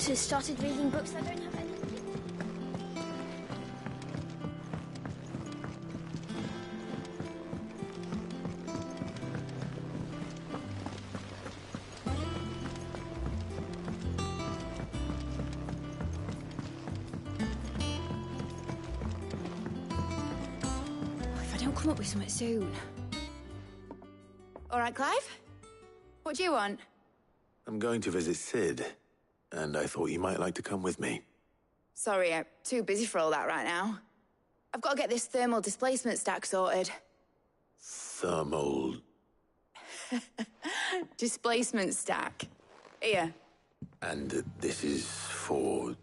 just started reading books that don't have any. If I don't come up with something soon. All right, Clive? What do you want? I'm going to visit Sid, and I thought you might like to come with me. Sorry, I'm too busy for all that right now. I've got to get this thermal displacement stack sorted. Thermal... Displacement stack. Here. And this is for...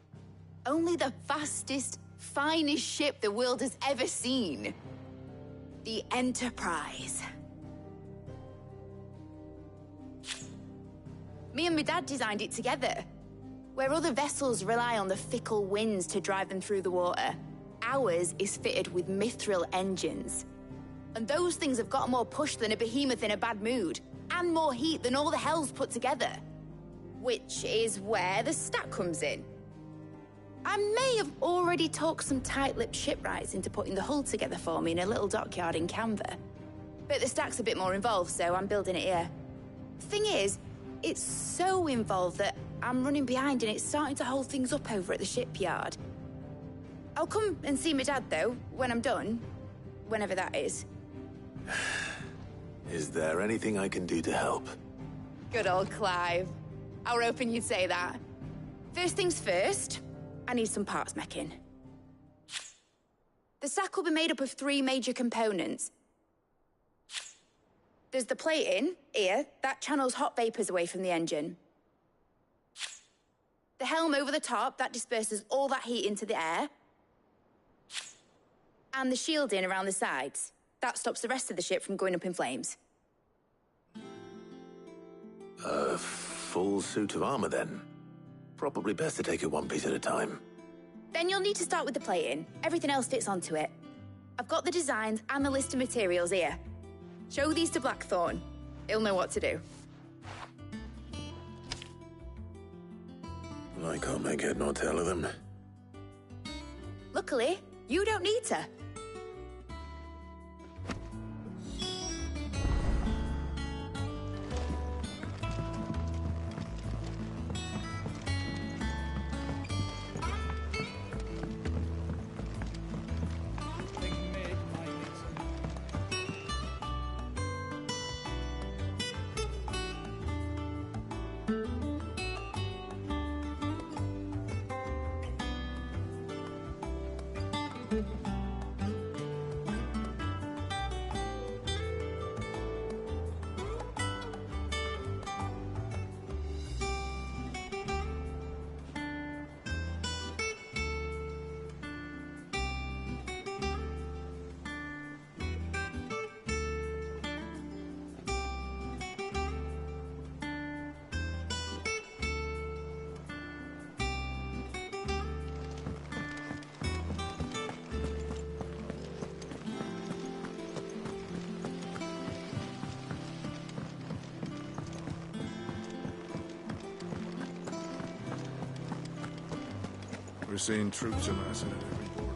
Only the fastest, finest ship the world has ever seen. The Enterprise. Me and my dad designed it together. Where other vessels rely on the fickle winds to drive them through the water, ours is fitted with mithril engines. And those things have got more push than a behemoth in a bad mood, and more heat than all the hells put together. Which is where the stack comes in. I may have already talked some tight-lipped shipwrights into putting the hull together for me in a little dockyard in Canva. But the stack's a bit more involved, so I'm building it here. Thing is, it's so involved that I'm running behind and it's starting to hold things up over at the shipyard. I'll come and see my dad, though, when I'm done. Whenever that is. Is there anything I can do to help? Good old Clive. I were hoping you'd say that. First things first, I need some parts meching. The stack will be made up of 3 major components. There's the plating, here, that channels hot vapors away from the engine. The helm over the top, that disperses all that heat into the air. And the shielding around the sides, that stops the rest of the ship from going up in flames. A full suit of armor, then? Probably best to take it one piece at a time. Then you'll need to start with the plating. Everything else fits onto it. I've got the designs and the list of materials here. Show these to Blackthorn. He'll know what to do. I can't make head nor tail of them. Luckily, you don't need to. We're seeing troops amassing at every port.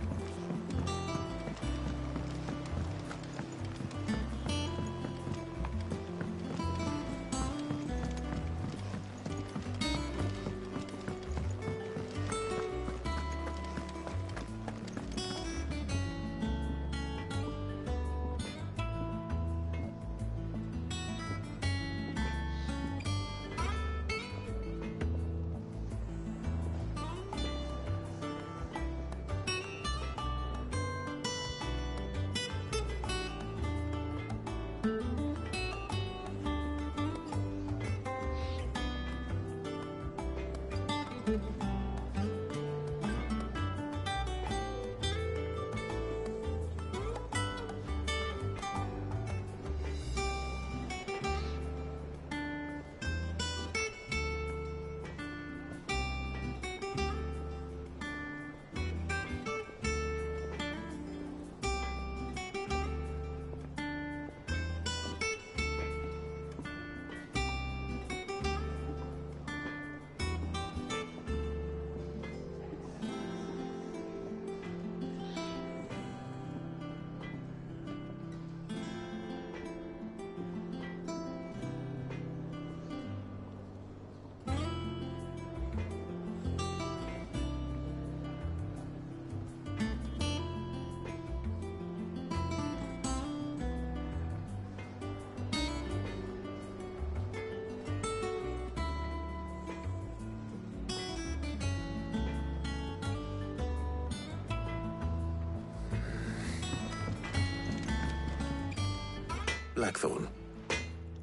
Blackthorn,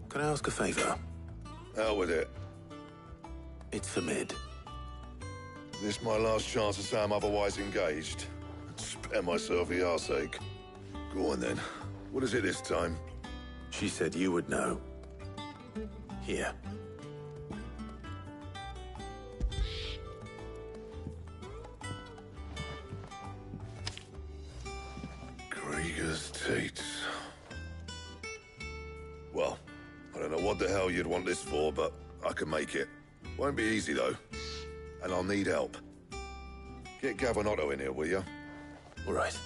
can I ask a favor? Hell with it. It's for Mid. This my last chance to say I'm otherwise engaged. Spare myself the arseache. Go on then. What is it this time? She said you would know. Here. Krieger's Tates. Well, I don't know what the hell you'd want this for, but I can make it. Won't be easy, though. And I'll need help. Get Gavin in here, will you? All right.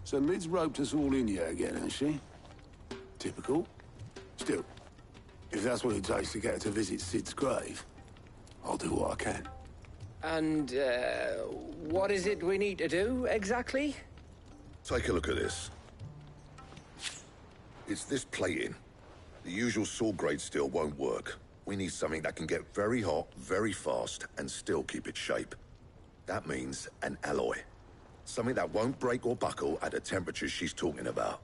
So Mid's roped us all in here again, has she? Typical. Still, if that's what it takes to get her to visit Sid's grave, I'll do what I can. And, what is it we need to do, exactly? Take a look at this. It's this plating. The usual sword-grade steel won't work. We need something that can get very hot, very fast, and still keep its shape. That means an alloy. Something that won't break or buckle at the temperatures she's talking about.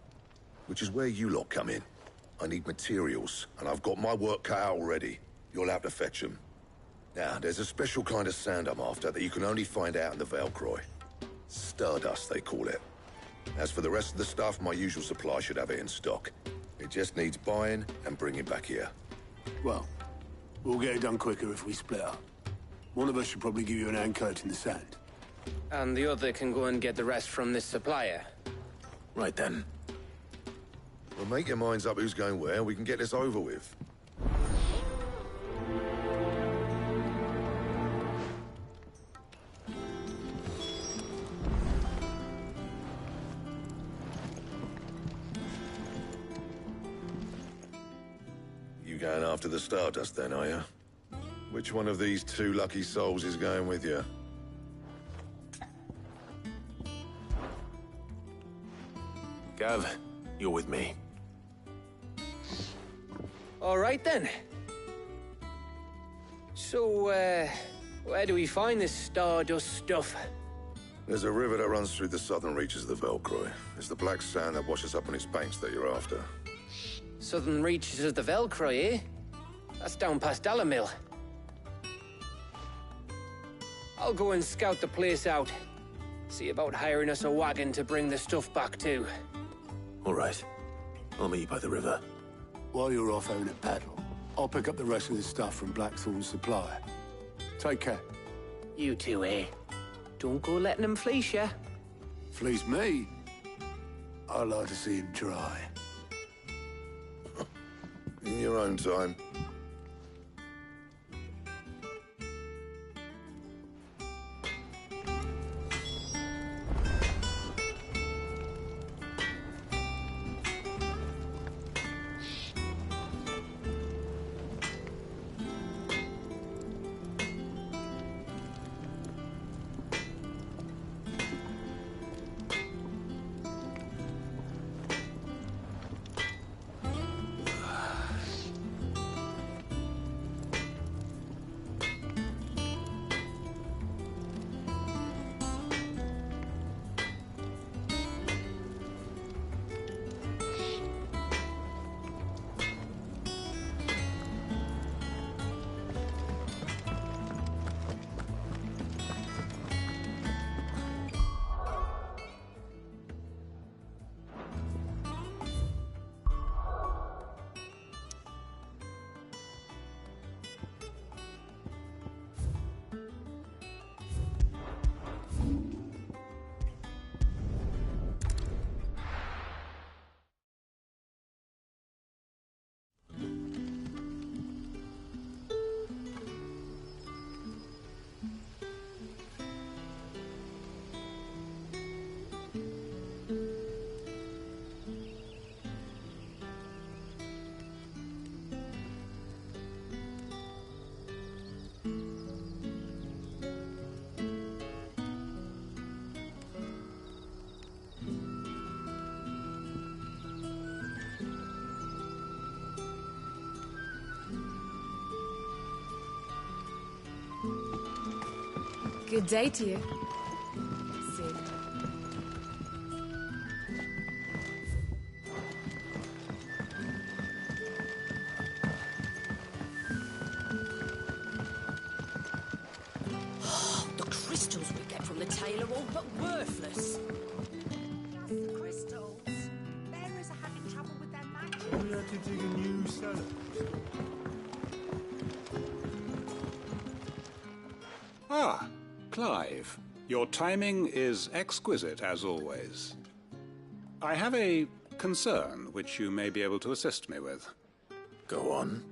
Which is where you lot come in. I need materials, and I've got my work cut out already. You'll have to fetch them. Now, there's a special kind of sand I'm after that you can only find out in the Velcroy. Stardust, they call it. As for the rest of the stuff, my usual supply should have it in stock. It just needs buying and bringing back here. Well, we'll get it done quicker if we split up. One of us should probably give you an hand coat in the sand. And the other can go and get the rest from this supplier. Right then. Well, make your minds up who's going where, and we can get this over with. You going after the Stardust then, are you? Which one of these two lucky souls is going with you? Gav, you're with me. All right, then. So, where do we find this Stardust stuff? There's a river that runs through the southern reaches of the Velcroy. It's the black sand that washes up on its banks that you're after. Southern reaches of the Velcroy, eh? That's down past Dalamil. I'll go and scout the place out. See about hiring us a wagon to bring the stuff back to. All right. I'll meet you by the river. While you're off having a paddle, I'll pick up the rest of the stuff from Blackthorn's supplier. Take care. You two, eh? Don't go letting him fleece ya. Fleece me? I'd like to see him try. In your own time. Good day to you. Sid. The crystals we get from the tail are all but worthless. Just the crystals. Bearers are having trouble with their magic. We have to dig a new cellar. Ah, Clive. Your timing is exquisite, as always. I have a concern which you may be able to assist me with. Go on.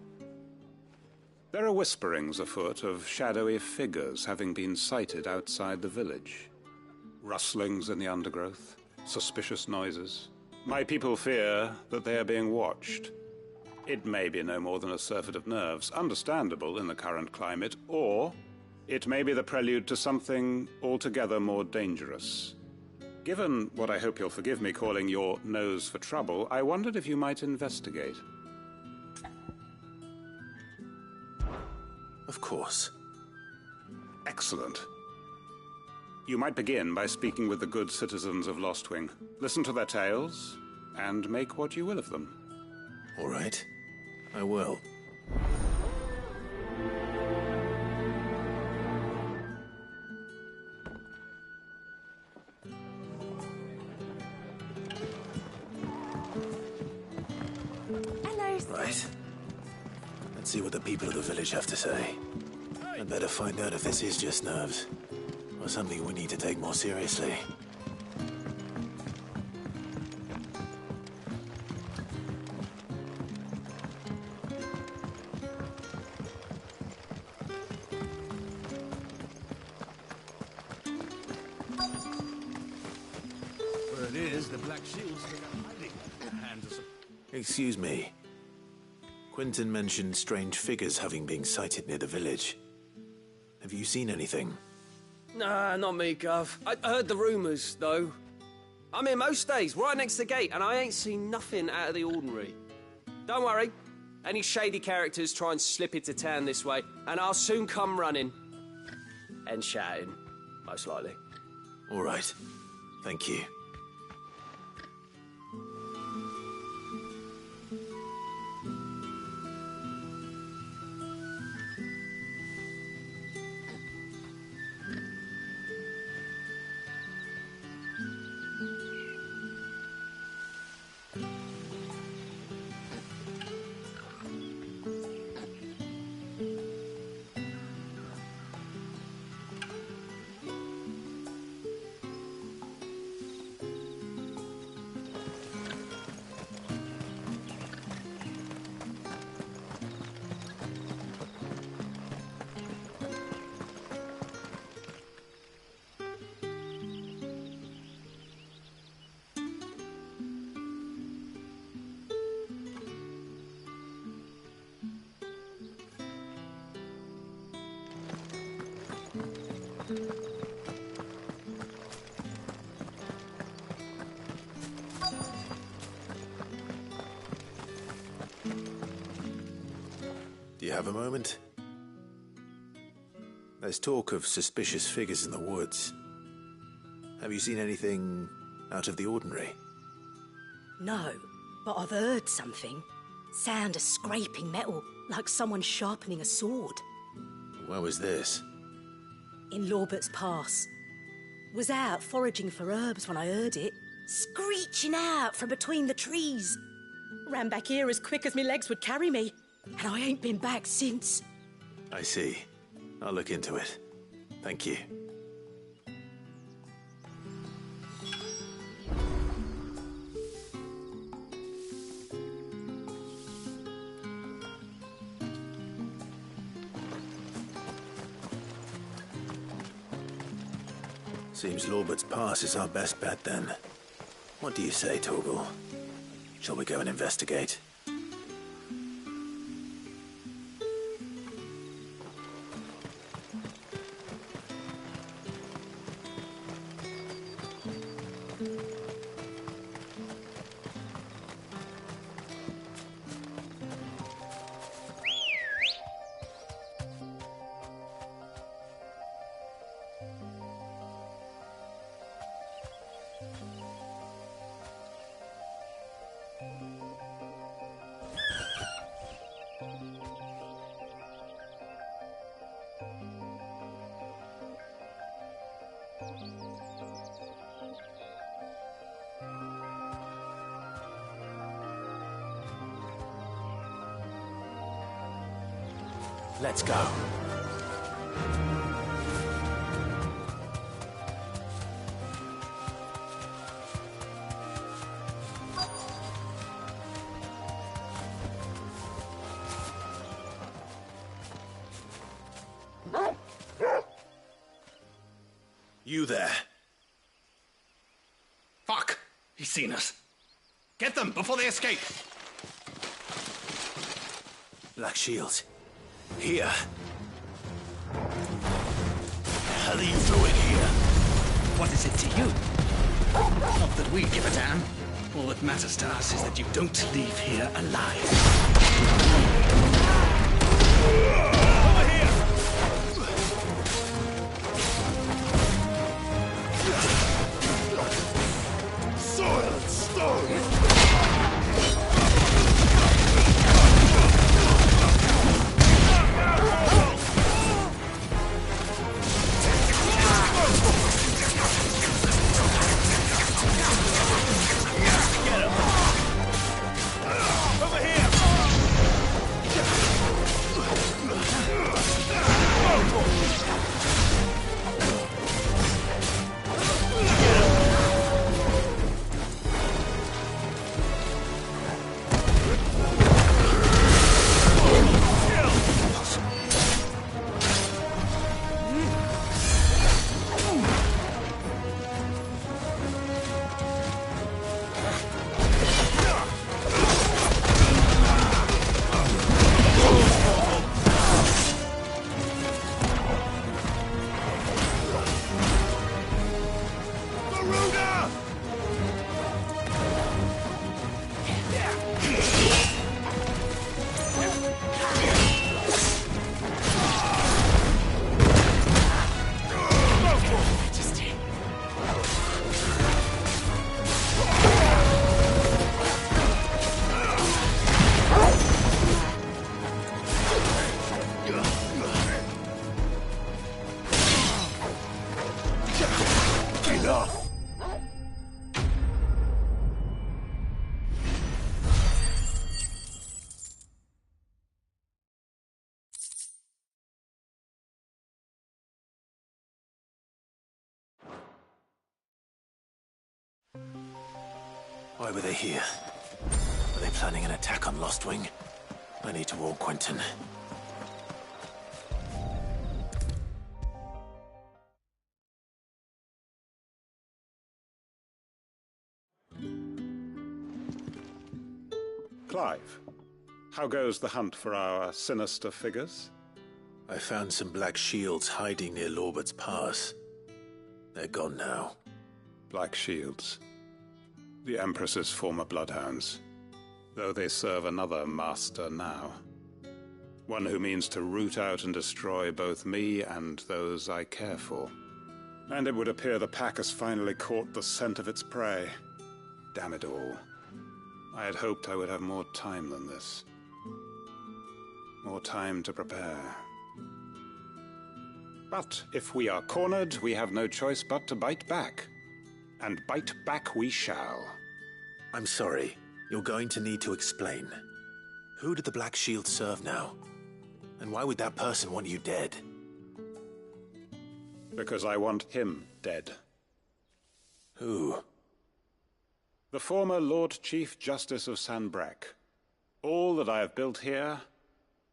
There are whisperings afoot of shadowy figures having been sighted outside the village. Rustlings in the undergrowth, suspicious noises. My people fear that they are being watched. It may be no more than a surfeit of nerves, understandable in the current climate, or it may be the prelude to something altogether more dangerous. Given what I hope you'll forgive me calling your nose for trouble, I wondered if you might investigate. Of course. Excellent. You might begin by speaking with the good citizens of Lostwing. Listen to their tales, and make what you will of them. All right. I will. Hello. Right. Let's see what the people of the village have to say. I'd better find out if this is just nerves, or something we need to take more seriously. Where it is, the Black Shield's still hiding. Hands us. Excuse me. Quentin mentioned strange figures having been sighted near the village. Have you seen anything? Nah, not me, Gov. I heard the rumours, though. I'm here most days, right next to the gate, and I ain't seen nothing out of the ordinary. Don't worry. Any shady characters try and slip into town this way, and I'll soon come running. And shouting, most likely. All right. Thank you. Do you have a moment? There's talk of suspicious figures in the woods. Have you seen anything out of the ordinary? No, but I've heard something. Sound of scraping metal, like someone sharpening a sword. Where was this? In Lorbert's Pass. Was out foraging for herbs when I heard it, screeching out from between the trees. Ran back here as quick as my legs would carry me, and I ain't been back since. I see. I'll look into it. Thank you. Seems Lorbert's Pass is our best bet then. What do you say, Torgal? Shall we go and investigate? Let's go. You there. Fuck! He's seen us. Get them before they escape! Black shields. Here. The hell are you doing here? What is it to you? Not that we give a damn. All that matters to us is that you don't leave here alive. Why were they here? Are they planning an attack on Lost Wing? I need to warn Quentin. Clive, how goes the hunt for our sinister figures? I found some black shields hiding near Lorbert's Pass. They're gone now. Black shields. The Empress's former bloodhounds, though they serve another master now. One who means to root out and destroy both me and those I care for. And it would appear the pack has finally caught the scent of its prey. Damn it all. I had hoped I would have more time than this. More time to prepare. But if we are cornered, we have no choice but to bite back. And bite back we shall. I'm sorry. You're going to need to explain. Who did the Black Shield serve now? And why would that person want you dead? Because I want him dead. Who? The former Lord Chief Justice of Sanbreque. All that I have built here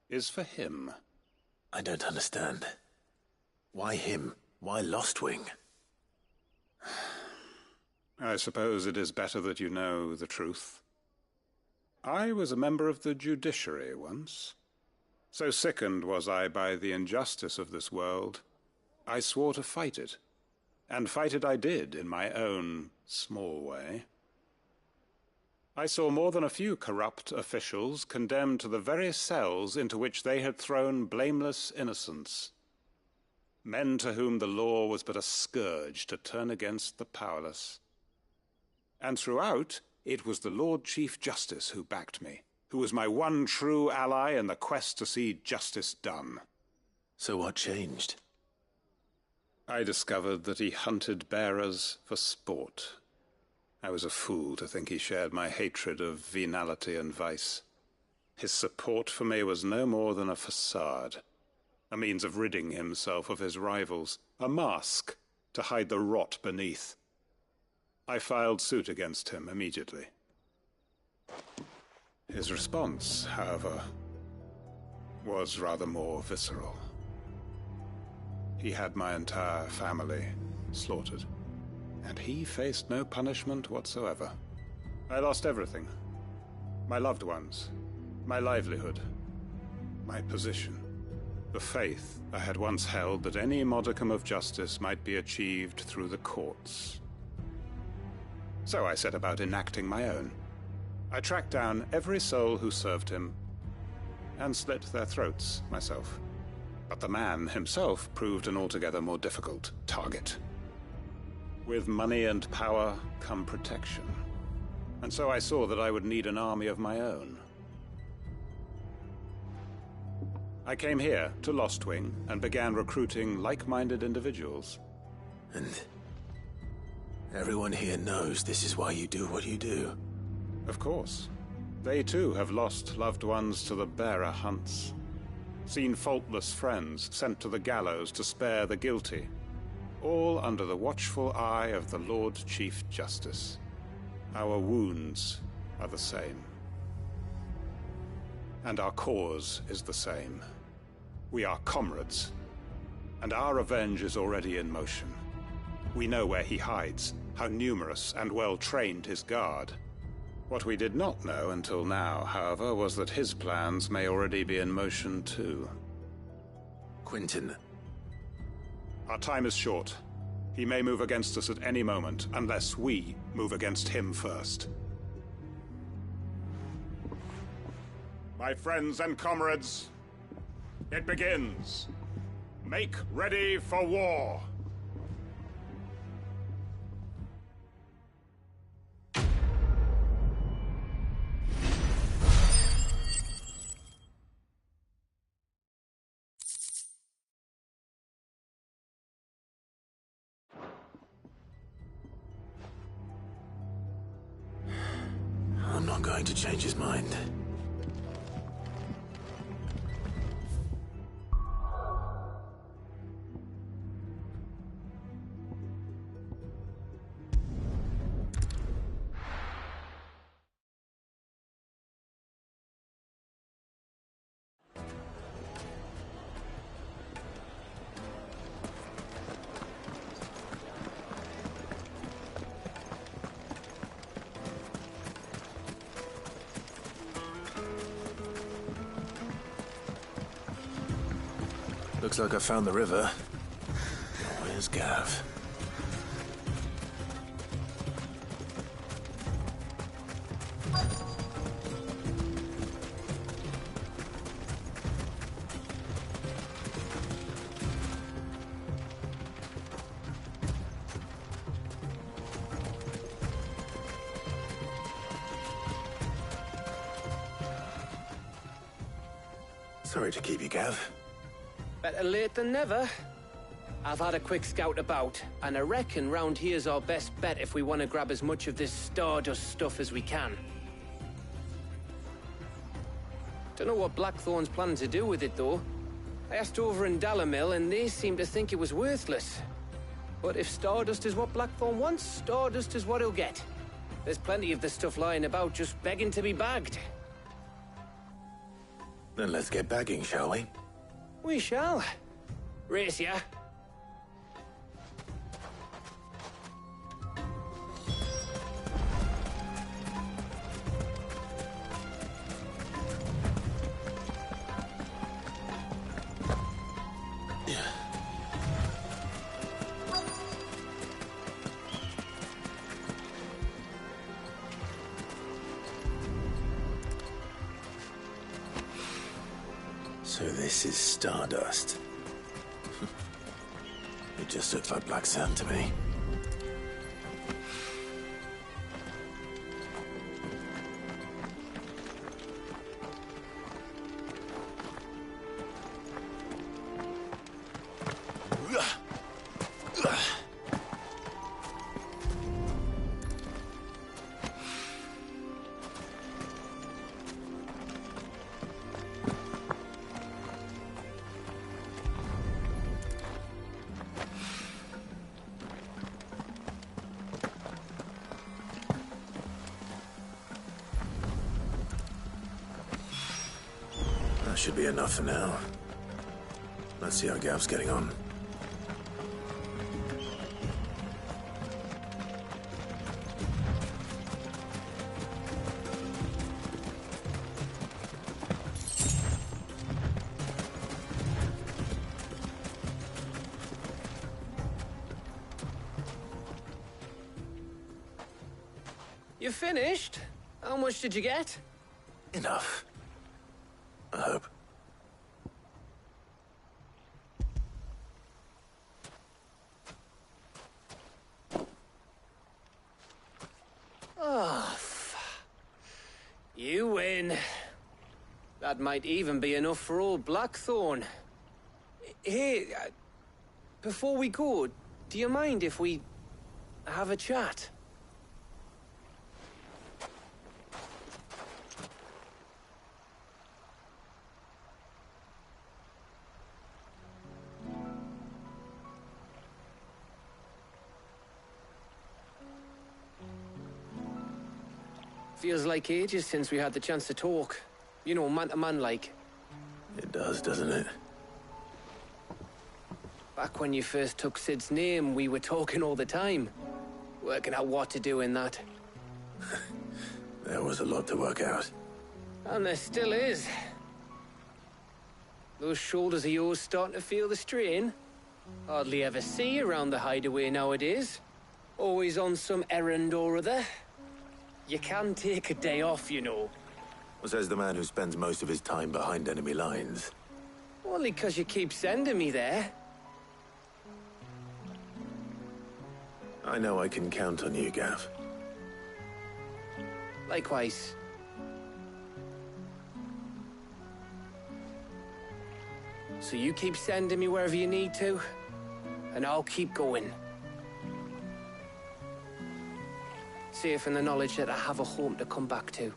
is for him. I don't understand. Why him? Why Lost Wing? I suppose it is better that you know the truth. I was a member of the judiciary once. So sickened was I by the injustice of this world, I swore to fight it. And fight it I did, in my own small way. I saw more than a few corrupt officials condemned to the very cells into which they had thrown blameless innocents. Men to whom the law was but a scourge to turn against the powerless. And throughout, It was the Lord Chief Justice who backed me, who was my one true ally in the quest to see justice done. So what changed? I discovered that he hunted bearers for sport. I was a fool to think he shared my hatred of venality and vice. His support for me was no more than a facade, a means of ridding himself of his rivals, a mask to hide the rot beneath. I filed suit against him immediately. His response, however, was rather more visceral. He had my entire family slaughtered, and he faced no punishment whatsoever. I lost everything. My loved ones, my livelihood, my position, the faith I had once held that any modicum of justice might be achieved through the courts. So I set about enacting my own. I tracked down every soul who served him, and slit their throats myself. But the man himself proved an altogether more difficult target. With money and power come protection, and so I saw that I would need an army of my own. I came here to Lostwing and began recruiting like-minded individuals. And everyone here knows this is why you do what you do. Of course. They too have lost loved ones to the bearer hunts. Seen faultless friends sent to the gallows to spare the guilty. All under the watchful eye of the Lord Chief Justice. Our wounds are the same. And our cause is the same. We are comrades. And our revenge is already in motion. We know where he hides, how numerous and well-trained his guard. What we did not know until now, however, was that his plans may already be in motion too. Quentin. Our time is short. He may move against us at any moment, unless we move against him first. My friends and comrades, it begins. Make ready for war. I'm not going to change his mind. Looks like I found the river. Where's Gav? Sorry to keep you, Gav. Better late than never. I've had a quick scout about, and I reckon round here's our best bet if we want to grab as much of this Stardust stuff as we can. Don't know what Blackthorn's planning to do with it, though. I asked over in Dalamil, and they seem to think it was worthless. But if Stardust is what Blackthorn wants, Stardust is what he'll get. There's plenty of this stuff lying about, just begging to be bagged. Then let's get bagging, shall we? We shall. Race ya. So this is Stardust. It just looks like black sand to me. That should be enough for now. Let's see how Gav's getting on. You finished? How much did you get? Enough. I hope. Oh, you win. That might even be enough for old Blackthorn. Hey, before we go, do you mind if we have a chat? Feels like ages since we had the chance to talk. You know, man to man like. It does, doesn't it? Back when you first took Sid's name, we were talking all the time. Working out what to do in that. There was a lot to work out. And there still is. Those shoulders of yours starting to feel the strain. Hardly ever see you around the hideaway nowadays. Always on some errand or other. You can take a day off, you know. Says the man who spends most of his time behind enemy lines. Only 'cause you keep sending me there. I know I can count on you, Gav. Likewise. So you keep sending me wherever you need to, and I'll keep going. Safe in the knowledge that I have a home to come back to.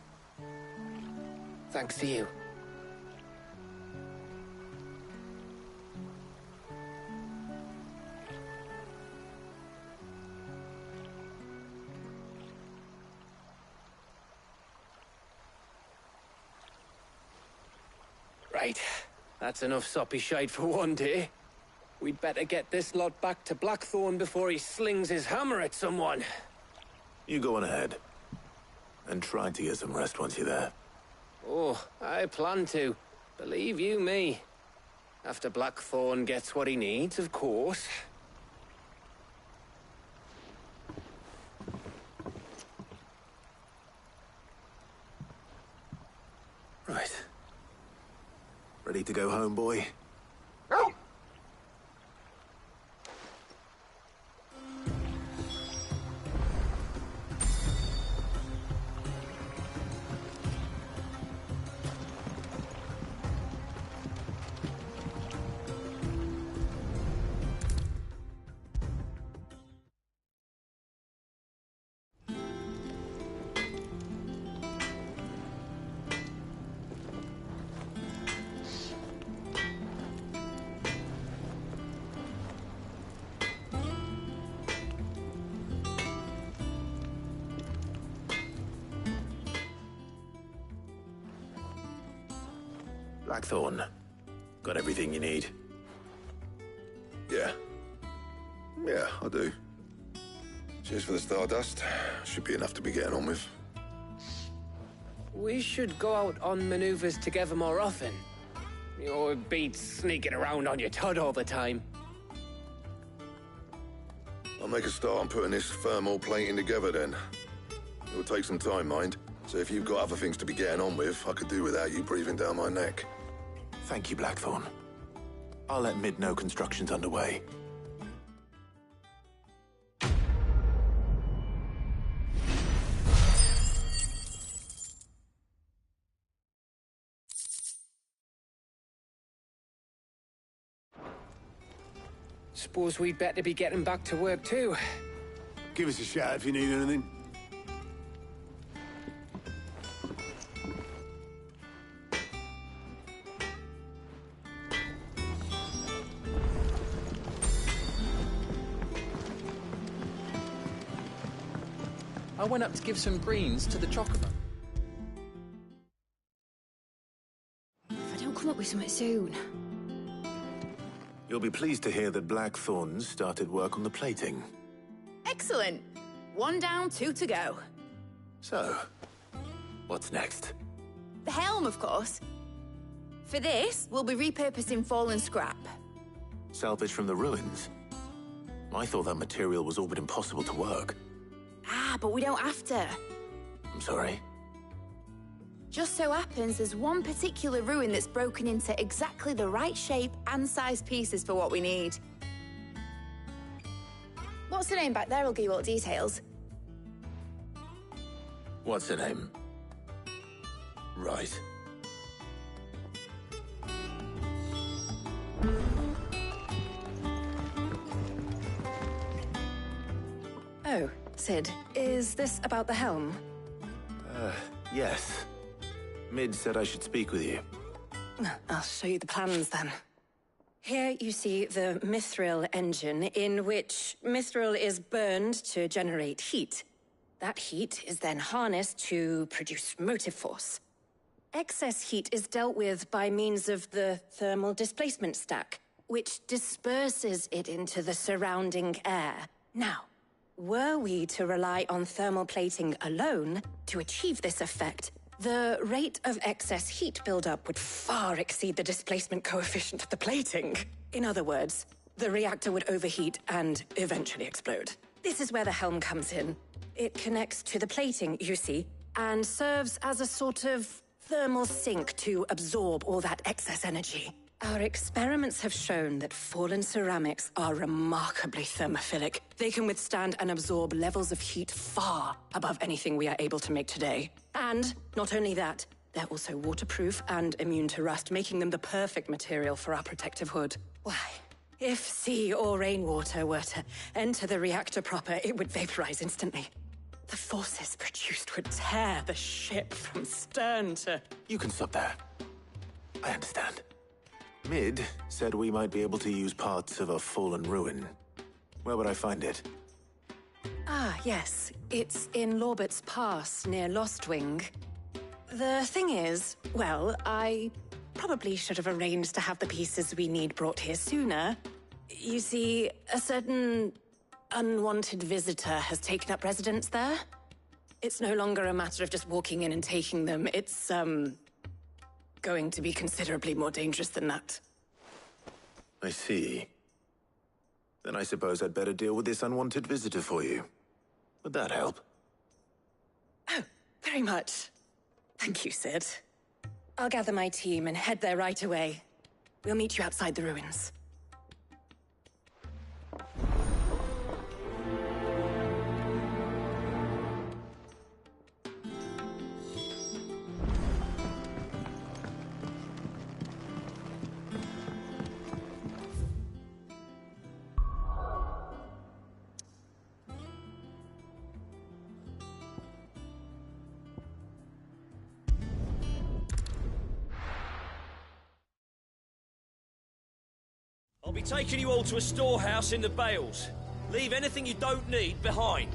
Thanks to you. Right. That's enough soppy shite for one day. We'd better get this lot back to Blackthorn before he slings his hammer at someone. You go on ahead. And try to get some rest once you're there. Oh, I plan to. Believe you me. After Blackthorn gets what he needs, of course. Right. Ready to go home, boy? Blackthorn. Got everything you need? Yeah. Yeah, I do. Cheers for the Stardust. Should be enough to be getting on with. We should go out on maneuvers together more often. You know, it beats sneaking around on your Todd all the time. I'll make a start on putting this thermal plating together then. It'll take some time, mind. So if you've got other things to be getting on with, I could do without you breathing down my neck. Thank you, Blackthorn. I'll let Mid know construction's underway. Suppose we'd better be getting back to work too. Give us a shout if you need anything. I went up to give some greens to the chocobo. If I don't come up with something soon. You'll be pleased to hear that Blackthorn started work on the plating. Excellent. 1 down, 2 to go. So, what's next? The helm, of course. For this, we'll be repurposing fallen scrap. Salvage from the ruins? I thought that material was all but impossible to work. Ah, but we don't have to. I'm sorry. Just so happens there's one particular ruin that's broken into exactly the right shape and size pieces for what we need. What's the name back there? I'll give you all the details. What's her name? Right. Oh, Sid, is this about the helm? Yes. Mid said I should speak with you. I'll show you the plans then. Here you see the mithril engine, in which mithril is burned to generate heat. That heat is then harnessed to produce motive force. Excess heat is dealt with by means of the thermal displacement stack, which disperses it into the surrounding air. Now, were we to rely on thermal plating alone to achieve this effect, the rate of excess heat buildup would far exceed the displacement coefficient of the plating. In other words, the reactor would overheat and eventually explode. This is where the helm comes in. It connects to the plating, you see, and serves as a sort of thermal sink to absorb all that excess energy. Our experiments have shown that fallen ceramics are remarkably thermophilic. They can withstand and absorb levels of heat far above anything we are able to make today. And not only that, they're also waterproof and immune to rust, making them the perfect material for our protective hood. Why, if sea or rainwater were to enter the reactor proper, it would vaporize instantly. The forces produced would tear the ship from stern to... You can stop there. I understand. Mid said we might be able to use parts of a fallen ruin. Where would I find it? Ah, yes. It's in Lorbert's Pass, near Lostwing. The thing is, well, I probably should have arranged to have the pieces we need brought here sooner. You see, a certain unwanted visitor has taken up residence there. It's no longer a matter of just walking in and taking them. It's, going to be considerably more dangerous than that. I see. Then I suppose I'd better deal with this unwanted visitor for you. Would that help? Oh, very much. Thank you, Sid. I'll gather my team and head there right away. We'll meet you outside the ruins. I'll be taking you all to a storehouse in the Bales. Leave anything you don't need behind.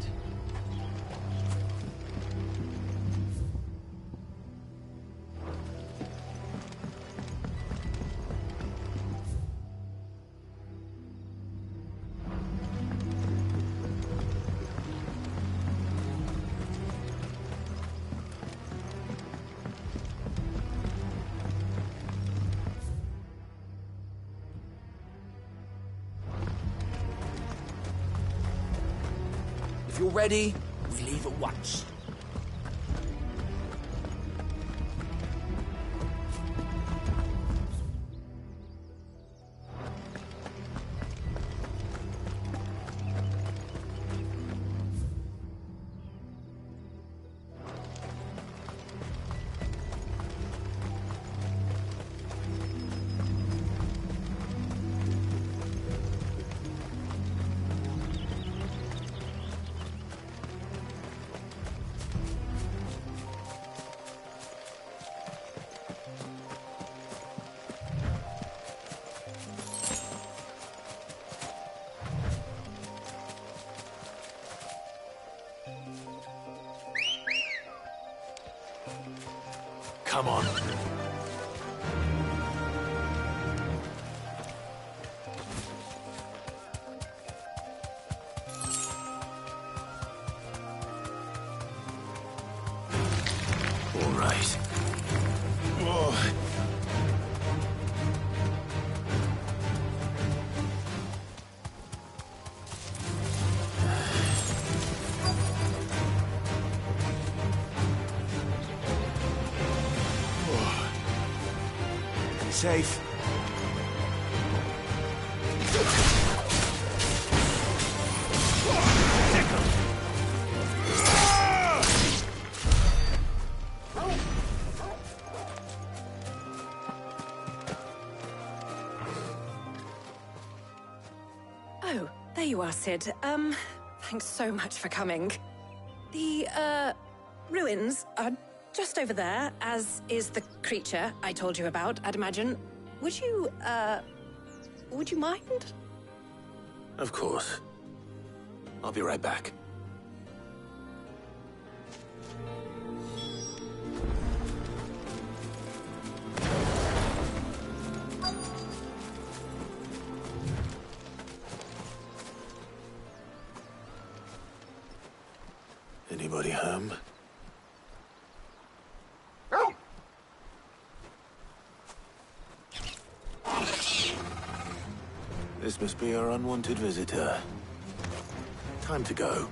If you're ready, we leave at once. Come on. right. Oh. Safe. Oh, there you are, Sid. Thanks so much for coming. The, ruins are just over there, as is the creature I told you about, I'd imagine. Would you mind? Of course. I'll be right back. Anybody home? This must be our unwanted visitor. Time to go.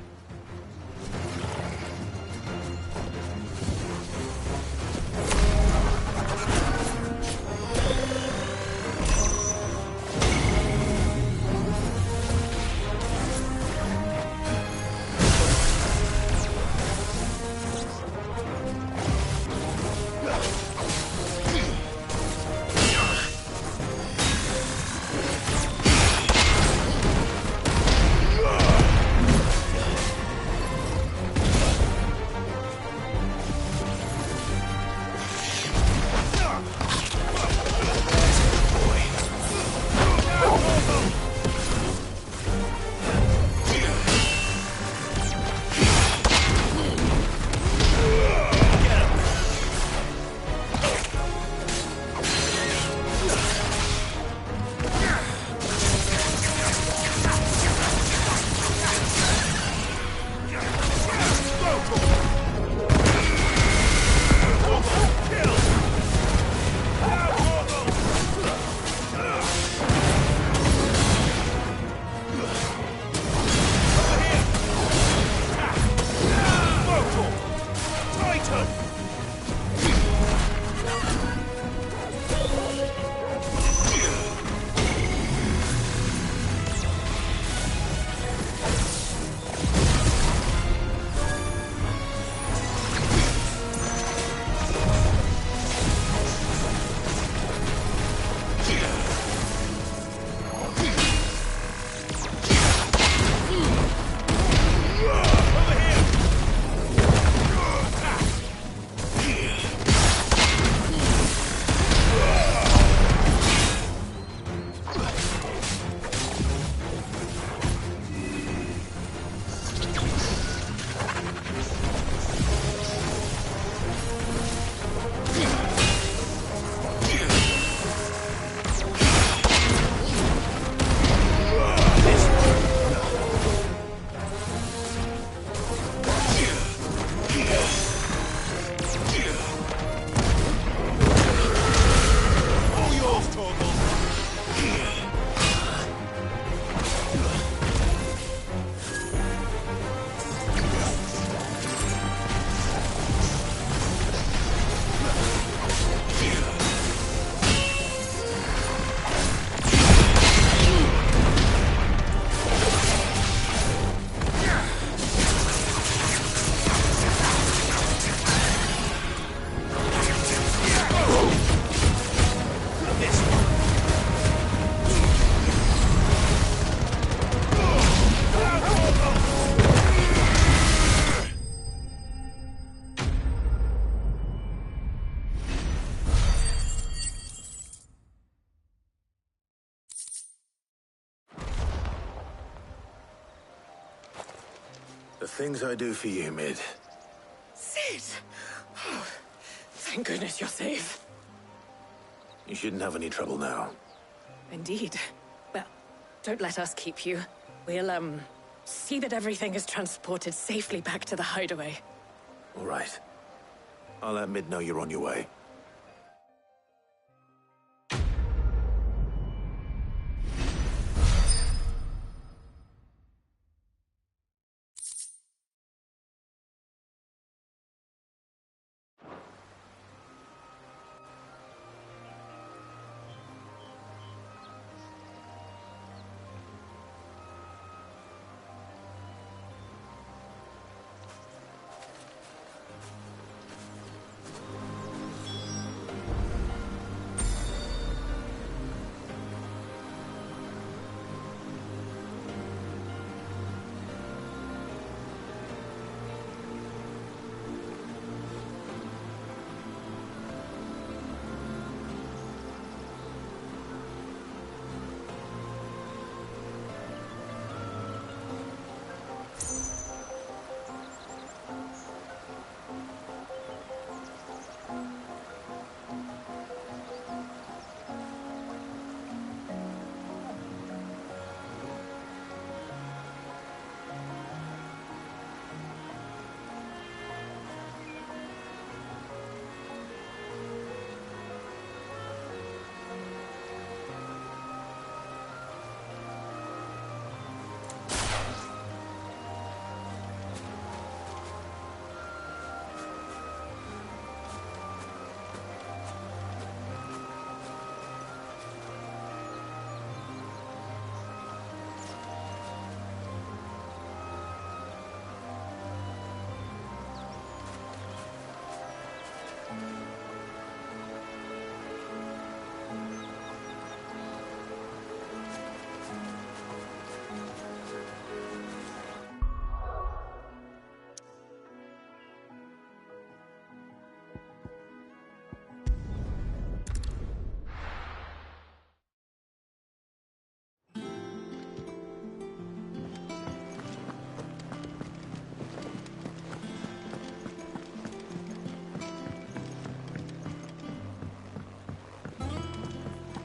The things I do for you, Mid. Sid! Oh, thank goodness you're safe. You shouldn't have any trouble now. Indeed. Well, don't let us keep you. We'll, see that everything is transported safely back to the hideaway. All right. I'll let Mid know you're on your way.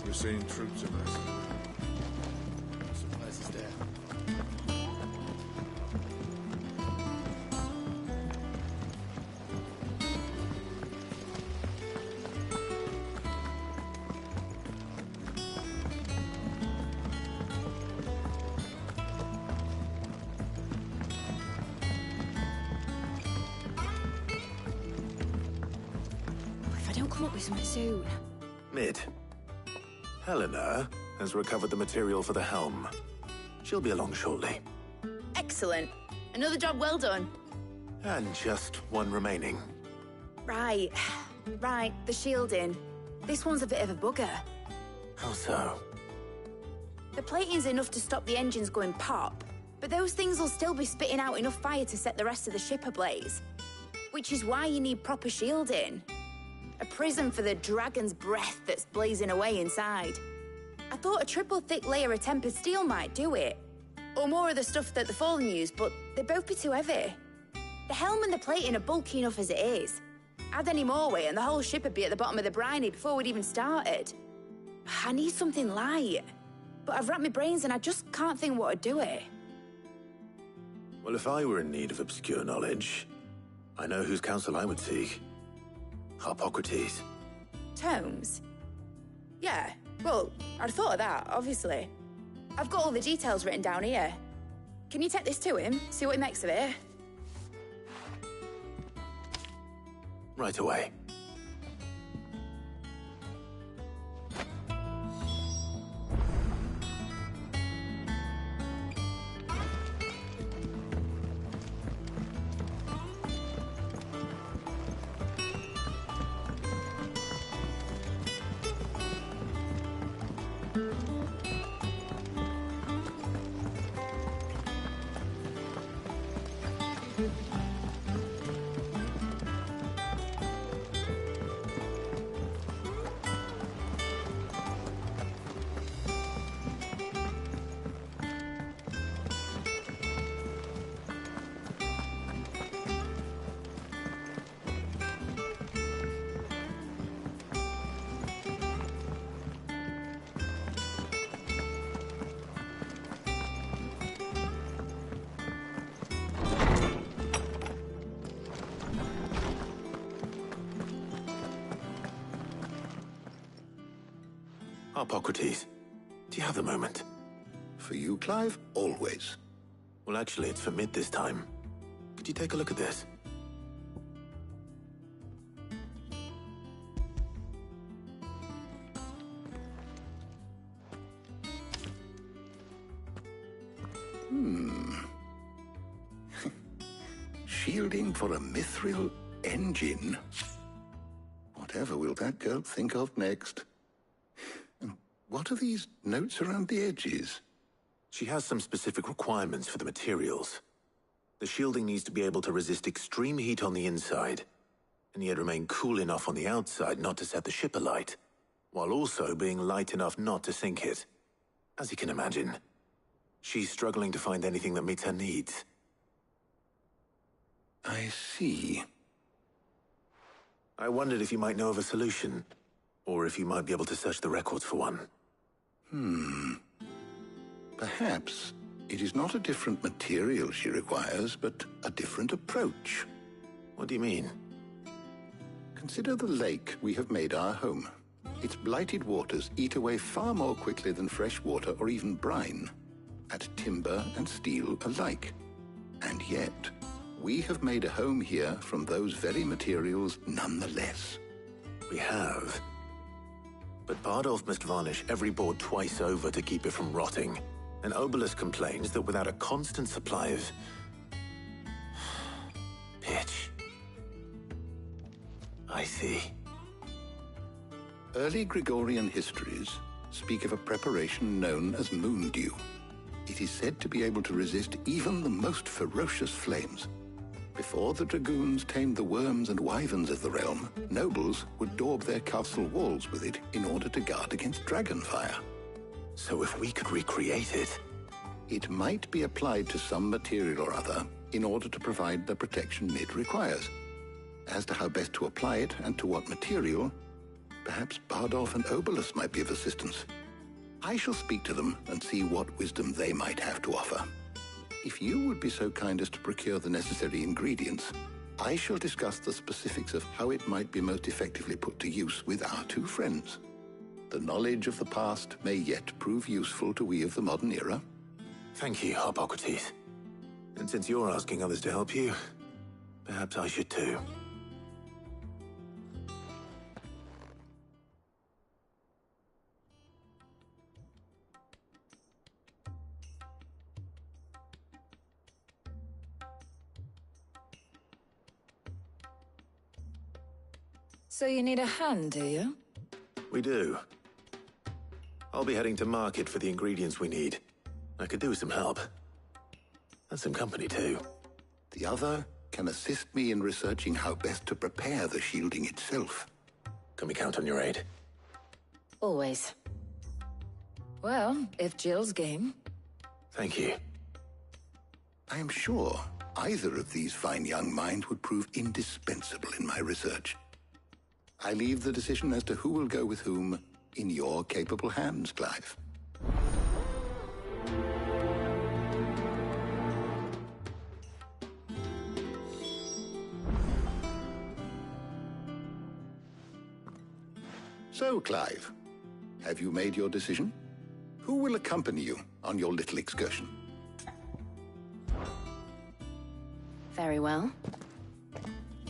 We're seeing troops arrested. Supplies is there. If I don't come up with something soon. Mid. Helena has recovered the material for the helm. She'll be along shortly. Excellent. Another job well done. And just one remaining. Right. Right, the shielding. This one's a bit of a bugger. How so? The plating's enough to stop the engines going pop, but those things will still be spitting out enough fire to set the rest of the ship ablaze. Which is why you need proper shielding. A prison for the dragon's breath that's blazing away inside. I thought a triple thick layer of tempered steel might do it. Or more of the stuff that the Fallen use, but they'd both be too heavy. The helm and the plating are bulky enough as it is. Add any more weight and the whole ship would be at the bottom of the briny before we'd even started. I need something light. But I've racked my brains and I just can't think what would do it. Well, if I were in need of obscure knowledge, I know whose counsel I would seek. Harpocrates. Tomes? Yeah, well, I'd thought of that, obviously. I've got all the details written down here. Can you take this to him, see what he makes of it? Right away. Hippocrates, do you have the moment? For you, Clive, always. Well, actually, it's for mid this time. Could you take a look at this? Shielding for a mithril engine. Whatever will that girl think of next? And what are these notes around the edges? She has some specific requirements for the materials. The shielding needs to be able to resist extreme heat on the inside, and yet remain cool enough on the outside not to set the ship alight, while also being light enough not to sink it. As you can imagine, she's struggling to find anything that meets her needs. I see. I wondered if you might know of a solution, or if you might be able to search the records for one. Perhaps it is not a different material she requires, but a different approach. What do you mean? Consider the lake we have made our home. Its blighted waters eat away far more quickly than fresh water or even brine, at timber and steel alike. And yet, we have made a home here from those very materials nonetheless. We have. But Bardolph must varnish every board twice over to keep it from rotting. And Obolus complains that without a constant supply of pitch. I see. Early Gregorian histories speak of a preparation known as moondew. It is said to be able to resist even the most ferocious flames. Before the dragoons tamed the worms and wyverns of the realm, nobles would daub their castle walls with it in order to guard against dragonfire. So if we could recreate it... It might be applied to some material or other in order to provide the protection Mid requires. As to how best to apply it and to what material, perhaps Bardolph and Obolus might be of assistance. I shall speak to them and see what wisdom they might have to offer. If you would be so kind as to procure the necessary ingredients, I shall discuss the specifics of how it might be most effectively put to use with our two friends. The knowledge of the past may yet prove useful to we of the modern era. Thank you, Hippocrates. And since you're asking others to help you, perhaps I should too. So you need a hand, do you? We do. I'll be heading to market for the ingredients we need. I could do with some help. And some company, too. The other can assist me in researching how best to prepare the shielding itself. Can we count on your aid? Always. Well, if Jill's game. Thank you. I am sure either of these fine young minds would prove indispensable in my research. I leave the decision as to who will go with whom in your capable hands, Clive. So, Clive, have you made your decision? Who will accompany you on your little excursion? Very well.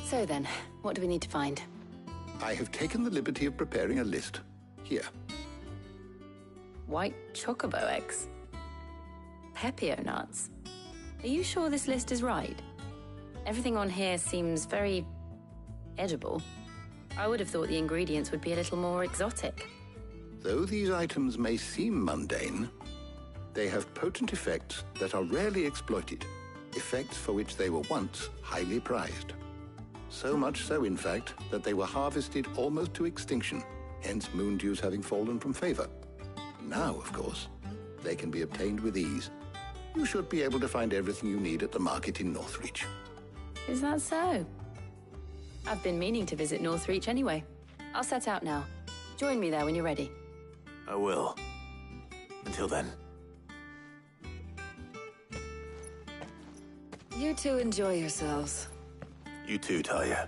So then, what do we need to find? I have taken the liberty of preparing a list. Here. White chocobo eggs. Pepio nuts. Are you sure this list is right? Everything on here seems very edible. I would have thought the ingredients would be a little more exotic. Though these items may seem mundane, they have potent effects that are rarely exploited, effects for which they were once highly prized. So much so, in fact, that they were harvested almost to extinction, hence moondews having fallen from favor. Now, of course, they can be obtained with ease. You should be able to find everything you need at the market in Northreach. Is that so? I've been meaning to visit Northreach anyway. I'll set out now. Join me there when you're ready. I will. Until then. You two enjoy yourselves. You too, Talia.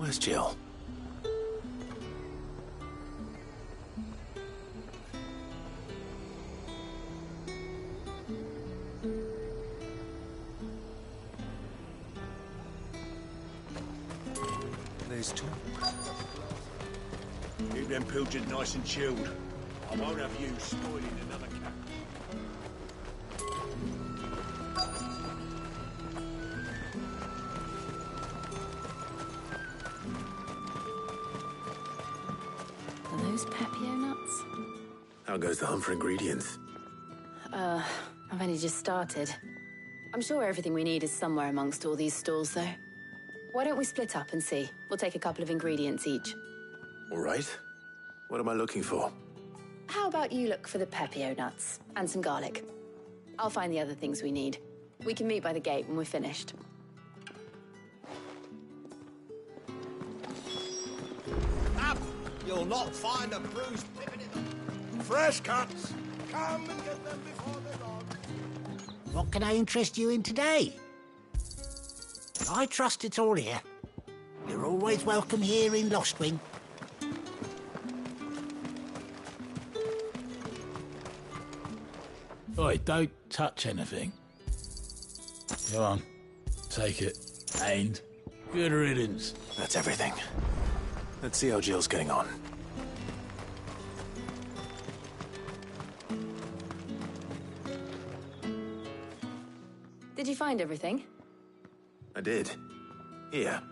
Where's Jill? There's two. Keep them pilchards nice and chilled. I won't have you spoiling another cap. Are those Pepio nuts? How goes the hunt for ingredients? I've only just started. I'm sure everything we need is somewhere amongst all these stalls, though. Why don't we split up and see? We'll take a couple of ingredients each. All right. What am I looking for? How about you look for the Pepio nuts and some garlic? I'll find the other things we need. We can meet by the gate when we're finished. Up! You'll not find a bruised pippin in them. Fresh cuts! Come and get them before they're gone. What can I interest you in today? I trust it's all here. You're always welcome here in Lostwing. Oi, don't touch anything. Go on, take it. And good riddance. That's everything. Let's see how Jill's getting on. Did you find everything? I did. Here.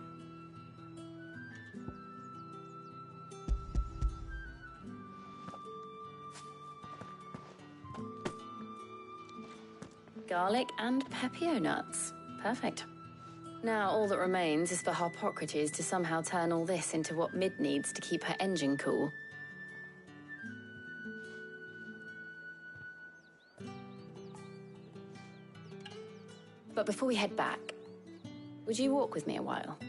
Garlic and pepio nuts. Perfect. Now all that remains is for Harpocrates to somehow turn all this into what Mid needs to keep her engine cool. But before we head back, would you walk with me a while?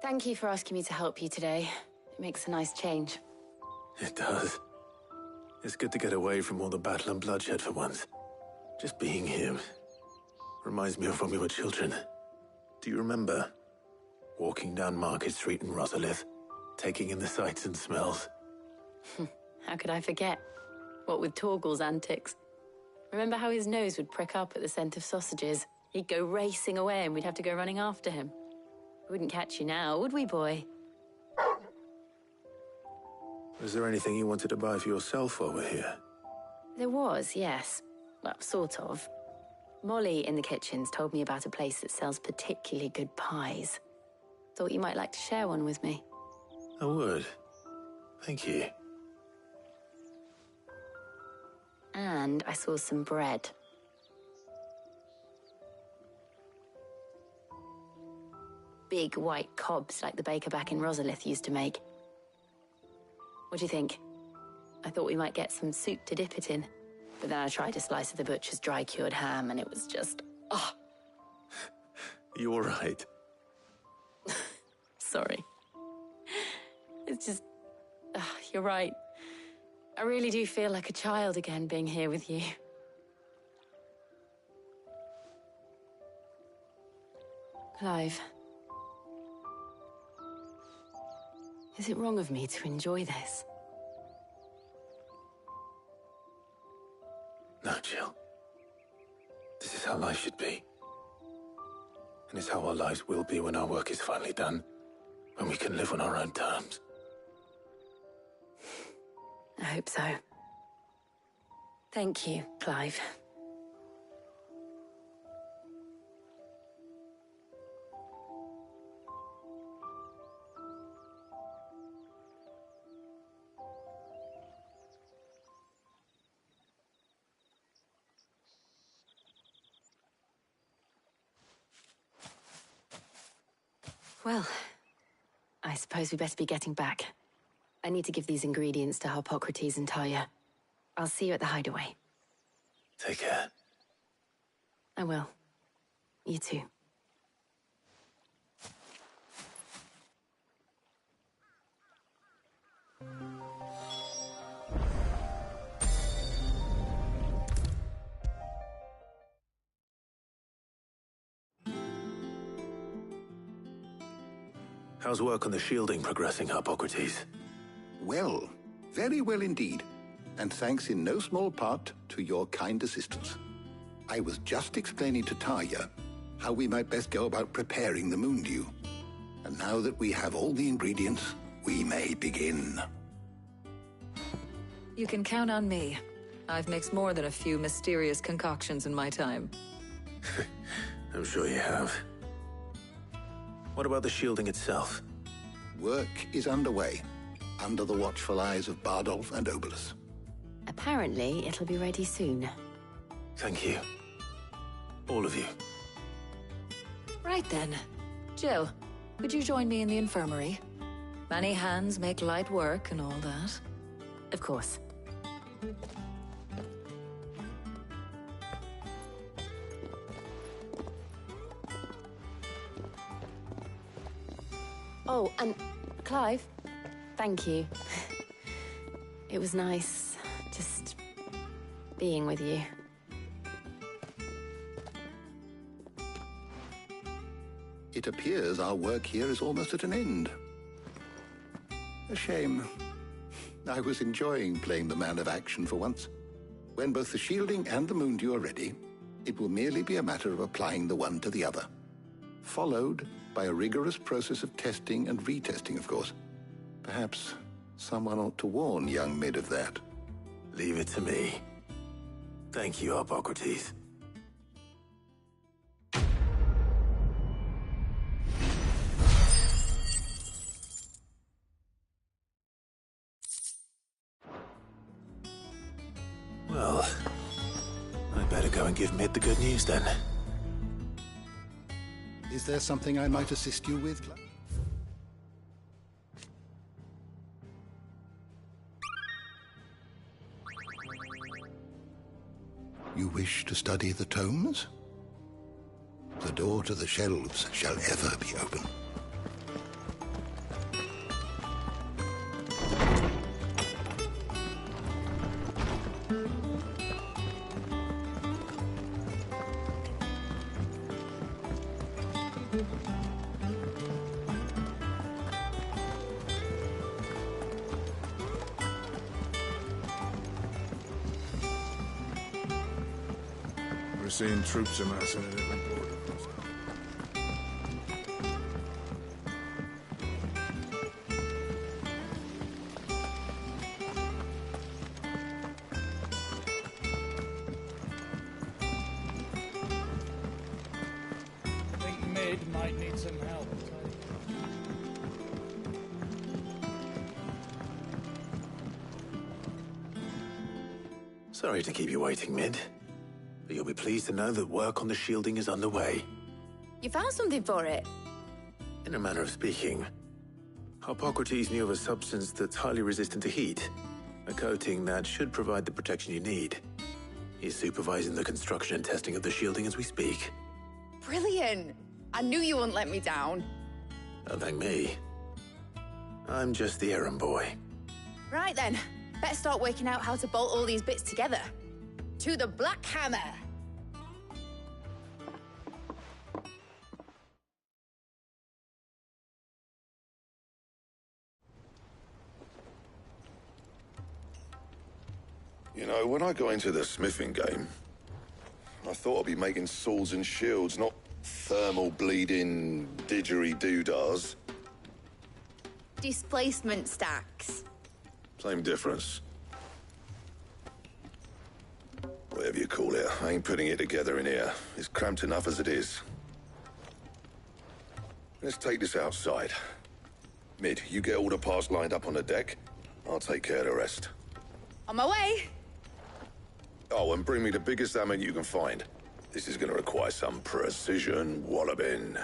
Thank you for asking me to help you today. It makes a nice change. It does. It's good to get away from all the battle and bloodshed for once. Just being here reminds me of when we were children. Do you remember? Walking down Market Street in Rosalith, taking in the sights and smells. How could I forget? What with Torgal's antics. Remember how his nose would prick up at the scent of sausages? He'd go racing away and we'd have to go running after him. We wouldn't catch you now, would we, boy? Was there anything you wanted to buy for yourself while we're here? There was, yes. Well, sort of. Molly in the kitchens told me about a place that sells particularly good pies. Thought you might like to share one with me. I would. Thank you. And I saw some bread. Big white cobs like the baker back in Rosalith used to make. What do you think? I thought we might get some soup to dip it in. But then I tried a slice of the butcher's dry-cured ham and it was just... oh. You all right? Sorry. It's just... you're right. I really do feel like a child again being here with you. Clive. Is it wrong of me to enjoy this? No, Jill. This is how life should be. And it's how our lives will be when our work is finally done. When we can live on our own terms. I hope so. Thank you, Clive. Well, I suppose we better be getting back. I need to give these ingredients to Harpocrates and Talia. I'll see you at the hideaway. Take care. I will. You too. How's work on the shielding progressing, Harpocrates? Well, very well indeed. And thanks in no small part to your kind assistance. I was just explaining to Talia how we might best go about preparing the Moondew. And now that we have all the ingredients, we may begin. You can count on me. I've mixed more than a few mysterious concoctions in my time. I'm sure you have. What about the shielding itself? Work is underway, under the watchful eyes of Bardolph and Obolus. Apparently, it'll be ready soon. Thank you. All of you. Right then. Jill, would you join me in the infirmary? Many hands make light work and all that. Of course. Oh, and Clive, thank you. It was nice just being with you. It appears our work here is almost at an end. A shame. I was enjoying playing the man of action for once. When both the shielding and the moondew are ready, it will merely be a matter of applying the one to the other. Followed by a rigorous process of testing and retesting, of course. Perhaps someone ought to warn young Mid of that. Leave it to me. Thank you, Hippocrates. Well, I'd better go and give Mid the good news then. Is there something I might assist you with, Clive? You wish to study the tomes? The door to the shelves shall ever be open. We're seeing troops amassing at every border. I think Mid might need some help. Sorry to keep you waiting, Mid. But you'll be pleased to know that work on the shielding is underway. You found something for it? In a manner of speaking, Hippocrates knew of a substance that's highly resistant to heat, a coating that should provide the protection you need. He's supervising the construction and testing of the shielding as we speak. Brilliant! I knew you wouldn't let me down. Don't thank me. I'm just the errand boy. Right then, better start working out how to bolt all these bits together. To the Black Hammer! You know, when I got into the smithing game, I thought I'd be making swords and shields, not thermal bleeding didgeridoo-dahs. Displacement stacks. Same difference. Whatever you call it, I ain't putting it together in here. It's cramped enough as it is. Let's take this outside. Mid, you get all the parts lined up on the deck. I'll take care of the rest. On my way! Oh, and bring me the biggest hammer you can find. This is gonna require some precision walloping.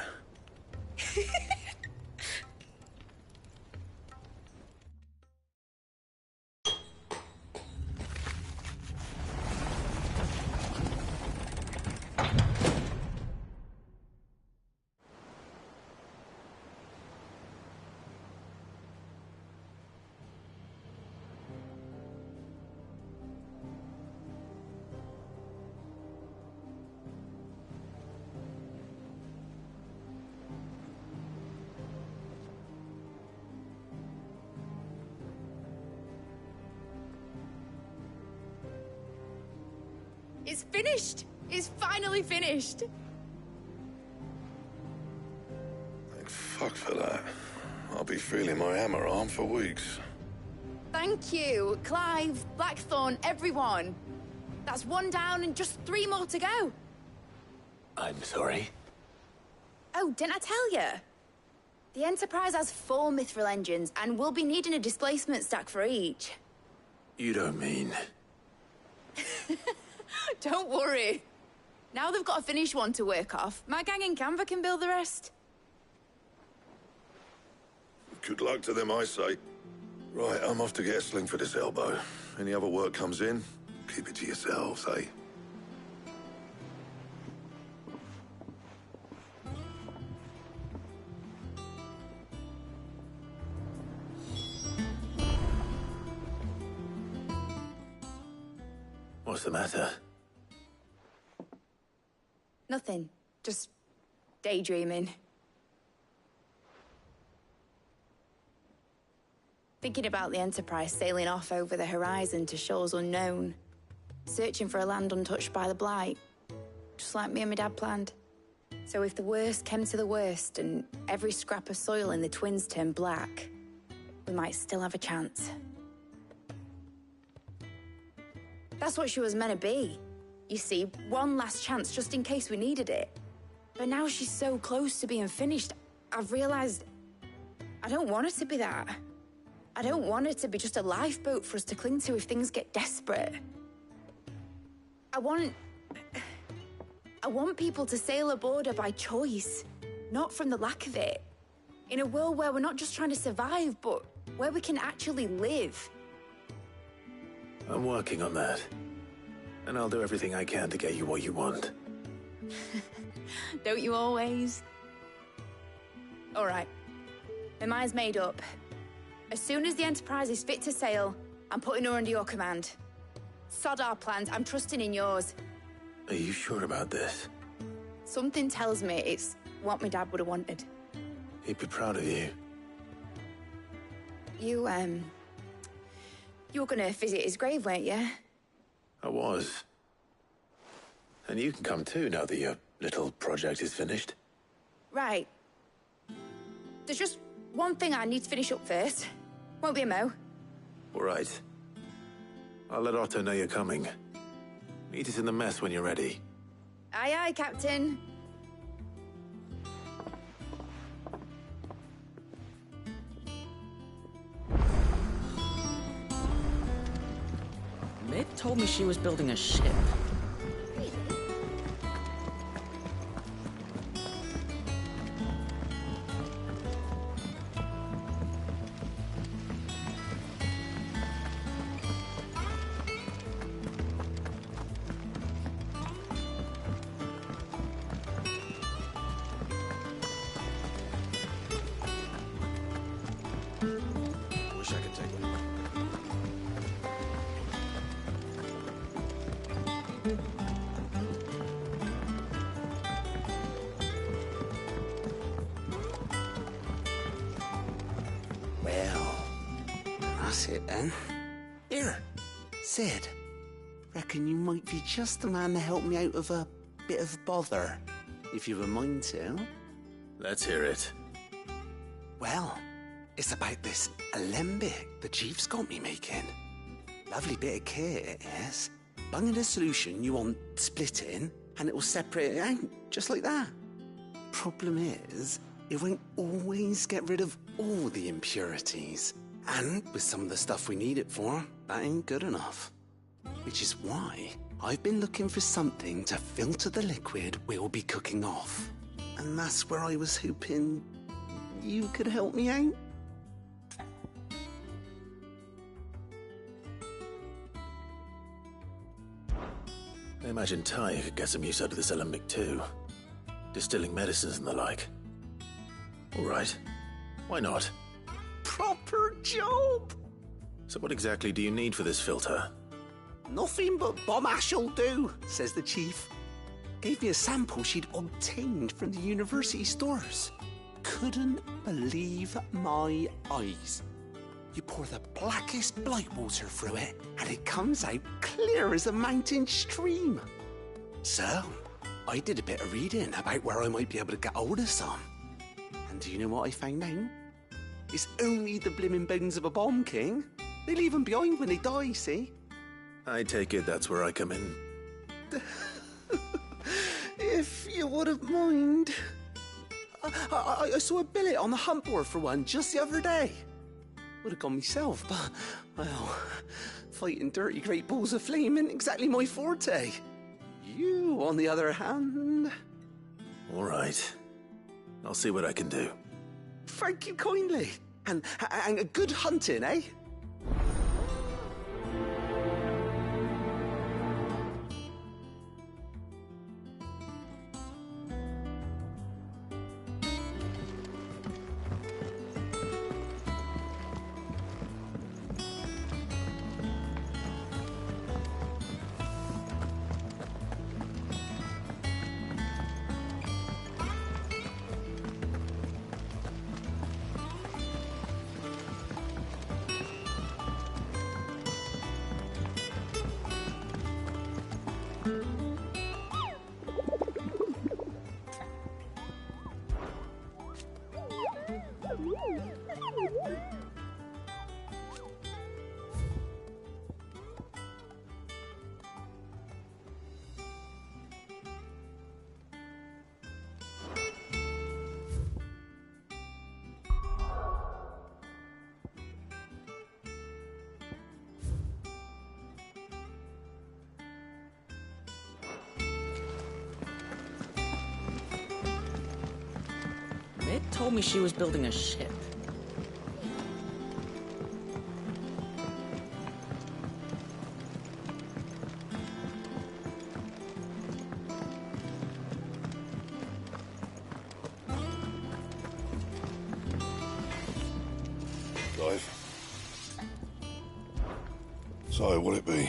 It's finished! It's finally finished! Thank fuck for that. I'll be feeling my hammer arm for weeks. Thank you, Clive, Blackthorn, everyone. That's one down and just 3 more to go. I'm sorry. Oh, didn't I tell you? The Enterprise has 4 mithril engines, and we'll be needing a displacement stack for each. You don't mean... Don't worry. Now they've got a finished one to work off, my gang in Canva can build the rest. Good luck to them, I say. Right, I'm off to get a sling for this elbow. Any other work comes in, keep it to yourselves, eh? What's the matter? Nothing. Just daydreaming. Thinking about the Enterprise sailing off over the horizon to shores unknown. Searching for a land untouched by the Blight. Just like me and my dad planned. So if the worst came to the worst and every scrap of soil in the Twins turned black, we might still have a chance. That's what she was meant to be. You see, one last chance just in case we needed it. But now she's so close to being finished, I've realized I don't want her to be that. I don't want her to be just a lifeboat for us to cling to if things get desperate. I want people to sail aboard her by choice, not from the lack of it. In a world where we're not just trying to survive, but where we can actually live. I'm working on that. And I'll do everything I can to get you what you want. Don't you always? All right. My mind's made up. As soon as the Enterprise is fit to sail, I'm putting her under your command. Sod our plans, I'm trusting in yours. Are you sure about this? Something tells me it's what my dad would have wanted. He'd be proud of you. You were gonna visit his grave, weren't you? I was. And you can come too now that your little project is finished. Right. There's just one thing I need to finish up first. Won't be a mo. All right. I'll let Otto know you're coming. Meet us in the mess when you're ready. Aye, aye, Captain. Meg told me she was building a ship. Wish I could take one. Well, that's it then. Here, Sid. Reckon you might be just the man to help me out of a bit of bother, if you've a mind to. Let's hear it. Well, it's about this alembic the Chief's got me making. Lovely bit of kit, it is. Bung in a solution you want splitting, and it will separate it out, just like that. Problem is, it won't always get rid of all the impurities. And with some of the stuff we need it for, that ain't good enough. Which is why I've been looking for something to filter the liquid we'll be cooking off. And that's where I was hoping you could help me out. I imagine Ty could get some use out of this alembic too. Distilling medicines and the like. All right. Why not? Proper job! So what exactly do you need for this filter? Nothing but bomb ash'll do, says the Chief. Gave me a sample she'd obtained from the university stores. Couldn't believe my eyes. You pour the blackest blight water through it, and it comes out clear as a mountain stream. So, I did a bit of reading about where I might be able to get hold of some. And do you know what I found out? It's only the blimmin' bones of a bomb king. They leave them behind when they die, see? I take it that's where I come in. If you wouldn't mind. I saw a billet on the hunt board for one just the other day. Would have gone myself, but, well, fighting dirty great balls of flame ain't exactly my forte. You, on the other hand... All right. I'll see what I can do. Thank you kindly. And a good hunting, eh? Told me she was building a ship. Clive. So, what'll it be?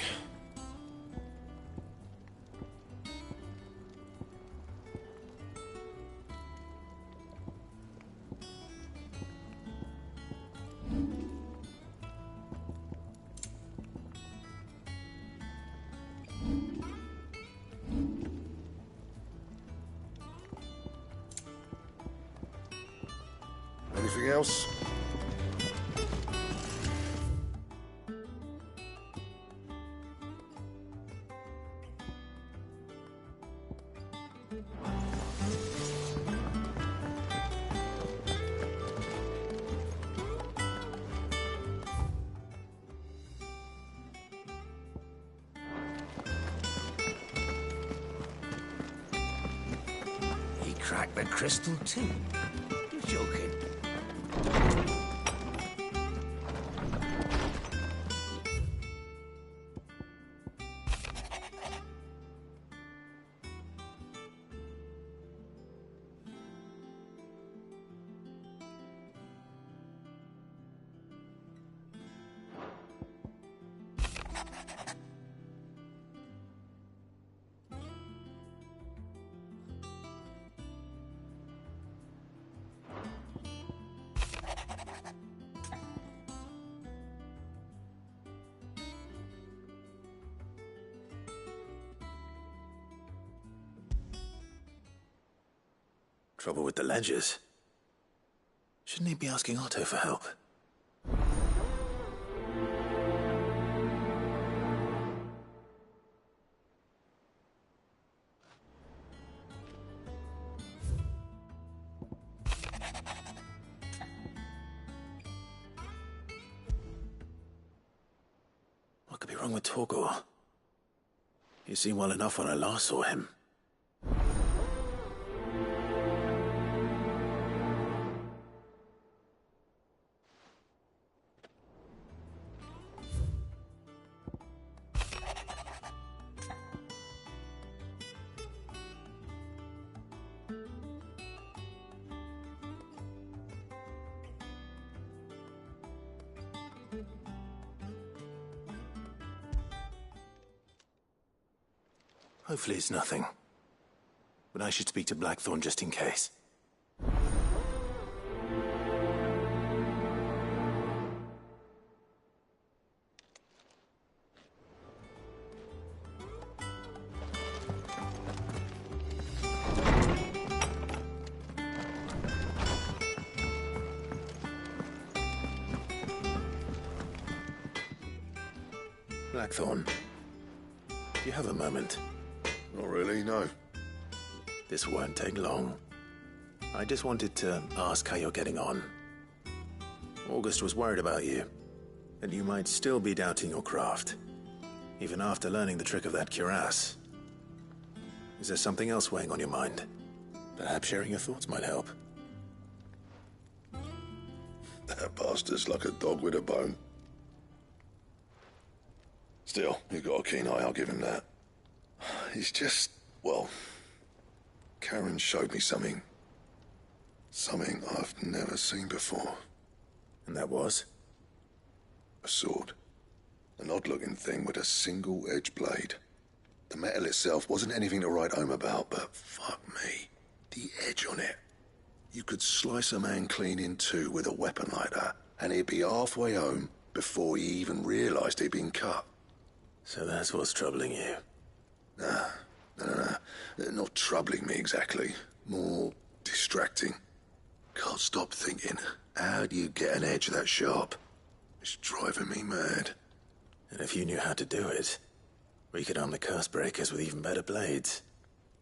Anything else? He cracked the crystal too. You're joking. Trouble with the ledgers. Shouldn't he be asking Otto for help? What could be wrong with Torgor? He seemed well enough when I last saw him. Hopefully it's nothing. But I should speak to Blackthorn just in case. Blackthorn, do you have a moment? Not really, no. This won't take long. I just wanted to ask how you're getting on. August was worried about you, that you might still be doubting your craft, even after learning the trick of that cuirass. Is there something else weighing on your mind? Perhaps sharing your thoughts might help. That bastard's like a dog with a bone. Still, he's got a keen eye, I'll give him that. He's just, well, Karen showed me something. Something I've never seen before. And that was? A sword. An odd-looking thing with a single-edged blade. The metal itself wasn't anything to write home about, but fuck me, the edge on it. You could slice a man clean in two with a weapon like that, and he'd be halfway home before he even realized he'd been cut. So that's what's troubling you? Nah, no. Not troubling me exactly. More distracting. Can't stop thinking, how do you get an edge that sharp? It's driving me mad. And if you knew how to do it, we could arm the curse breakers with even better blades.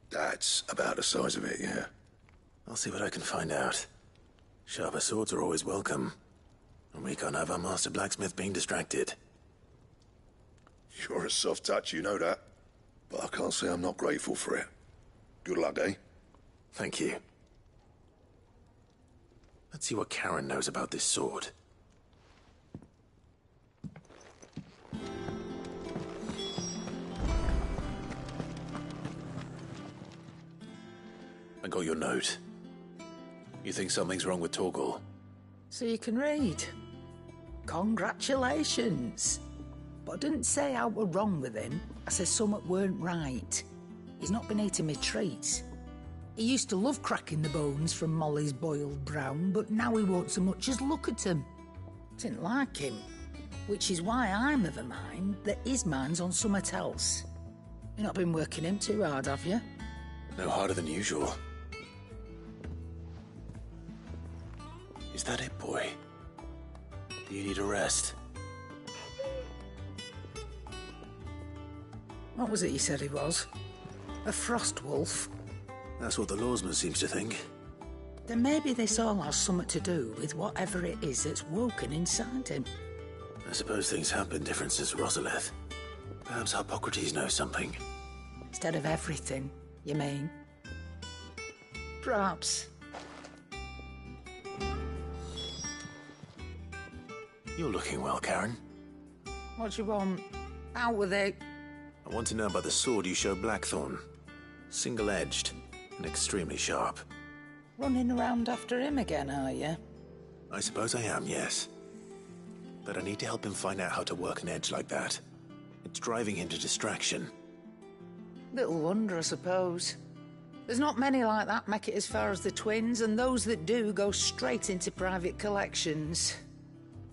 That's about the size of it, yeah. I'll see what I can find out. Sharper swords are always welcome. And we can't have our master blacksmith being distracted. You're a soft touch, you know that. But I can't say I'm not grateful for it. Good luck, eh? Thank you. Let's see what Karen knows about this sword. I got your note. You think something's wrong with Torgal? So you can read. Congratulations. But I didn't say I were wrong with him. I said something weren't right. He's not been eating me treats. He used to love cracking the bones from Molly's boiled brown, but now he won't so much as look at them. Didn't like him. Which is why I'm of a mind that his mind's on something else. You've not been working him too hard, have you? No harder than usual. Is that it, boy? Do you need a rest? What was it you said he was? A frost wolf? That's what the lawsman seems to think. Then maybe this all has something to do with whatever it is that's woken inside him. I suppose things have been different since Rosalith. Perhaps Hippocrates knows something. Instead of everything, you mean? Perhaps. You're looking well, Karen. What do you want? Out with it. I want to know about the sword you showed Blackthorn. Single-edged and extremely sharp. Running around after him again, are you? I suppose I am, yes. But I need to help him find out how to work an edge like that. It's driving him to distraction. Little wonder, I suppose. There's not many like that make it as far as the twins, and those that do go straight into private collections.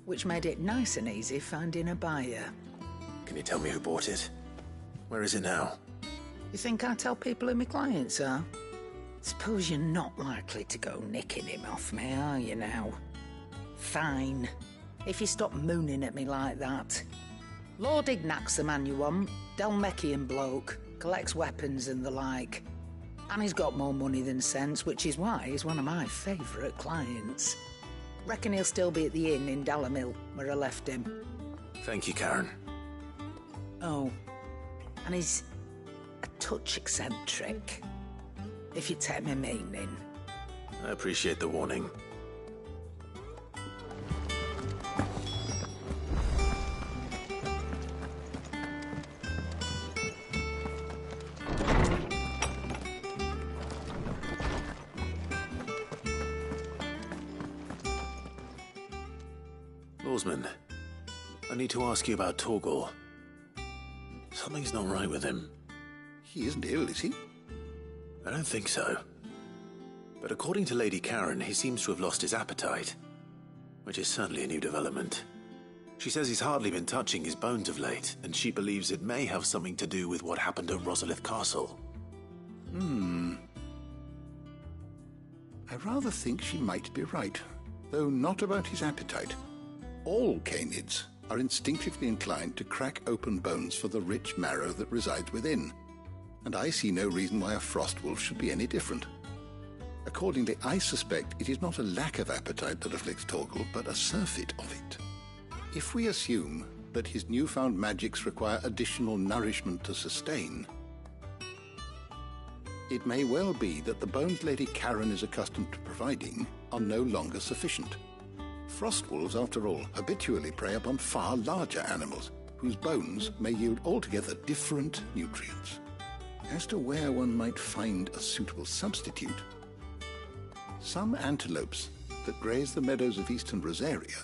Which made it nice and easy finding a buyer. Can you tell me who bought it? Where is it now? You think I tell people who my clients are? Suppose you're not likely to go nicking him off me, are you now? Fine. If you stop mooning at me like that. Lord Ignac's the man you want. Dalmekian bloke. Collects weapons and the like. And he's got more money than sense, which is why he's one of my favourite clients. Reckon he'll still be at the inn in Dalamil, where I left him. Thank you, Karen. Oh, and he's a touch eccentric, if you take my meaning. I appreciate the warning. Lawsman, I need to ask you about Torgal. Something's not right with him. He isn't ill, is he? I don't think so. But according to Lady Karen, he seems to have lost his appetite, which is certainly a new development. She says he's hardly been touching his bones of late, and she believes it may have something to do with what happened at Rosalith Castle. I rather think she might be right, though not about his appetite. All canids are instinctively inclined to crack open bones for the rich marrow that resides within, and I see no reason why a frost wolf should be any different. Accordingly, I suspect it is not a lack of appetite that afflicts Torgal, but a surfeit of it. If we assume that his newfound magics require additional nourishment to sustain, it may well be that the bones Lady Karen is accustomed to providing are no longer sufficient. Frost wolves, after all, habitually prey upon far larger animals, whose bones may yield altogether different nutrients. As to where one might find a suitable substitute, some antelopes that graze the meadows of eastern Rosaria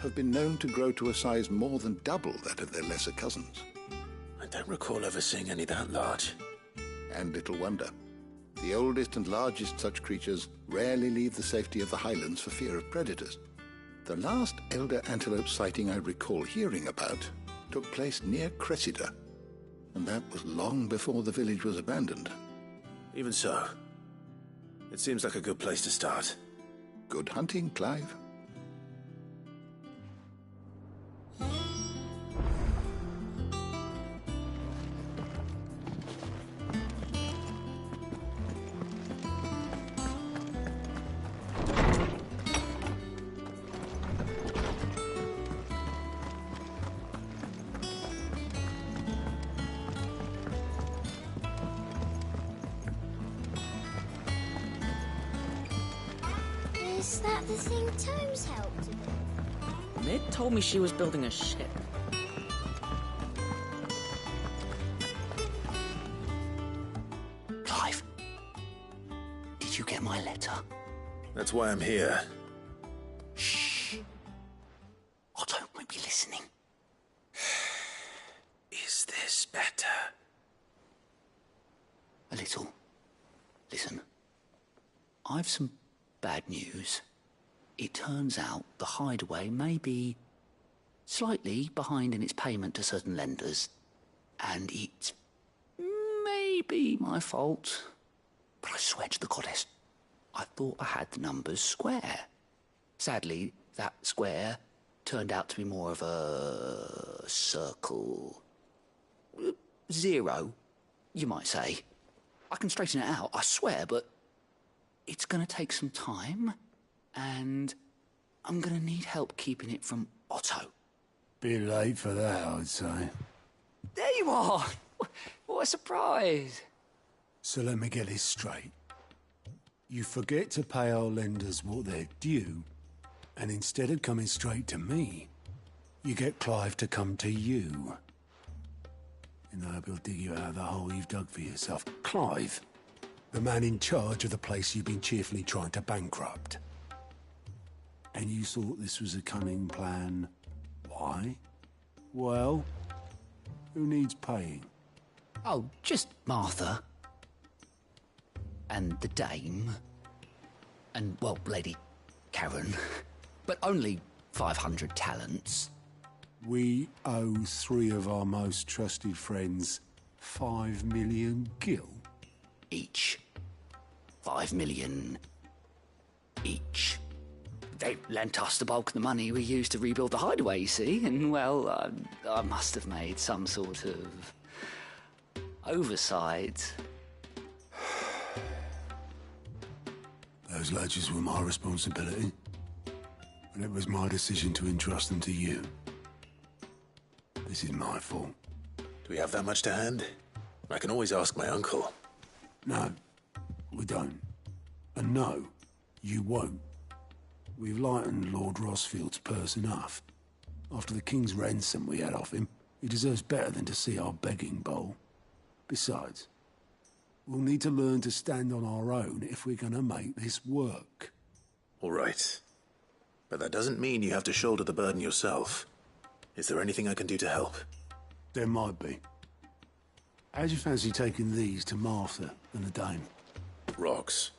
have been known to grow to a size more than double that of their lesser cousins. I don't recall ever seeing any that large. And little wonder. The oldest and largest such creatures rarely leave the safety of the highlands for fear of predators. The last elder antelope sighting I recall hearing about took place near Cressida, and that was long before the village was abandoned. Even so, it seems like a good place to start. Good hunting, Clive. Was that the thing Tomes helped with? Mid told me she was building a ship. Clive, did you get my letter? That's why I'm here. Shh. Otto won't be listening. Is this better? A little. Listen, I've some bad news. It turns out the Hideaway may be slightly behind in its payment to certain lenders, and it may be my fault. But I swear to the goddess, I thought I had the numbers square. Sadly, that square turned out to be more of a circle. 0, you might say. I can straighten it out, I swear, but it's going to take some time, and I'm going to need help keeping it from Otto. Bit late for that, I'd say. There you are! What a surprise! So let me get this straight. You forget to pay our lenders what they're due, and instead of coming straight to me, you get Clive to come to you. And I hope he'll dig you out of the hole you've dug for yourself. Clive, the man in charge of the place you've been cheerfully trying to bankrupt. And you thought this was a cunning plan. Why? Well, who needs paying? Oh, just Martha. And the dame. And, well, Lady Karen. But only 500 talents. We owe 3 of our most trusted friends 5 million gil. Each. 5 million each. They lent us the bulk of the money we used to rebuild the Hideaway, you see, and, well, I must have made some sort of oversight. Those ledgers were my responsibility, and it was my decision to entrust them to you. This is my fault. Do we have that much to hand? I can always ask my uncle. No, we don't. And no, you won't. We've lightened Lord Rossfield's purse enough. After the king's ransom we had off him, he deserves better than to see our begging bowl. Besides, we'll need to learn to stand on our own if we're gonna make this work. All right. But that doesn't mean you have to shoulder the burden yourself. Is there anything I can do to help? There might be. How'd you fancy taking these to Martha and the dame? Rocks.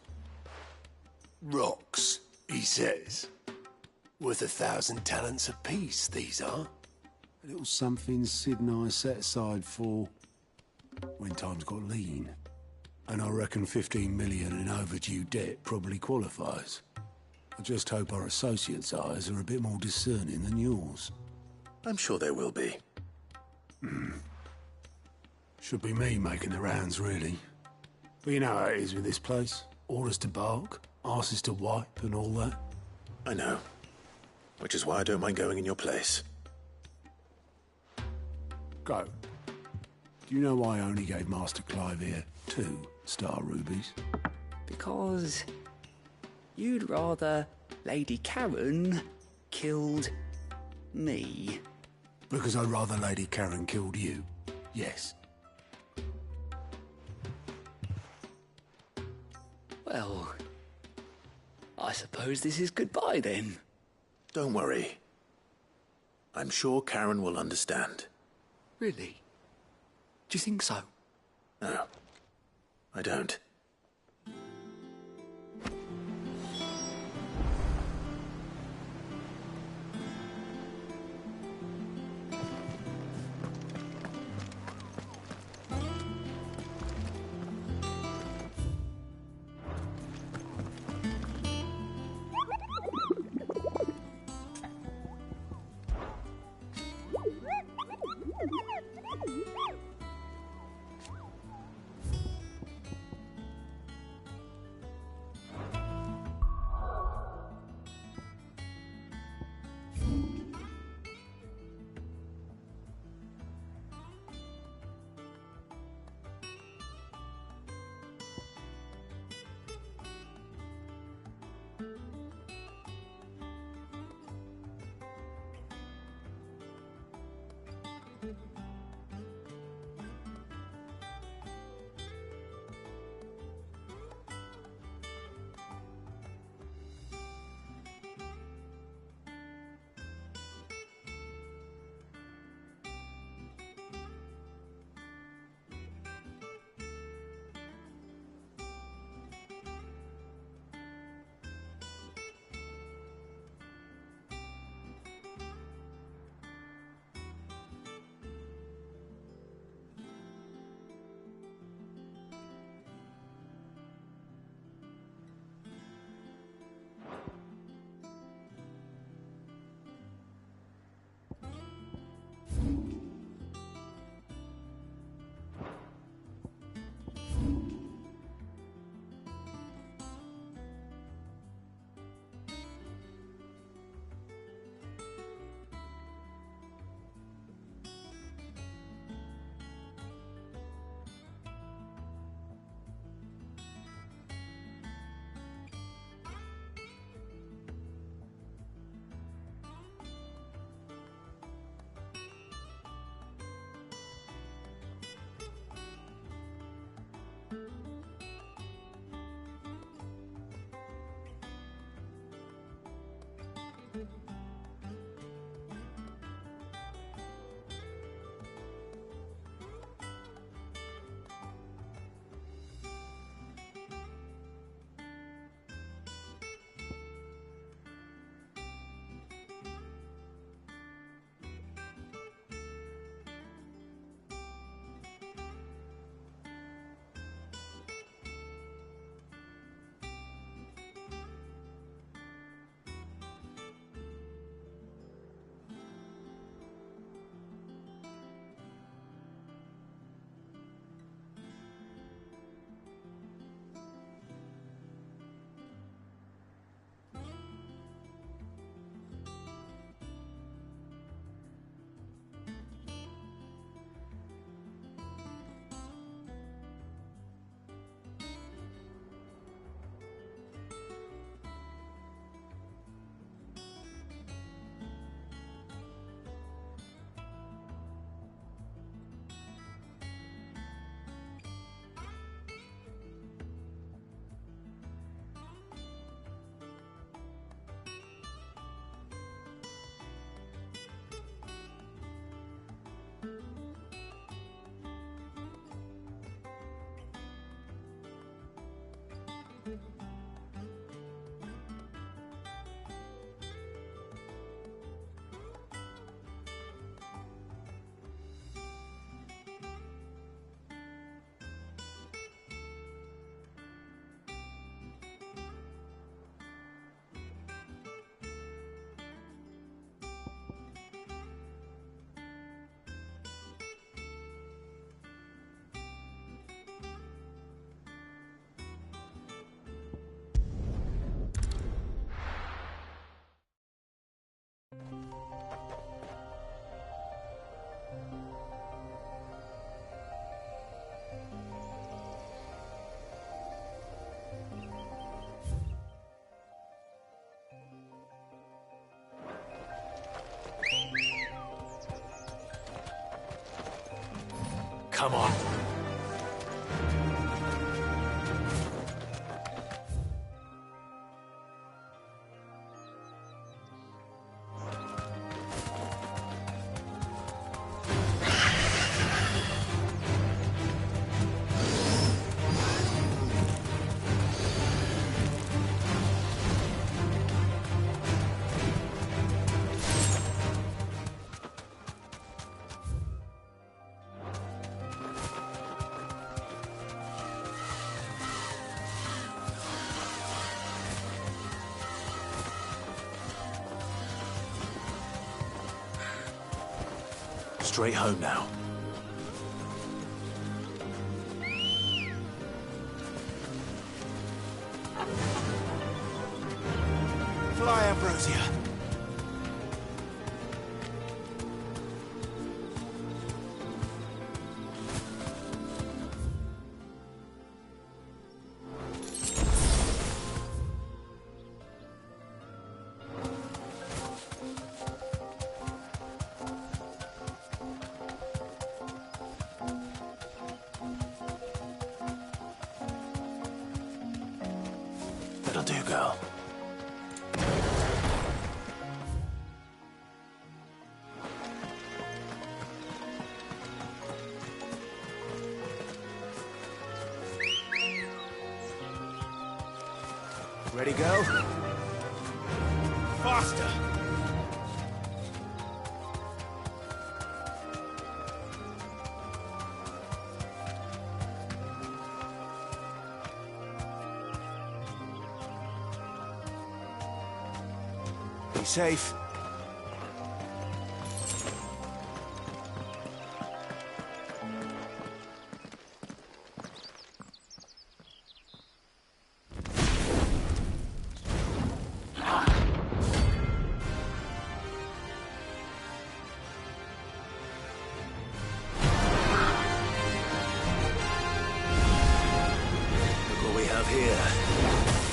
Rocks, he says. Worth 1,000 talents apiece, these are. A little something Sid and I set aside for when times got lean. And I reckon 15 million in overdue debt probably qualifies. I just hope our associates' eyes are a bit more discerning than yours. I'm sure there will be. Should be me making the rounds, really. But you know how it is with this place. Orders to bark, arses to wipe, and all that. I know. Which is why I don't mind going in your place. Go. Do you know why I only gave Master Clive here 2 star rubies? Because you'd rather Lady Karen killed me. Because I'd rather Lady Karen killed you. Yes. Well, I suppose this is goodbye then. Don't worry. I'm sure Karen will understand. Really? Do you think so? No, I don't. Come on. Straight home now. Fly, Ambrosia. That'll do, girl. Ready, go? Faster! Be safe.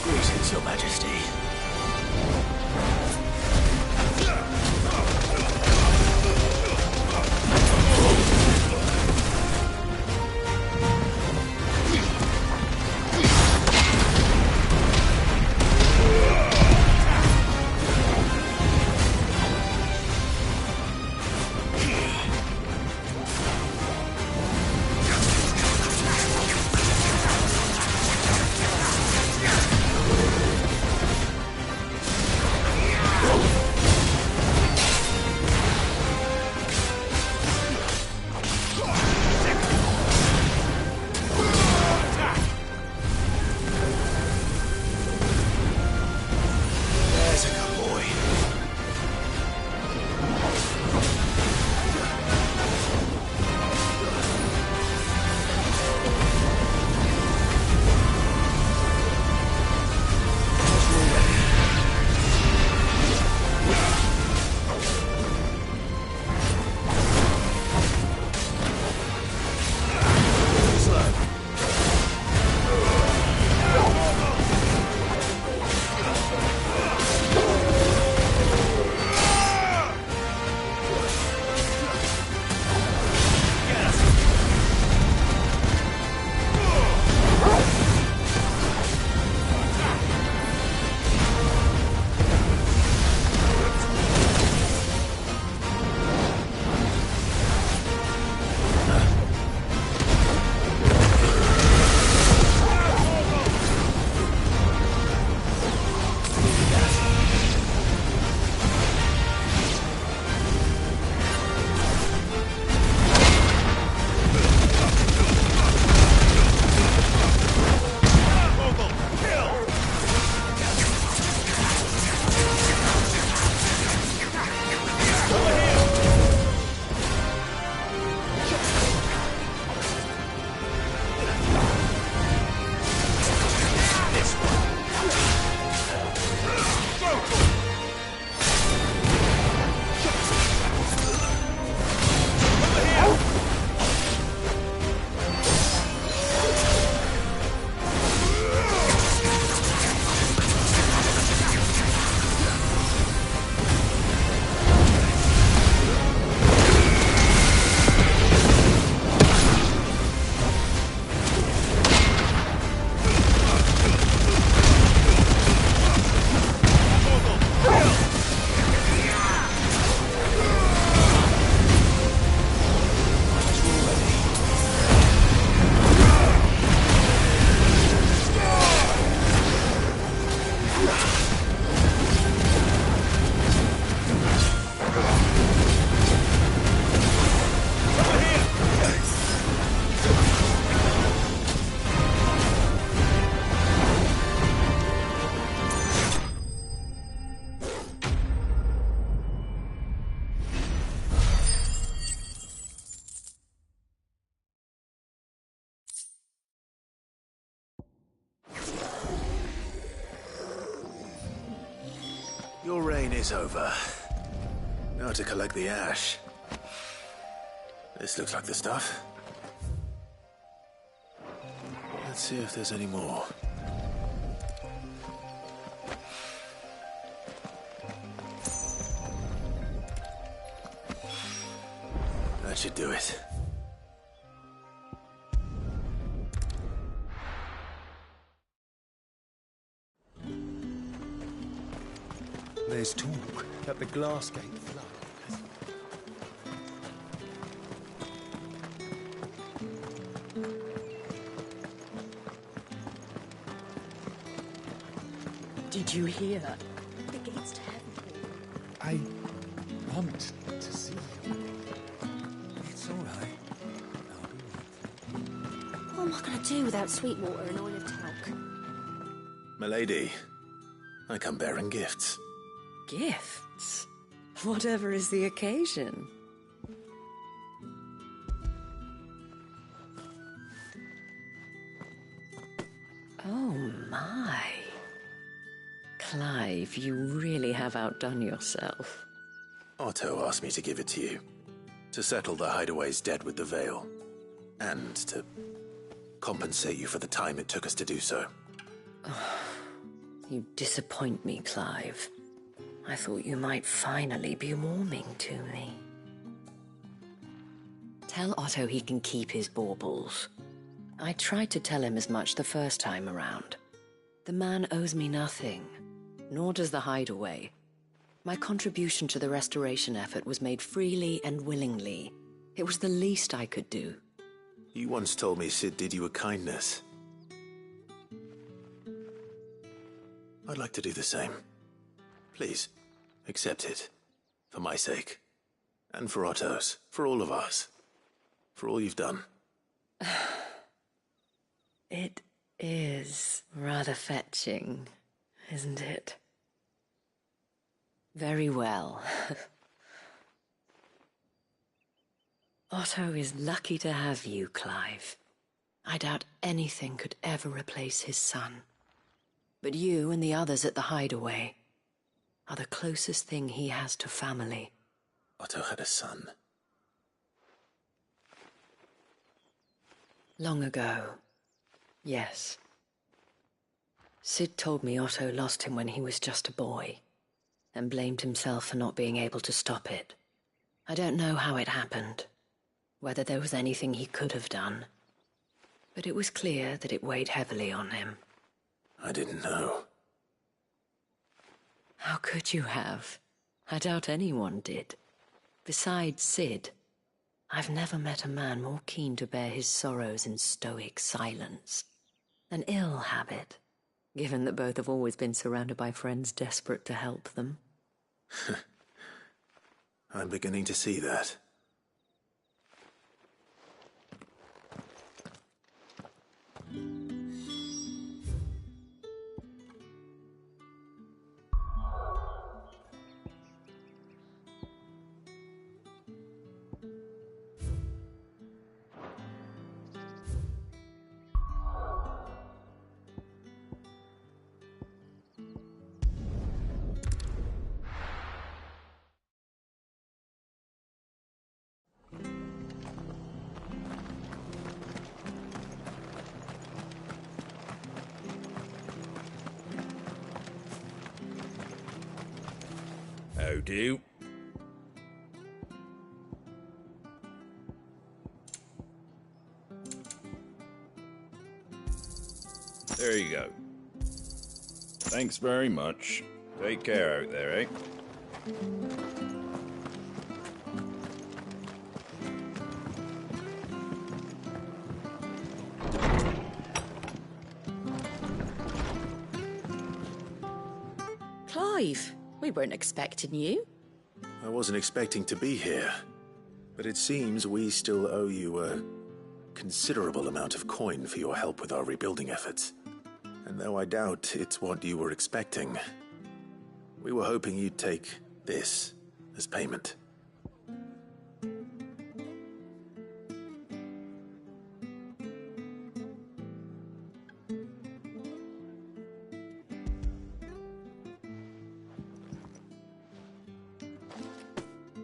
Greetings, Your Majesty. Your reign is over. Now to collect the ash. This looks like the stuff. Let's see if there's any more. That should do it. There's talk that the Glassgate flood has... Did you hear? The gates to heaven. I want to see you. It's all right. What am I going to do without sweet water and oil of talc? Milady, I come bearing gifts. Gifts? Whatever is the occasion. Oh my. Clive, you really have outdone yourself. Otto asked me to give it to you. To settle the Hideaway's debt with the Veil. And to compensate you for the time it took us to do so. You disappoint me, Clive. I thought you might finally be warming to me. Tell Otto he can keep his baubles. I tried to tell him as much the first time around. The man owes me nothing, nor does the Hideaway. My contribution to the restoration effort was made freely and willingly. It was the least I could do. You once told me Sid did you a kindness. I'd like to do the same. Please, accept it. For my sake. And for Otto's. For all of us. For all you've done. It is rather fetching, isn't it? Very well. Otto is lucky to have you, Clive. I doubt anything could ever replace his son. But you and the others at the Hideaway are the closest thing he has to family. Otto had a son. Long ago, yes. Sid told me Otto lost him when he was just a boy, and blamed himself for not being able to stop it. I don't know how it happened, whether there was anything he could have done, but it was clear that it weighed heavily on him. I didn't know. How could you have? I doubt anyone did. Besides Sid, I've never met a man more keen to bear his sorrows in stoic silence. An ill habit, given that both have always been surrounded by friends desperate to help them. I'm beginning to see that. How do? There you go. Thanks very much. Take care out there, eh? Clive, we weren't expecting you. I wasn't expecting to be here, but it seems we still owe you a considerable amount of coin for your help with our rebuilding efforts. And though I doubt it's what you were expecting, we were hoping you'd take this as payment.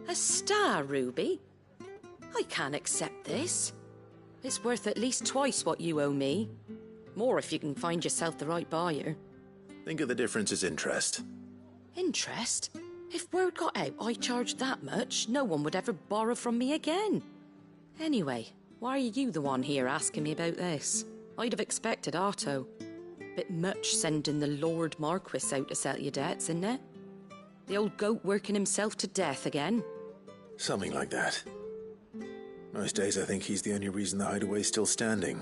A star ruby? I can't accept this. It's worth at least twice what you owe me. More if you can find yourself the right buyer. Think of the difference as interest. Interest? If word got out I charged that much, no one would ever borrow from me again. Anyway, why are you the one here asking me about this? I'd have expected Otto. Bit much sending the Lord Marquis out to settle your debts, isn't it? The old goat working himself to death again? Something like that. Most days I think he's the only reason the hideaway's still standing.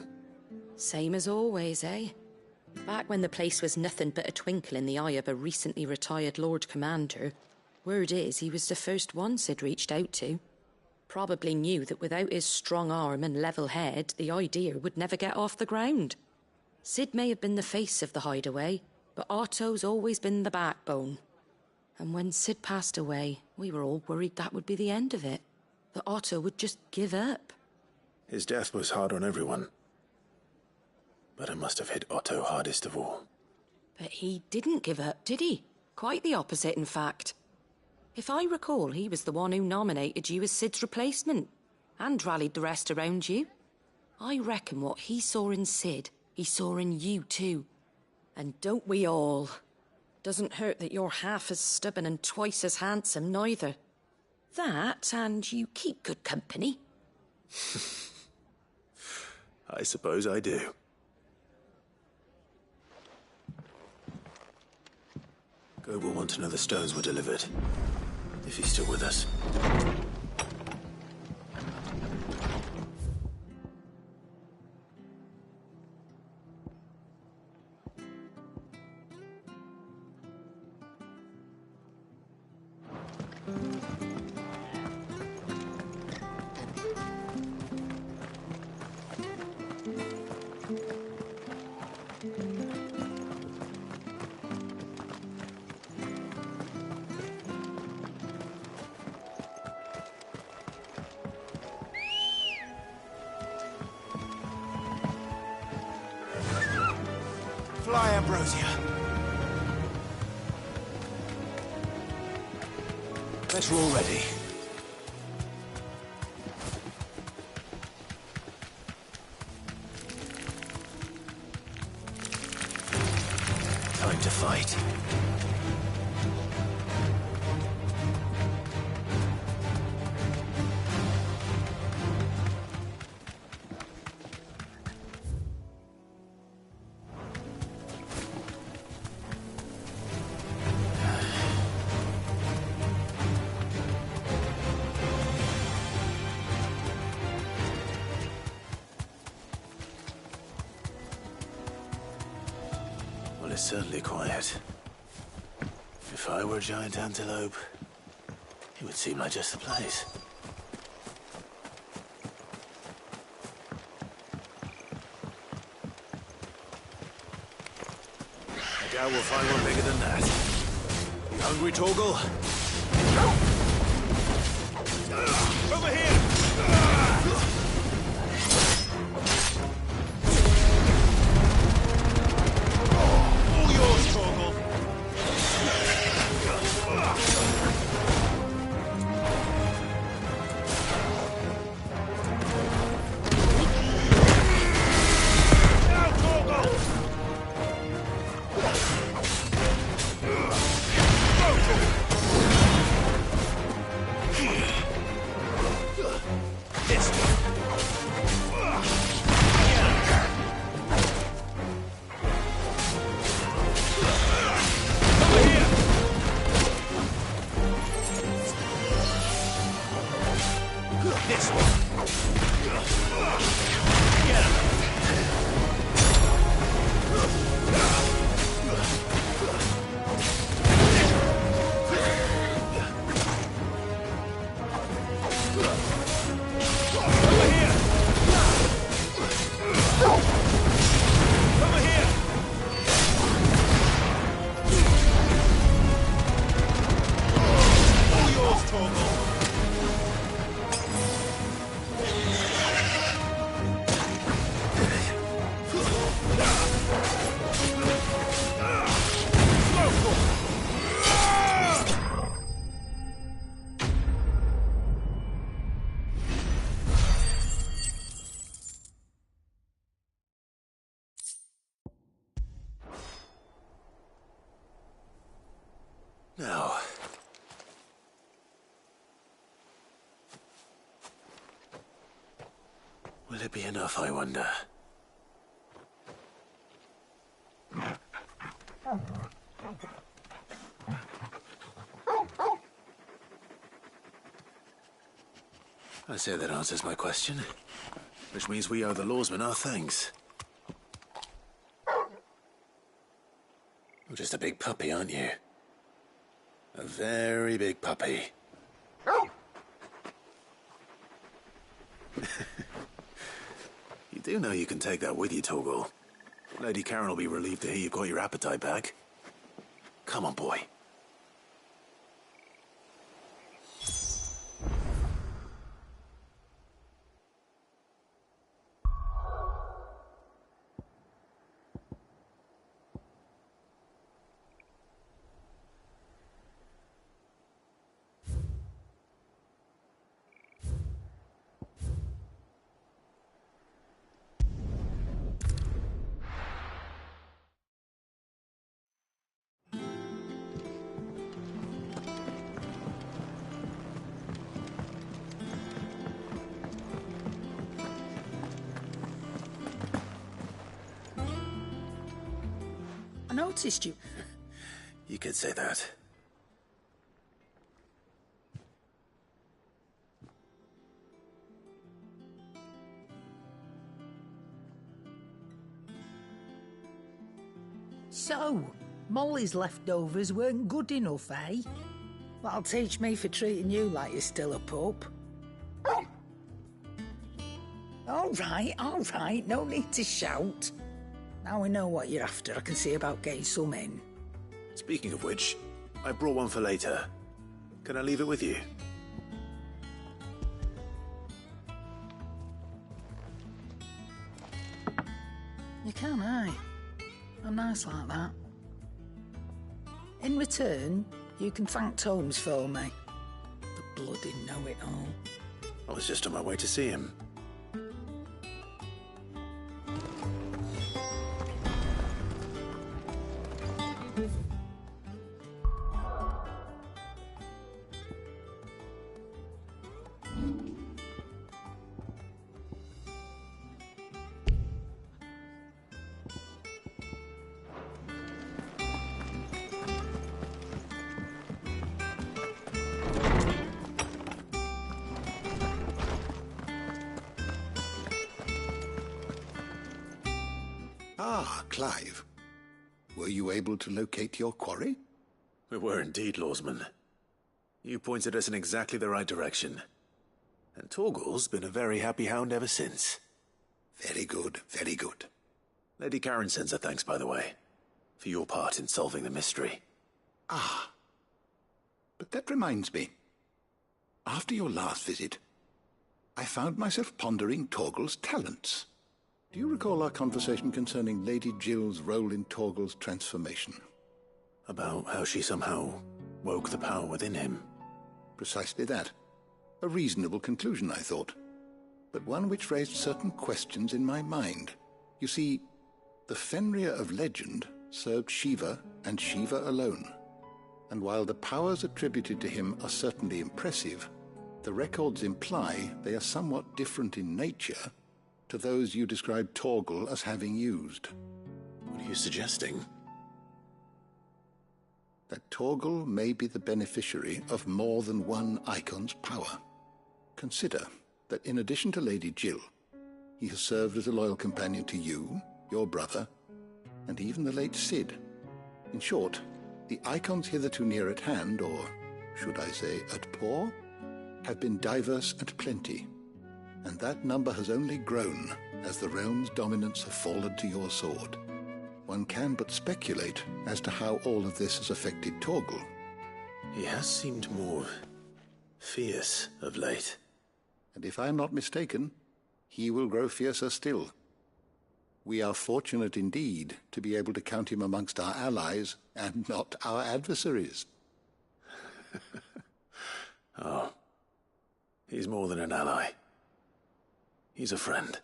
Same as always, eh? Back when the place was nothing but a twinkle in the eye of a recently retired Lord Commander, word is he was the first one Sid reached out to. Probably knew that without his strong arm and level head, the idea would never get off the ground. Sid may have been the face of the hideaway, but Otto's always been the backbone. And when Sid passed away, we were all worried that would be the end of it. That Otto would just give up. His death was hard on everyone. But it must have hit Otto hardest of all. But he didn't give up, did he? Quite the opposite, in fact. If I recall, he was the one who nominated you as Sid's replacement, and rallied the rest around you. I reckon what he saw in Sid, he saw in you too. And don't we all? Doesn't hurt that you're half as stubborn and twice as handsome, neither. That, and you keep good company. I suppose I do. Goat will want to know the stones were delivered, if he's still with us. Fly, Ambrosia. Better already. Time to fight. Well, it's certainly quiet. If I were a giant antelope, it would seem like just the place. I doubt we'll find one bigger than that. You hungry, Torgal? Over here! All yours, Torgal! Now, Torgal! This one. Over here. This one. Get him. Over here. Over here. All yours, Torgal. Now. Will it be enough, I wonder? I say that answers my question. Which means we owe the lawsman our thanks. You're just a big puppy, aren't you? A very big puppy. You do know you can take that with you, Torgal. Lady Karen will be relieved to hear you've got your appetite back. Come on, boy. I noticed you. You could say that. So, Molly's leftovers weren't good enough, eh? That'll teach me for treating you like you're still a pup. All right, no need to shout. Now we know what you're after, I can see about getting some in. Speaking of which, I brought one for later. Can I leave it with you? You can, eh? I'm nice like that. In return, you can thank Tomes for me. The bloody know-it-all. I was just on my way to see him. Ah, Clive. Were you able to locate your quarry? We were indeed, Lawsman. You pointed us in exactly the right direction. And Torgal's been a very happy hound ever since. Very good, very good. Lady Karen sends her thanks, by the way, for your part in solving the mystery. Ah. But that reminds me. After your last visit, I found myself pondering Torgal's talents. Do you recall our conversation concerning Lady Jill's role in Torgal's transformation? About how she somehow woke the power within him? Precisely that. A reasonable conclusion, I thought. But one which raised certain questions in my mind. You see, the Fenrir of legend served Shiva and Shiva alone. And while the powers attributed to him are certainly impressive, the records imply they are somewhat different in nature to those you described Torgal as having used. What are you suggesting? That Torgal may be the beneficiary of more than one icon's power. Consider that in addition to Lady Jill, he has served as a loyal companion to you, your brother, and even the late Cid. In short, the icons hitherto near at hand, or should I say at paw, have been diverse and plenty, and that number has only grown as the realm's dominance have fallen to your sword. One can but speculate as to how all of this has affected Torgal. He has seemed more fierce of late. And if I am not mistaken, he will grow fiercer still. We are fortunate indeed to be able to count him amongst our allies and not our adversaries. Oh, he's more than an ally. He's a friend.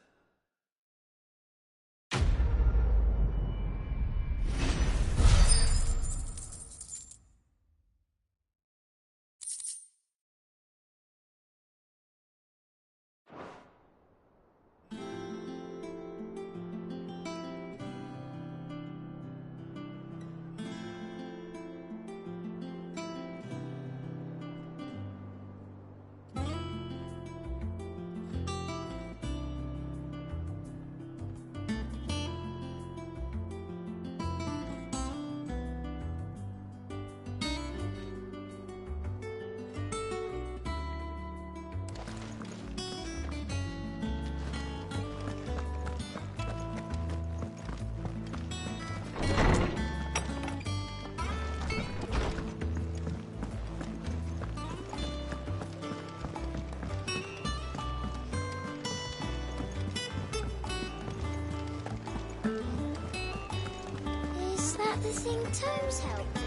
The thing Tomes helped.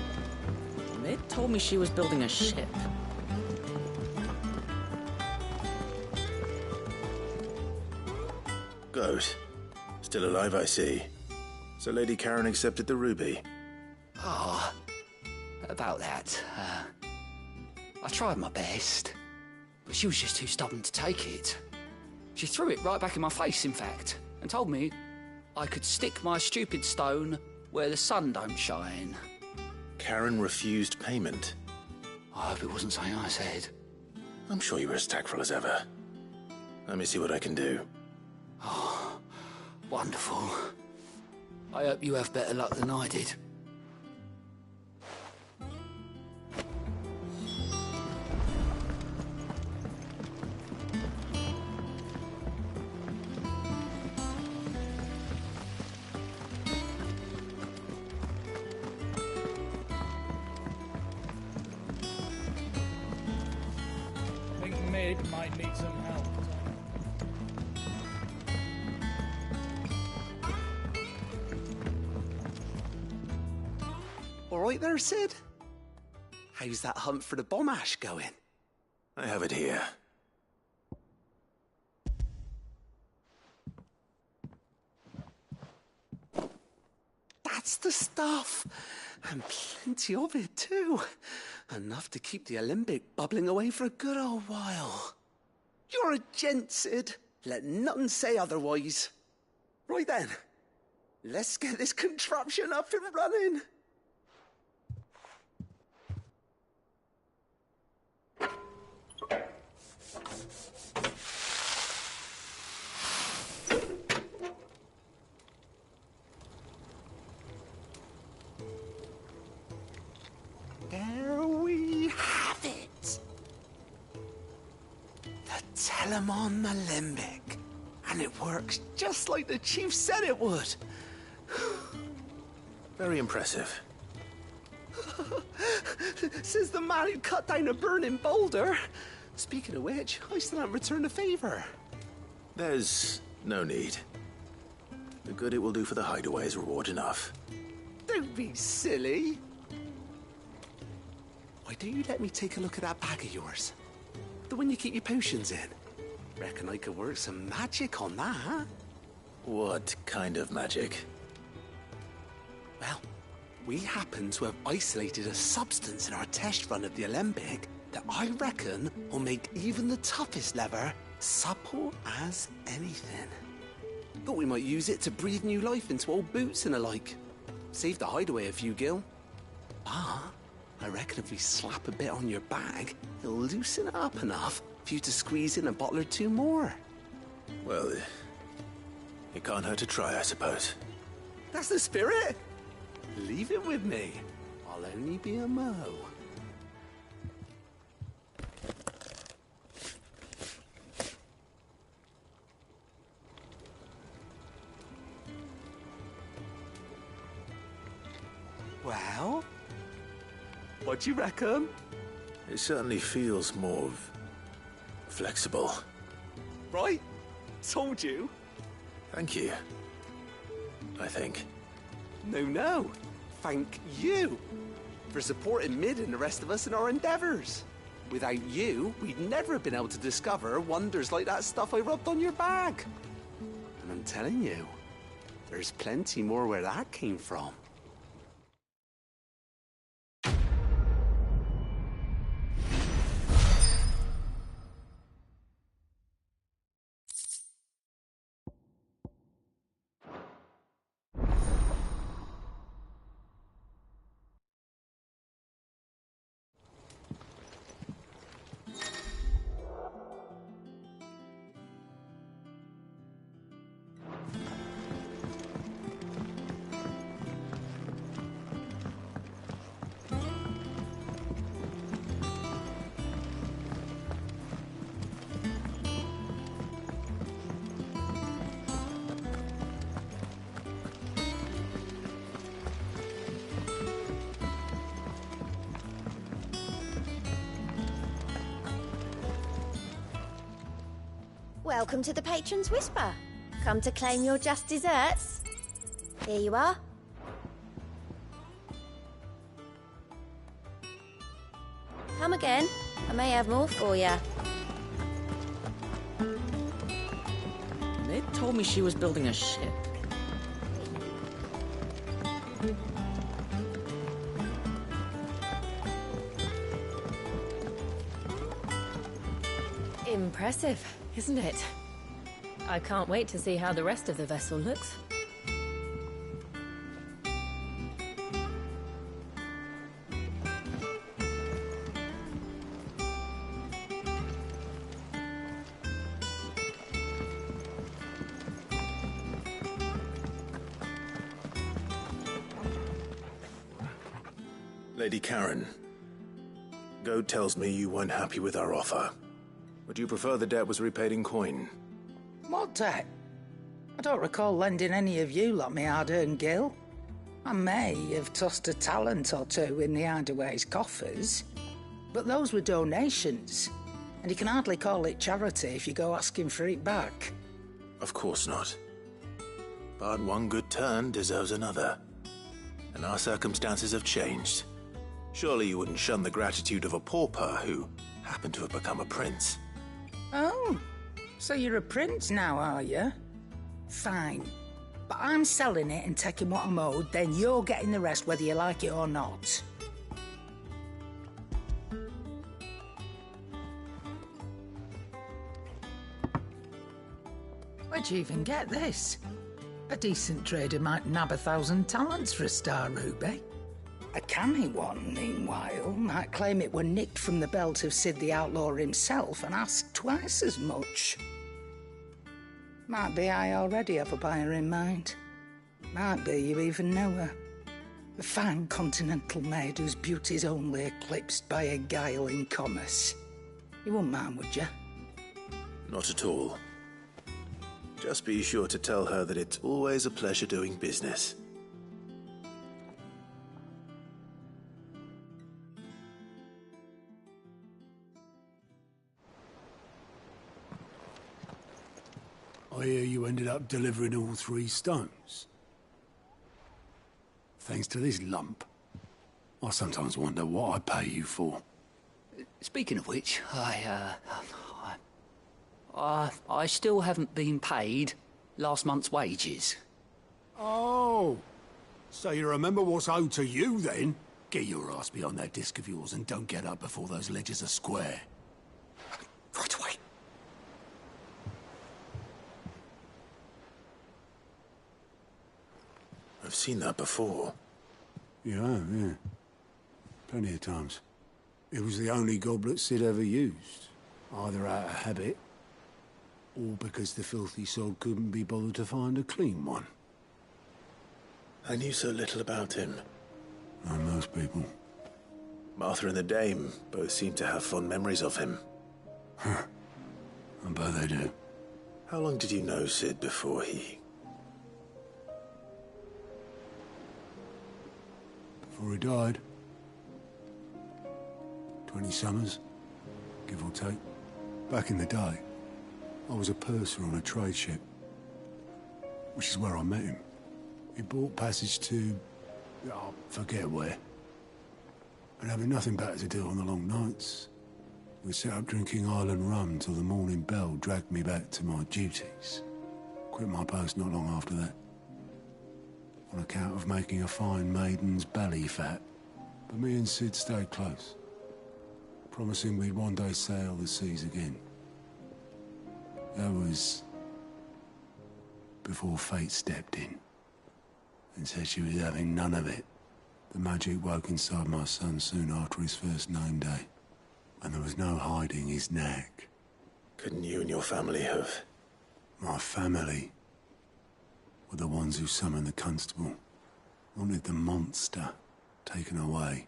Mid told me she was building a ship. Goat. Still alive, I see. So Lady Karen accepted the ruby. Ah, about that. I tried my best, but she was just too stubborn to take it. She threw it right back in my face, in fact, and told me I could stick my stupid stone where the sun don't shine. Karen refused payment. I hope it wasn't something I said. I'm sure you were as tactful as ever. Let me see what I can do. Oh, wonderful. I hope you have better luck than I did. I think Mid might need some help. All right there, Sid? How's that hunt for the bomb ash going? I have it here. That's the stuff. And plenty of it, too. Enough to keep the alembic bubbling away for a good old while. You're a gent, Sid. Let nothing say otherwise. Right then, let's get this contraption up and running. There we have it. The Telemon Alembic. And it works just like the chief said it would. Very impressive. Says the man who cut down a burning boulder. Speaking of which, I still haven't returned the favor. There's no need. The good it will do for the hideaway is reward enough. Don't be silly. Why don't you let me take a look at that bag of yours? The one you keep your potions in. Reckon I could work some magic on that. What kind of magic? Well, we happen to have isolated a substance in our test run of the alembic that I reckon will make even the toughest leather supple as anything. Thought we might use it to breathe new life into old boots and the like. Save the hideaway a few gil. Ah, I reckon if we slap a bit on your bag, it'll loosen it up enough for you to squeeze in a bottle or two more. Well, it can't hurt to try, I suppose. That's the spirit. Leave it with me. I'll only be a mo. Well, what do you reckon? It certainly feels more flexible. Right? Told you. Thank you. I think. No. Thank you for supporting Mid and the rest of us in our endeavors. Without you, we'd never have been able to discover wonders like that stuff I rubbed on your bag. And I'm telling you, there's plenty more where that came from. Welcome to the Patron's Whisper. Come to claim your just desserts? Here you are. Come again. I may have more for you. They told me she was building a ship. Impressive, isn't it? I can't wait to see how the rest of the vessel looks. Lady Karen, Goad tells me you weren't happy with our offer. Would you prefer the debt was repaid in coin? What debt? I don't recall lending any of you like me hard-earned gil. I may have tossed a talent or two in the Hideaway's coffers, but those were donations, and you can hardly call it charity if you go asking for it back. Of course not. But one good turn deserves another. And our circumstances have changed. Surely you wouldn't shun the gratitude of a pauper who happened to have become a prince. Oh, so you're a prince now, are you? Fine. But I'm selling it and taking what I'm owed, then you're getting the rest whether you like it or not. Where'd you even get this? A decent trader might nab 1,000 talents for a star ruby. A canny one, meanwhile, might claim it were nicked from the belt of Sid the Outlaw himself and ask twice as much. Might be I already have a buyer in mind. Might be you even know her. A fine continental maid whose beauty's only eclipsed by a guile in commerce. You wouldn't mind, would you? Not at all. Just be sure to tell her that it's always a pleasure doing business. I hear you ended up delivering all 3 stones. Thanks to this lump. I sometimes wonder what I pay you for. Speaking of which, I still haven't been paid last month's wages. Oh, so you remember what's owed to you then? Get your ass behind that disc of yours and don't get up before those ledgers are square. Right away. I've seen that before. Yeah. Plenty of times. It was the only goblet Sid ever used. Either out of habit, or because the filthy soul couldn't be bothered to find a clean one. I knew so little about him. Like most people. Martha and the Dame both seem to have fond memories of him. Huh. I bet they do. How long did you know Sid before he... Before he died. 20 summers, give or take. Back in the day, I was a purser on a trade ship, which is where I met him. He bought passage to... I forget where. And having nothing better to do on the long nights, we sat up drinking island rum till the morning bell dragged me back to my duties. Quit my post not long after that. On account of making a fine maiden's belly fat. But me and Sid stayed close, promising we'd one day sail the seas again. That was before fate stepped in and said she was having none of it. The magic woke inside my son soon after his first name day, and there was no hiding his knack. Couldn't you and your family have... My family were the ones who summoned the constable, wanted the monster taken away.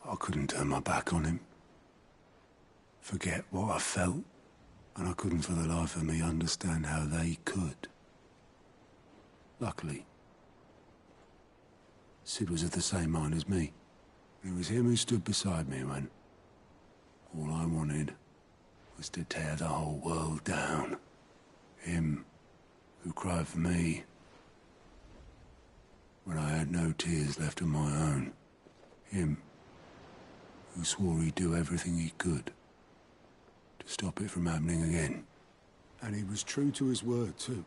I couldn't turn my back on him, forget what I felt, and I couldn't for the life of me understand how they could. Luckily, Sid was of the same mind as me. It was him who stood beside me when all I wanted was to tear the whole world down. Him who cried for me when I had no tears left of my own. Him who swore he'd do everything he could to stop it from happening again. And he was true to his word, too.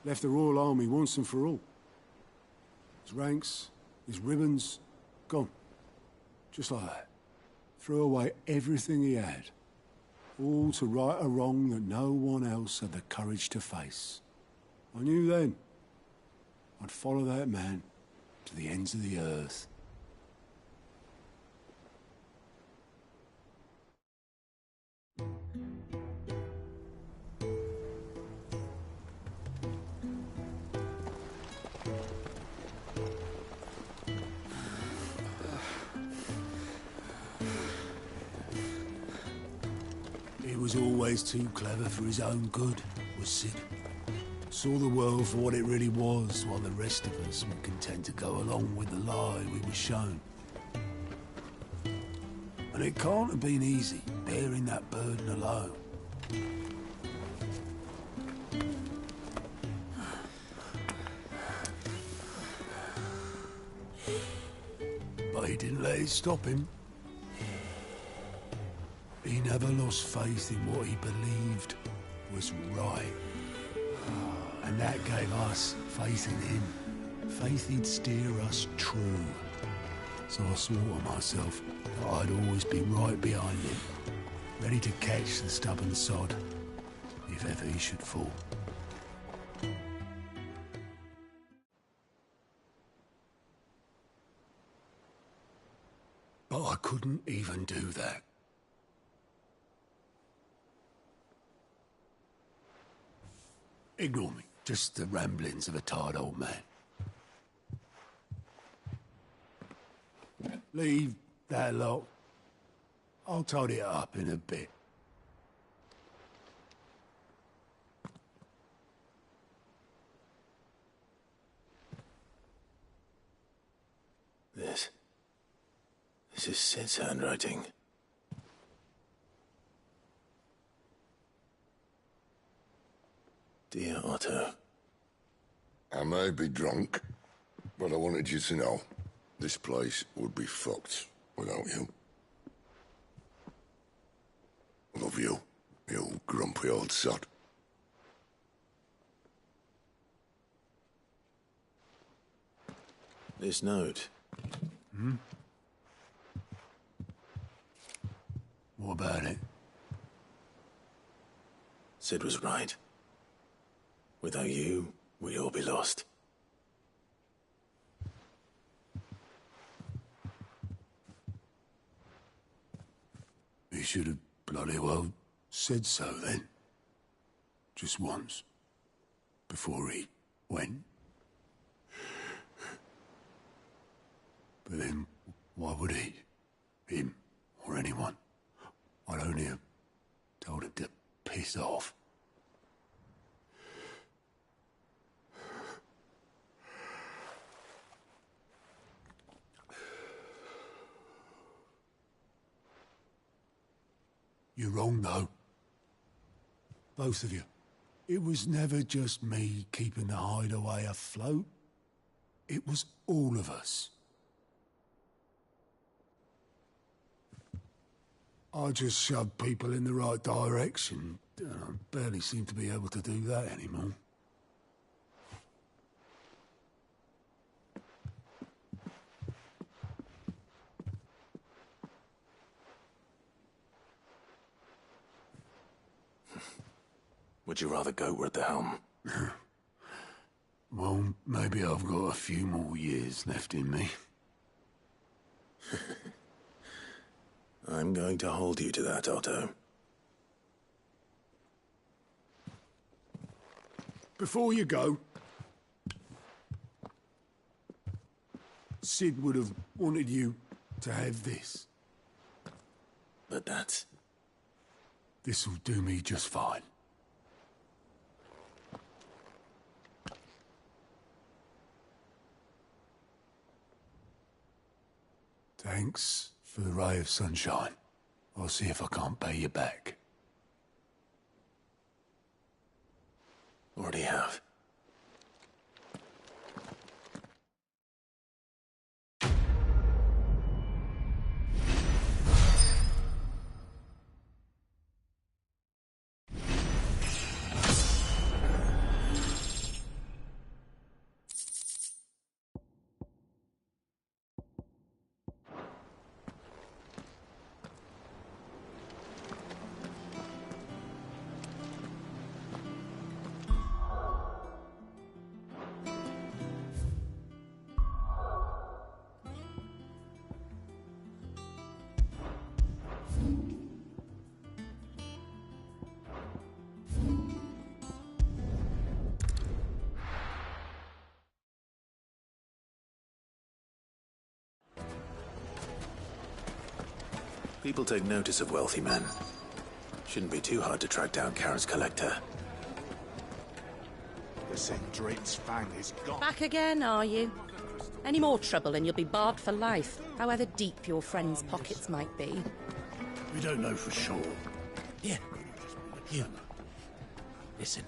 Left the Royal Army once and for all. His ranks, his ribbons, gone. Just like that. Threw away everything he had. All to right a wrong that no one else had the courage to face. I knew then I'd follow that man to the ends of the earth. He was always too clever for his own good, was Sid. Saw the world for what it really was, while the rest of us were content to go along with the lie we were shown. And it can't have been easy, bearing that burden alone. But he didn't let it stop him. He never lost faith in what he believed was right. And that gave us faith in him. Faith he'd steer us true. So I swore to myself that I'd always be right behind him, ready to catch the stubborn sod, if ever he should fall. But I couldn't even do that. Ignore me. Just the ramblings of a tired old man. Leave that lot. I'll tidy it up in a bit. This is Sid's handwriting. Dear Otto. I may be drunk, but I wanted you to know this place would be fucked without you. Love you, you grumpy old sod. This note. What about it? Sid was right. Without you, we'd all be lost. He should have bloody well said so then. Just once. Before he went. But then, why would he? Him, or anyone? I'd only have told him to piss off. You're wrong, though. Both of you. It was never just me keeping the hideaway afloat. It was all of us. I just shoved people in the right direction. I barely seem to be able to do that anymore. Would you rather goat were at the helm? Well, maybe I've got a few more years left in me. I'm going to hold you to that, Otto. Before you go, Sid would have wanted you to have this. But that's... This'll do me just fine. Thanks for the ray of sunshine. I'll see if I can't pay you back. Already have. People take notice of wealthy men. Shouldn't be too hard to track down Karen's collector. This Indrit's fang is gone. Back again, are you? Any more trouble and you'll be barred for life, however deep your friends' pockets might be. We don't know for sure. Here, you. Listen,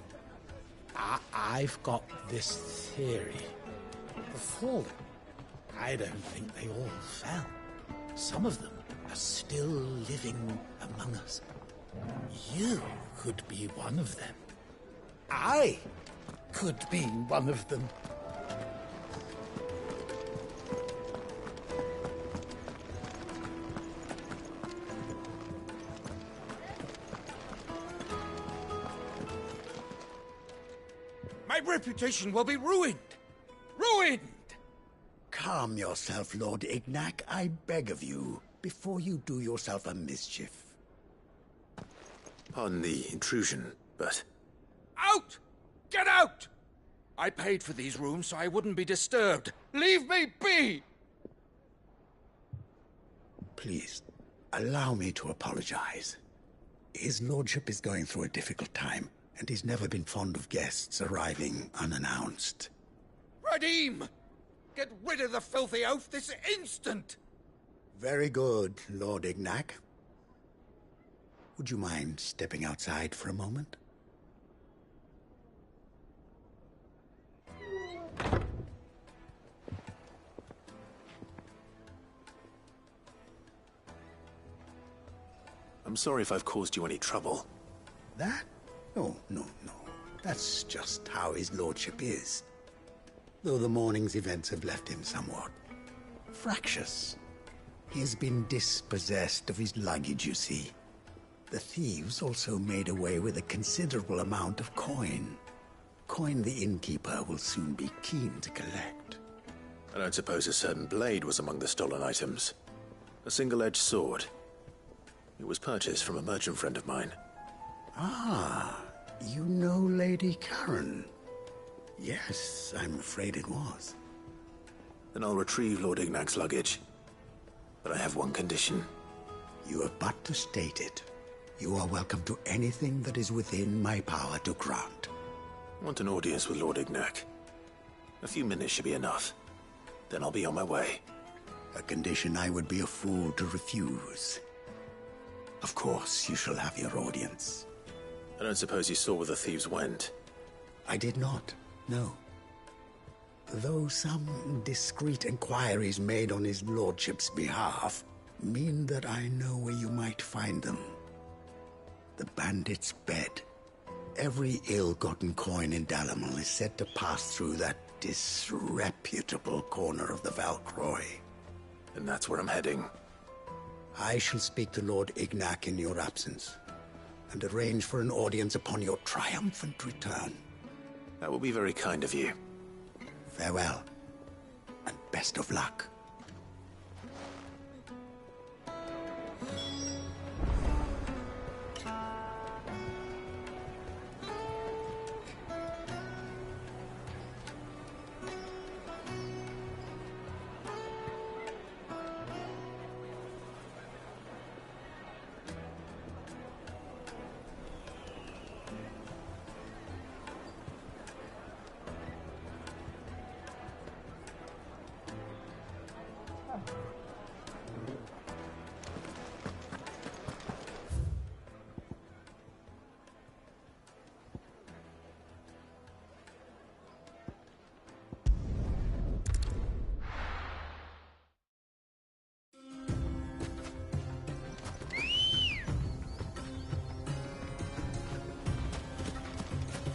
I've got this theory. The fallen, I don't think they all fell. Some of them are still living among us. You could be one of them. I could be one of them. My reputation will be ruined! Ruined! Calm yourself, Lord Ignac, I beg of you, before you do yourself a mischief. Pardon the intrusion, but... Out! Get out! I paid for these rooms so I wouldn't be disturbed. Leave me be! Please, allow me to apologize. His lordship is going through a difficult time, and he's never been fond of guests arriving unannounced. Radim! Get rid of the filthy oaf this instant! Very good, Lord Ignac. Would you mind stepping outside for a moment? I'm sorry if I've caused you any trouble. That? No. That's just how his lordship is. Though the morning's events have left him somewhat fractious. He has been dispossessed of his luggage, you see. The thieves also made away with a considerable amount of coin. Coin the innkeeper will soon be keen to collect. I don't suppose a certain blade was among the stolen items. A single-edged sword. It was purchased from a merchant friend of mine. Ah, you know Lady Karen. Yes, I'm afraid it was. Then I'll retrieve Lord Ignac's luggage. But I have one condition. You have but to state it. You are welcome to anything that is within my power to grant. I want an audience with Lord Ignac. A few minutes should be enough. Then I'll be on my way. A condition I would be a fool to refuse. Of course, you shall have your audience. I don't suppose you saw where the thieves went? I did not, no. Though some discreet inquiries made on his lordship's behalf mean that I know where you might find them. The bandit's bed. Every ill-gotten coin in Dalamil is said to pass through that disreputable corner of the Valcroy. And that's where I'm heading. I shall speak to Lord Ignac in your absence, and arrange for an audience upon your triumphant return. That will be very kind of you. Farewell, and best of luck.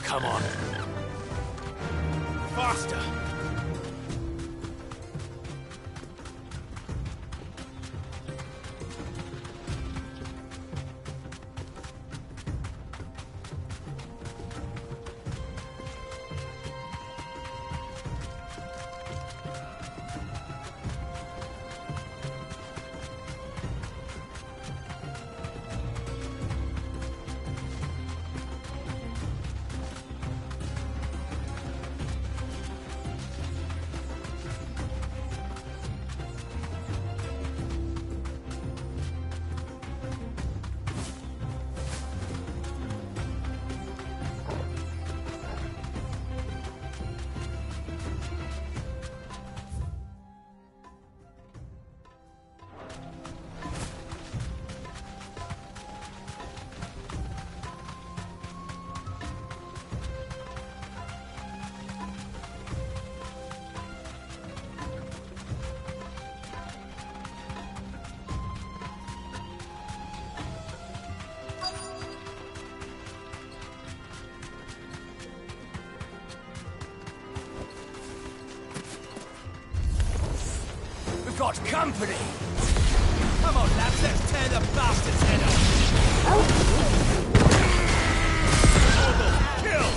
Come on. Faster! got company! Come on, lads, let's tear the bastard's head off! Kill!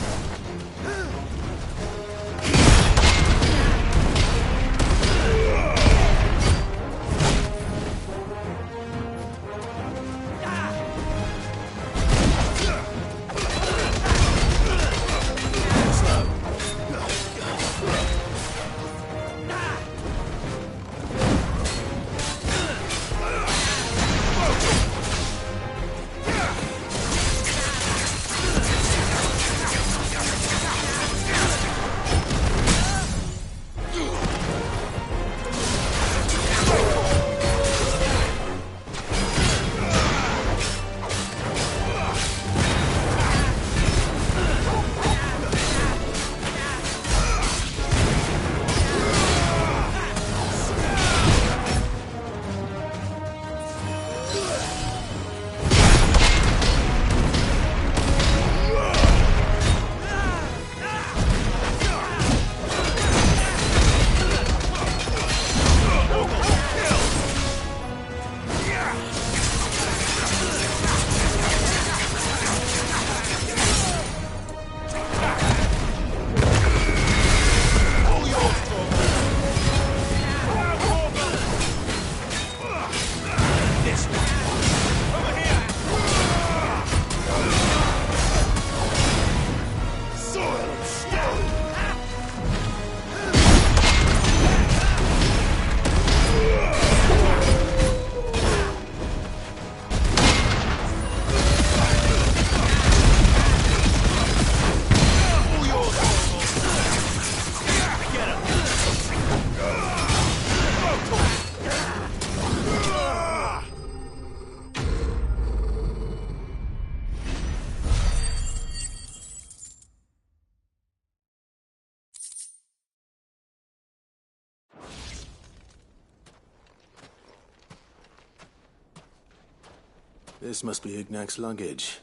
This must be Ignac's luggage.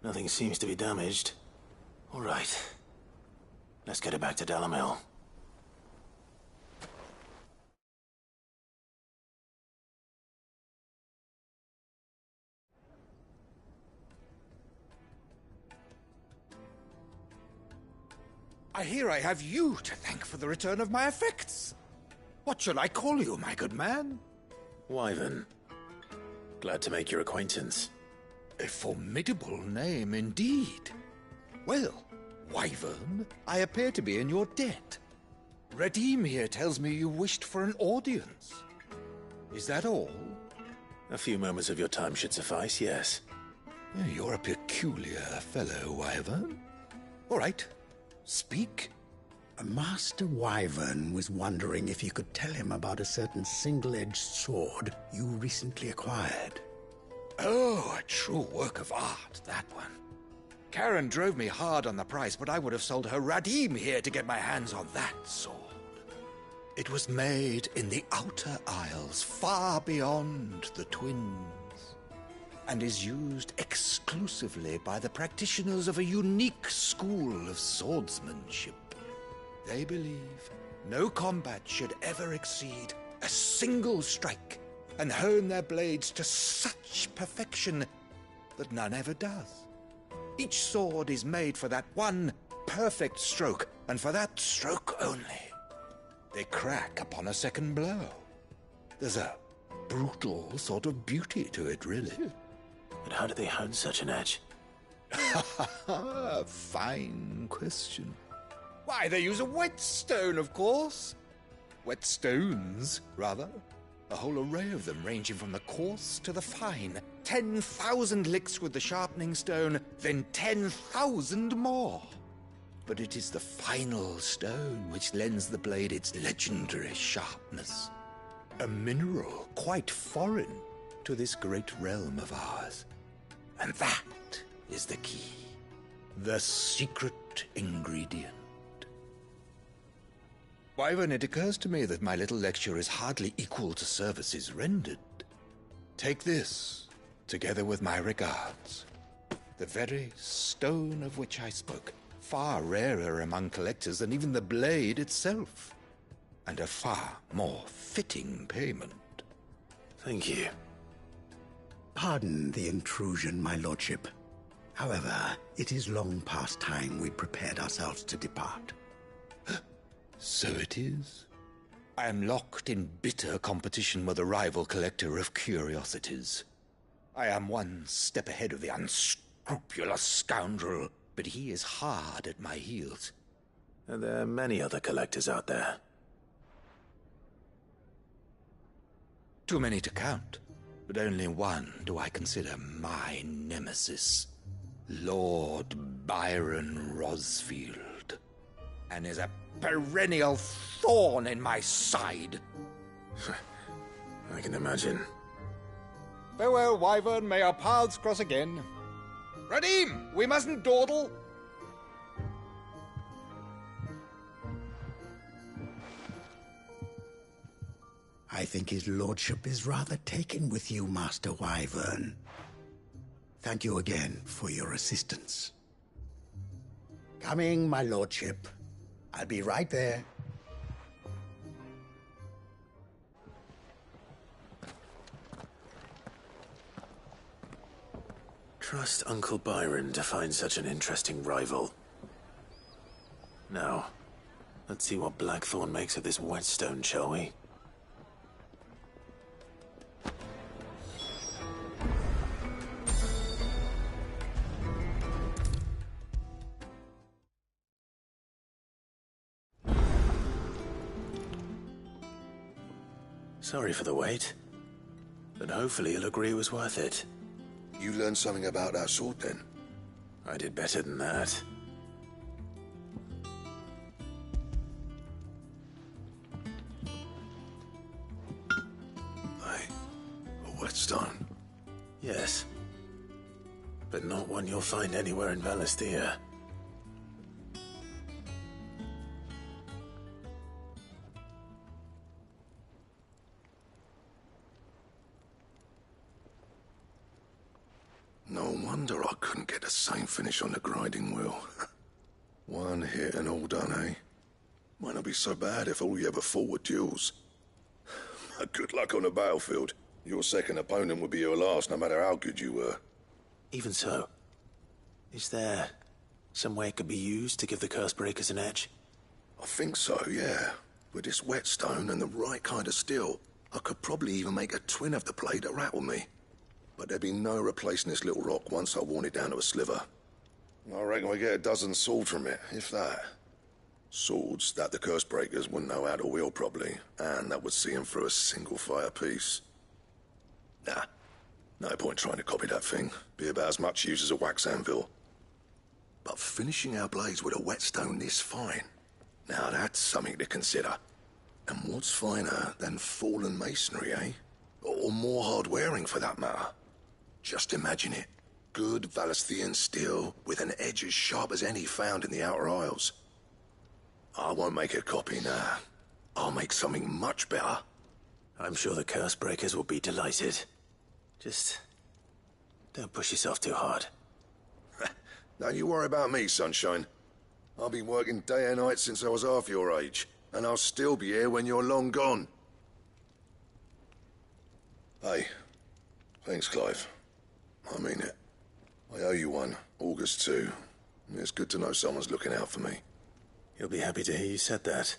Nothing seems to be damaged. All right. Let's get it back to Dalamil. I hear I have you to thank for the return of my effects. What shall I call you, my good man? Wyvern. Glad to make your acquaintance. A formidable name indeed. Well, Wyvern, I appear to be in your debt. Redeem here tells me you wished for an audience. Is that all? A few moments of your time should suffice, yes. You're a peculiar fellow, Wyvern. All right, speak. Master Wyvern was wondering if you could tell him about a certain single-edged sword you recently acquired. Oh, a true work of art, that one. Karen drove me hard on the price, but I would have sold her Radim here to get my hands on that sword. It was made in the Outer Isles, far beyond the Twins, and is used exclusively by the practitioners of a unique school of swordsmanship. They believe no combat should ever exceed a single strike, and hone their blades to such perfection that none ever does. Each sword is made for that one perfect stroke, and for that stroke only. They crack upon a second blow. There's a brutal sort of beauty to it, really. But how do they hone such an edge? Fine question. Why, they use a whetstone, of course. Whetstones, rather. A whole array of them, ranging from the coarse to the fine. 10,000 licks with the sharpening stone, then 10,000 more. But it is the final stone which lends the blade its legendary sharpness. A mineral quite foreign to this great realm of ours. And that is the key. The secret ingredient. Wyvern, it occurs to me that my little lecture is hardly equal to services rendered. Take this, together with my regards. The very stone of which I spoke, far rarer among collectors than even the blade itself. and a far more fitting payment. Thank you. Pardon the intrusion, my lordship. However, it is long past time we prepared ourselves to depart. So it is. I am locked in bitter competition with a rival collector of curiosities. I am one step ahead of the unscrupulous scoundrel, but he is hard at my heels. Are there many other collectors out there? Too many to count, but only one do I consider my nemesis. Lord Byron Rosfield, and is a perennial thorn in my side. I can imagine. Farewell, Wyvern, may our paths cross again. Radim, we mustn't dawdle. I think his lordship is rather taken with you, Master Wyvern. Thank you again for your assistance. Coming, my lordship. I'll be right there. Trust Uncle Byron to find such an interesting rival. Now, let's see what Blackthorn makes of this whetstone, shall we? Sorry for the wait, but hopefully you'll agree it was worth it. You learned something about that sword, then? I did better than that. Hey, a whetstone? Yes, but not one you'll find anywhere in Valisthea. No wonder I couldn't get the same finish on the grinding wheel. One hit and all done, eh? Might not be so bad if all you ever fought were duels. But good luck on the battlefield. Your second opponent would be your last, no matter how good you were. Even so, is there some way it could be used to give the Cursebreakers an edge? I think so, yeah. With this whetstone and the right kind of steel, I could probably even make a twin of the blade that rattled me. But there'd be no replacing this little rock once I worn it down to a sliver. I reckon we get a dozen swords from it, if that. Swords that the Cursebreakers wouldn't know how to wield properly, and that would see them through a single fire piece. Nah, no point trying to copy that thing. Be about as much use as a wax anvil. But finishing our blades with a whetstone this fine, now that's something to consider. And what's finer than fallen masonry, eh? Or more hard-wearing, for that matter. Just imagine it. Good Valisthean steel with an edge as sharp as any found in the Outer Isles. I won't make a copy now. I'll make something much better. I'm sure the Cursebreakers will be delighted. Just don't push yourself too hard. Don't you worry about me, sunshine. I've been working day and night since I was half your age, and I'll still be here when you're long gone. Hey, thanks, Clive. I mean it. I owe you one, August too. It's good to know someone's looking out for me. He'll be happy to hear you said that.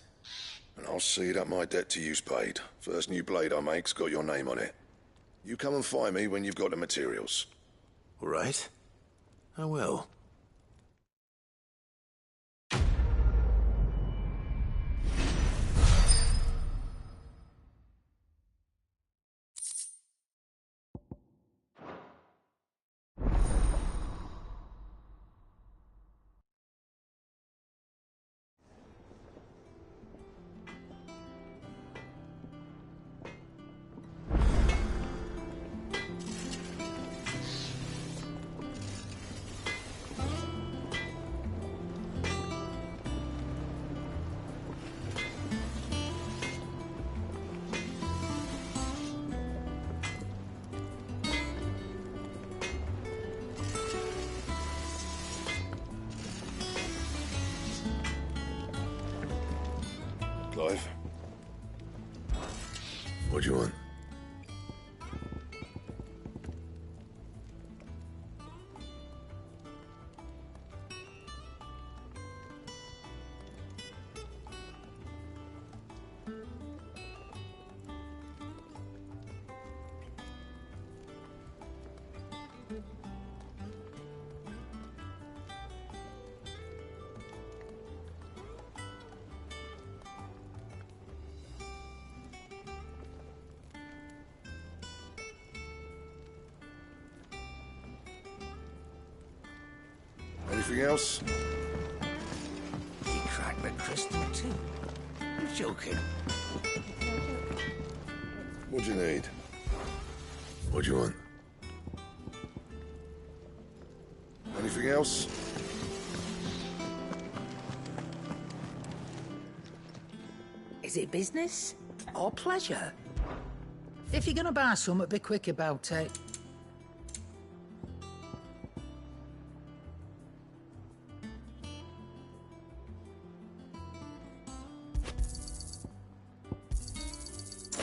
And I'll see that my debt to you's paid. First new blade I make's got your name on it. You come and find me when you've got the materials. All right. I will. Clive, do you want? Anything else? He cracked the crystal too. You're joking. What do you need? What do you want? Anything else? Is it business or pleasure? If you're gonna buy something, be quick about it.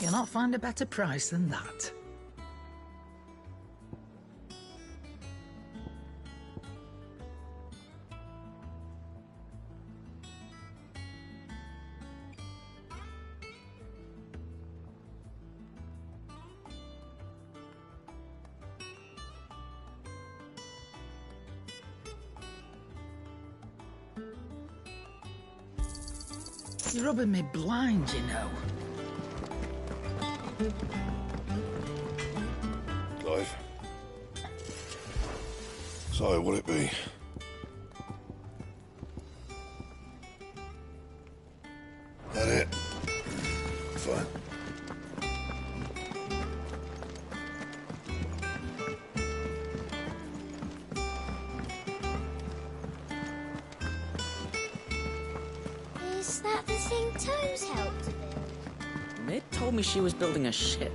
You'll not find a better price than that. You're rubbing me blind, you know. Clive. So, what'll it be? That it? Fine. Is that the thing Toes helped build? Mid told me she was building a ship.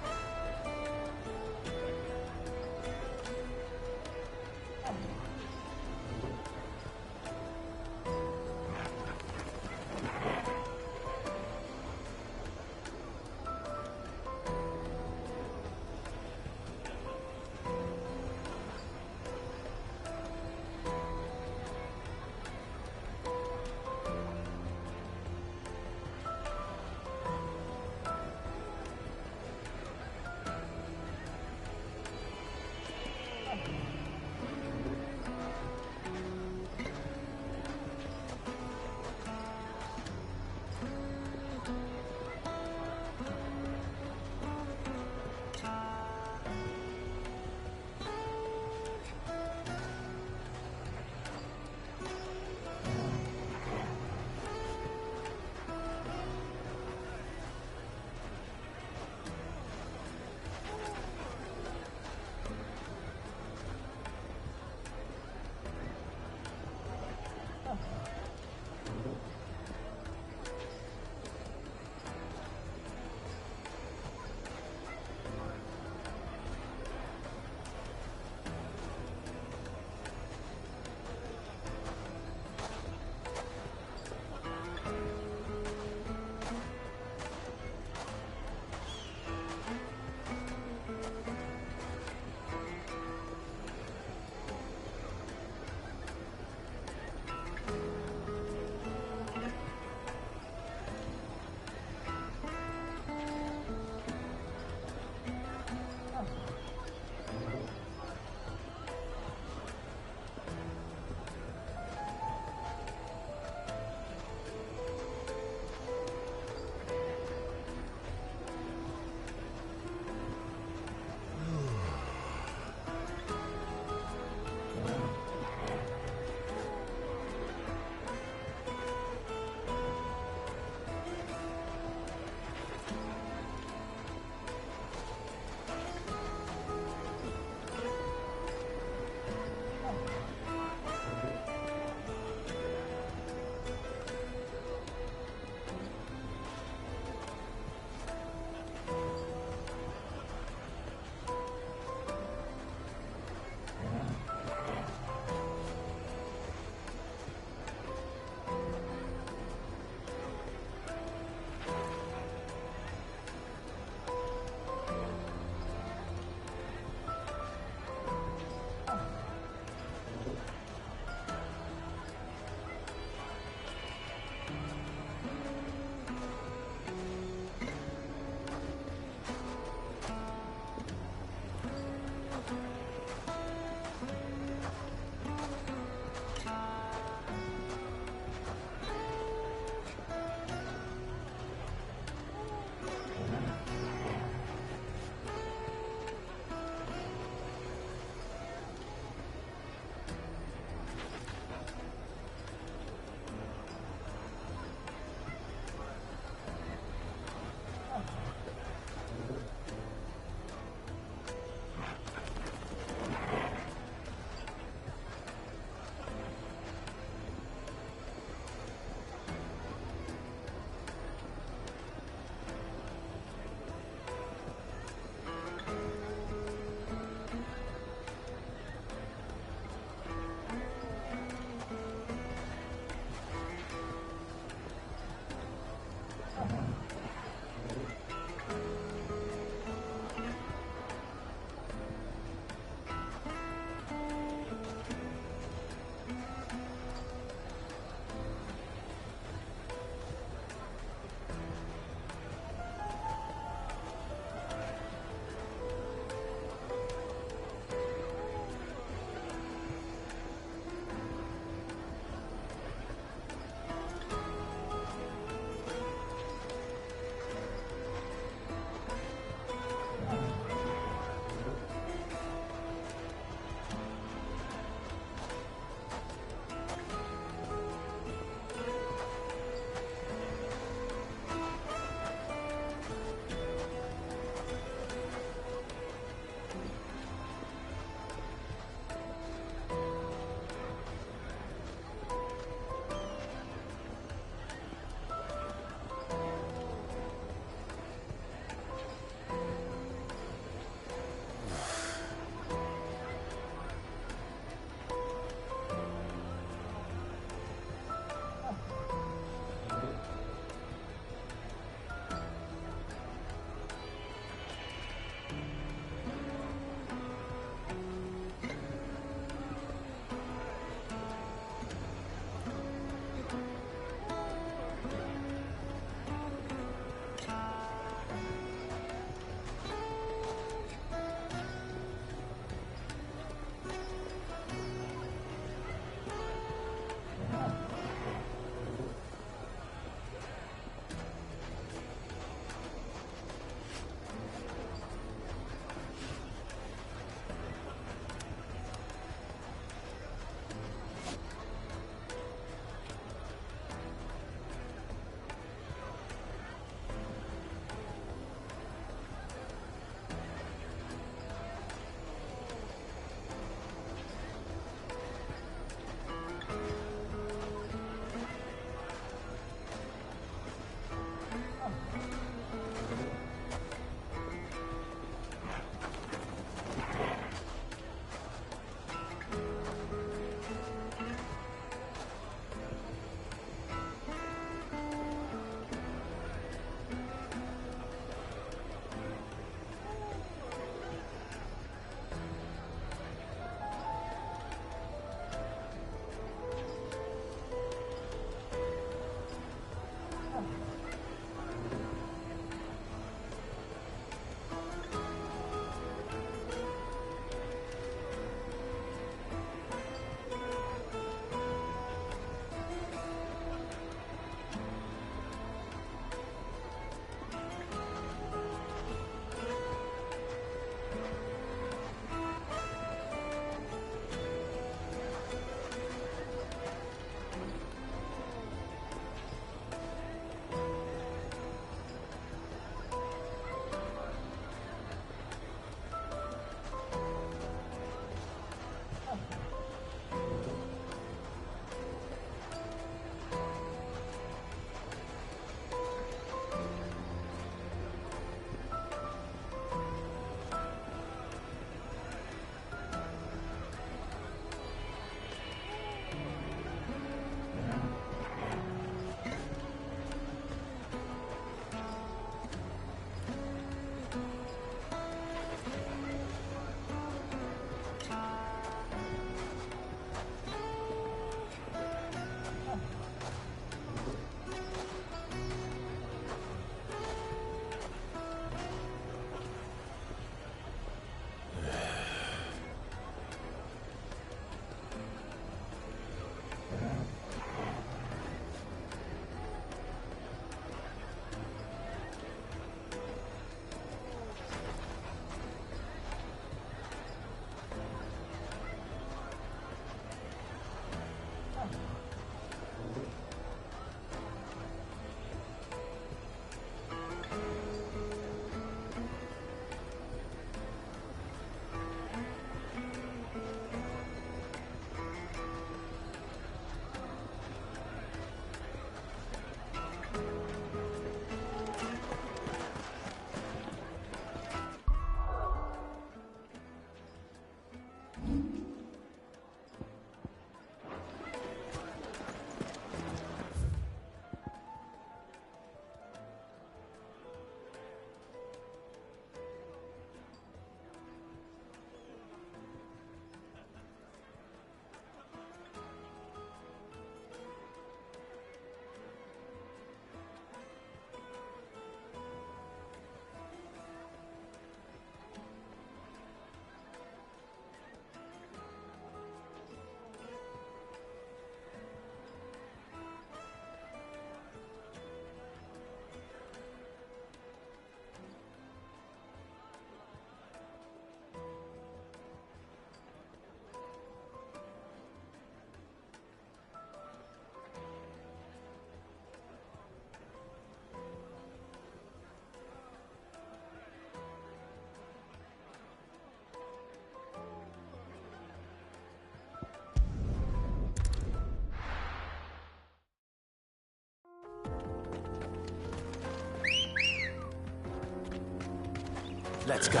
Let's go.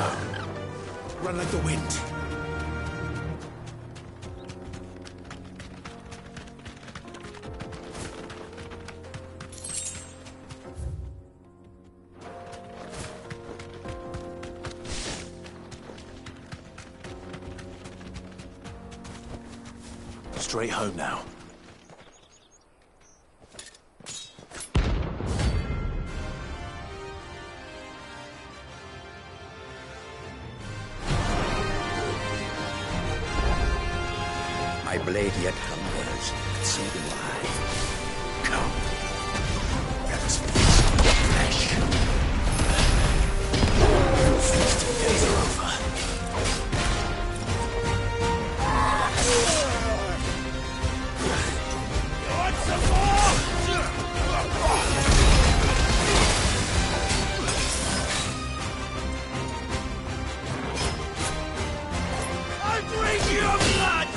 Run like the wind. Straight home now. My blade yet hungers, conceiving why. Come, let us feast on your flesh. Feasting days are over. You want some more? I drink your blood!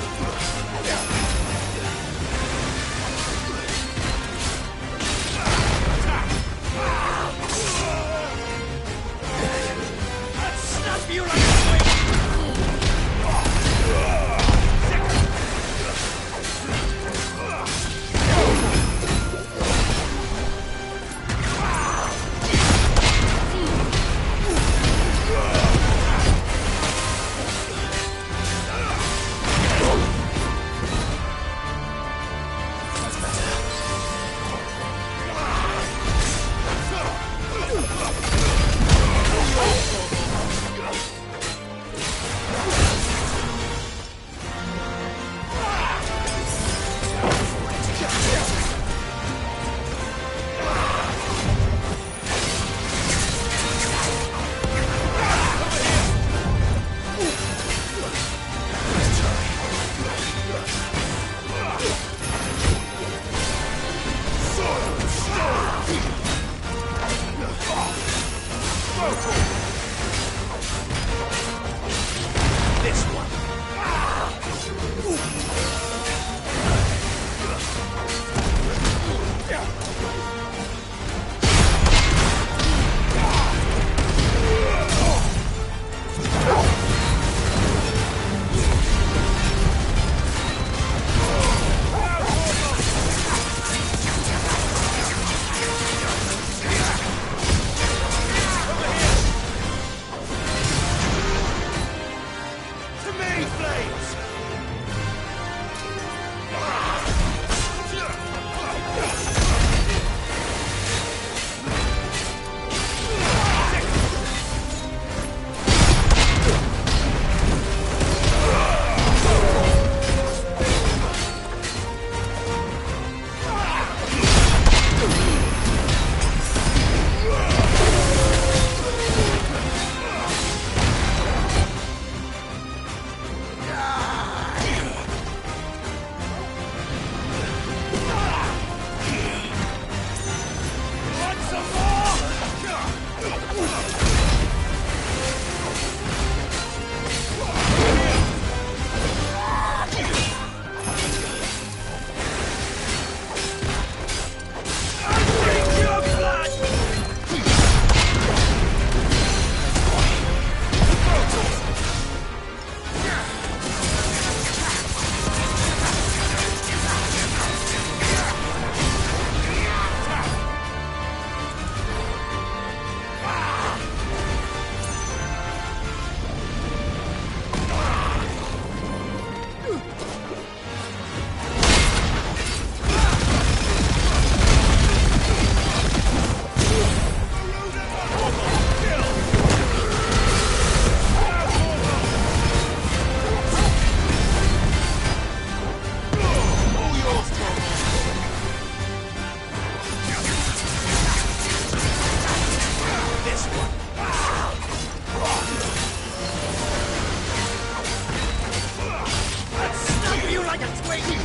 a twig!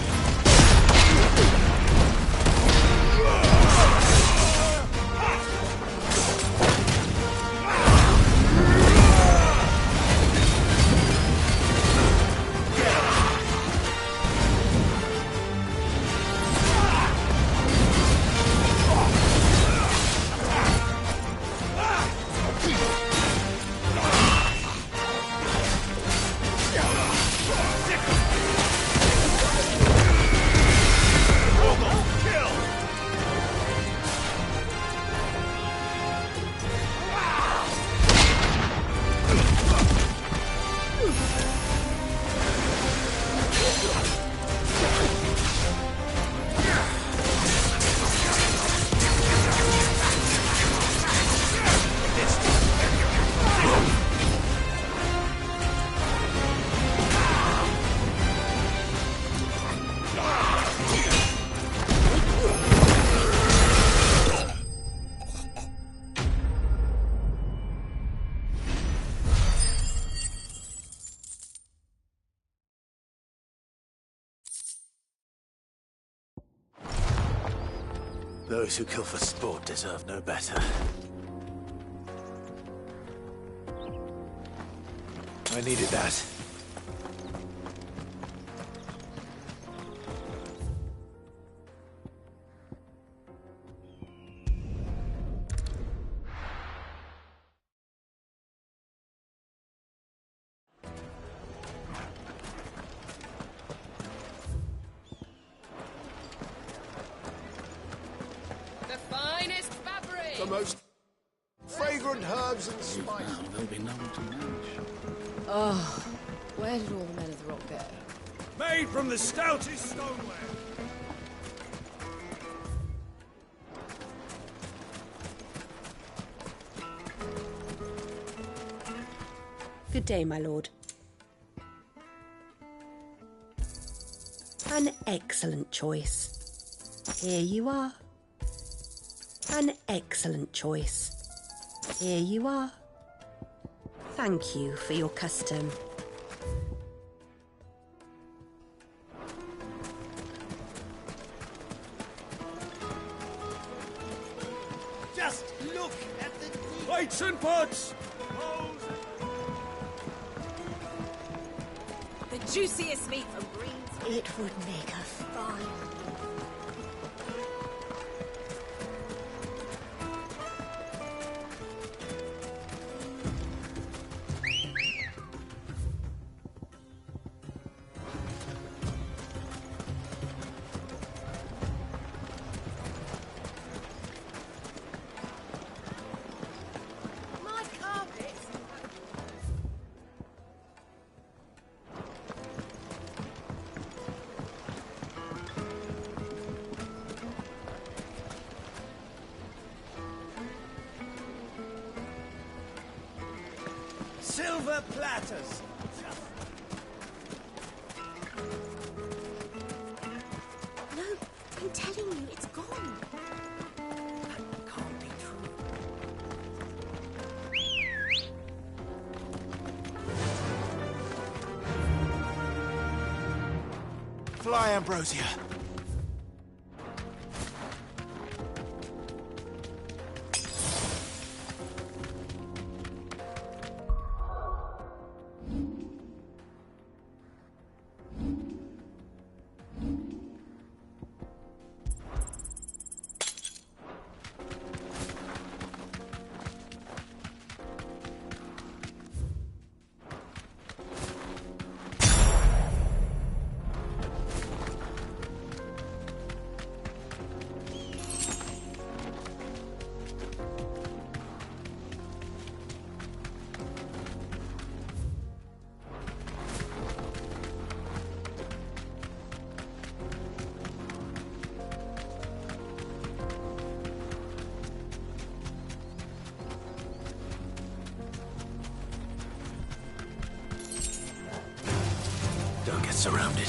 Those who kill for sport deserve no better. I needed that. The most fragrant herbs and spices. Now there'll be none to match. Oh, where did all the men of the rock go? Made from the stoutest stoneware. Good day, my lord. An excellent choice. Here you are. An excellent choice. Here you are. Thank you for your custom. Just look at the plates and pots. The juiciest meat from Greens. It would make a fine. Silver platters. No, I'm telling you, it's gone. That can't be true. Fly, Ambrosia. Don't get surrounded.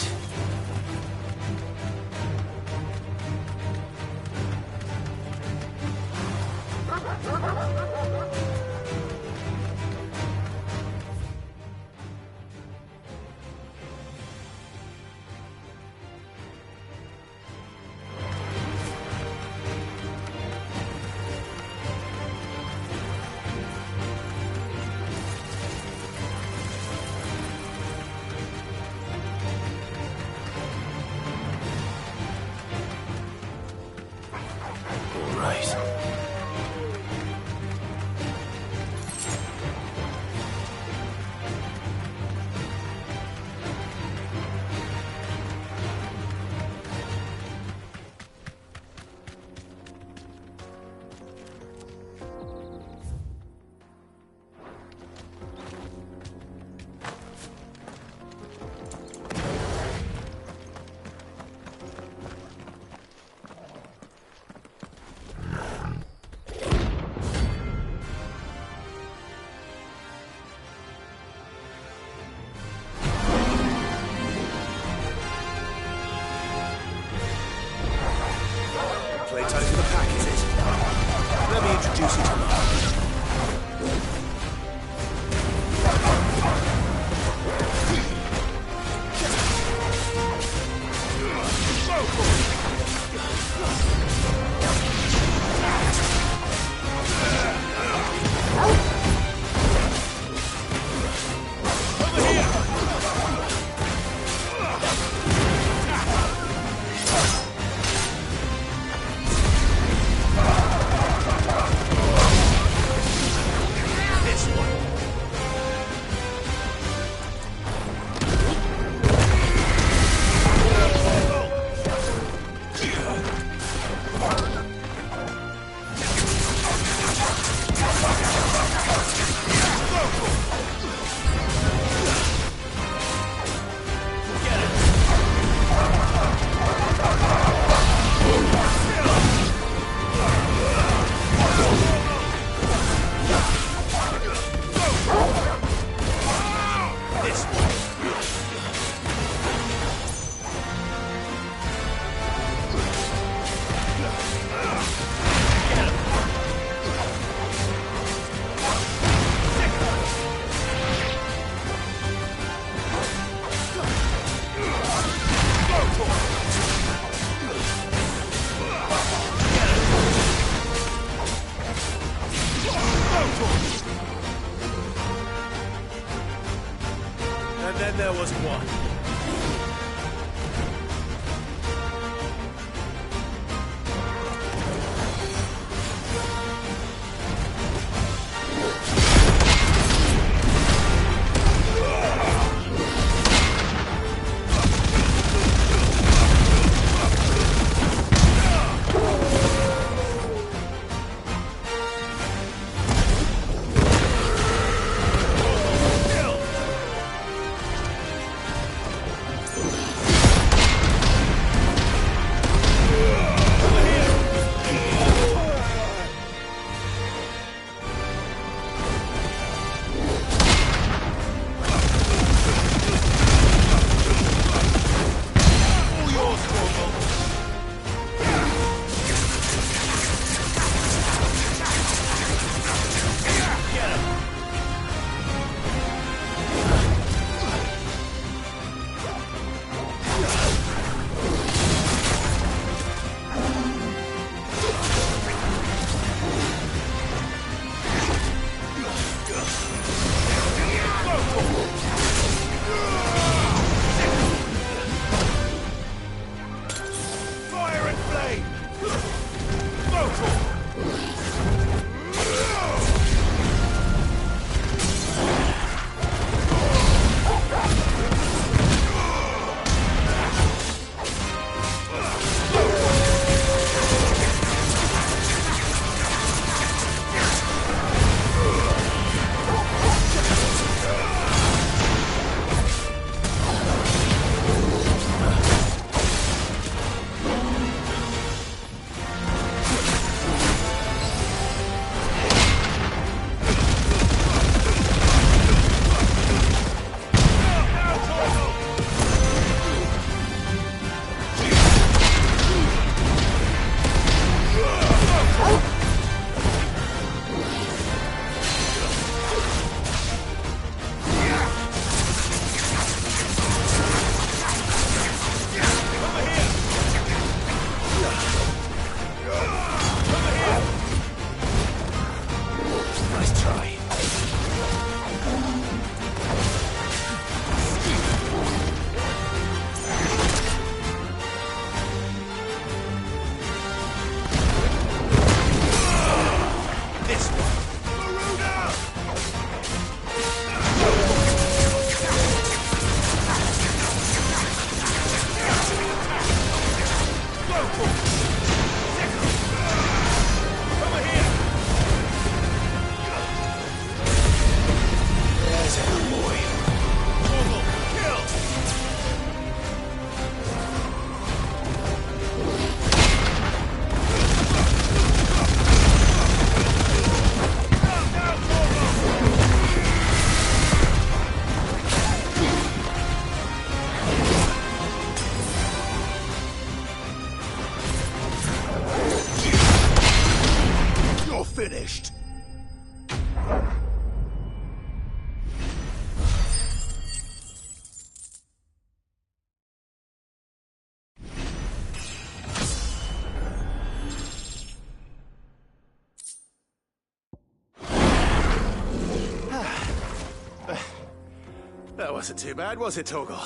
That wasn't too bad, was it, Torgal?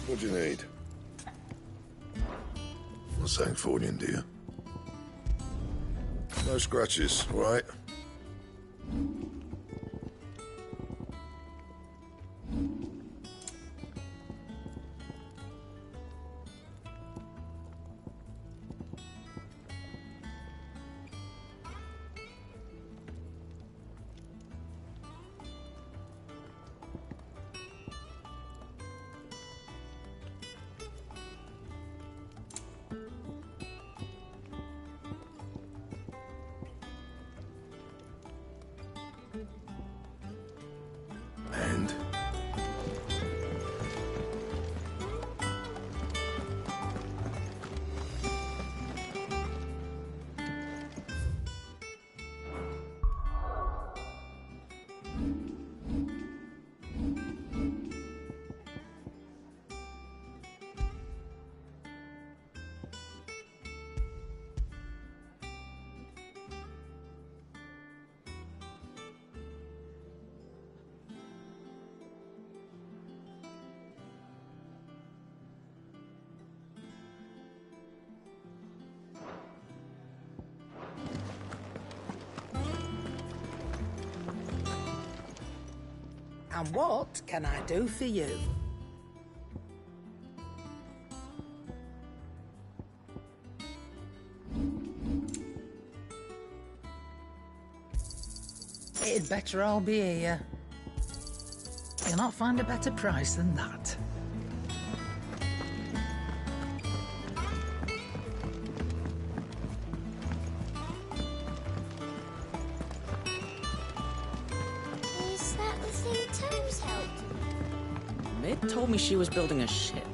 What do you need? Not saying Fordian, do you? No scratches, all right? And? And what can I do for you? It'd better all be here. You'll not find a better price than that. Is that the thing Tomes helped? Mid told me she was building a ship.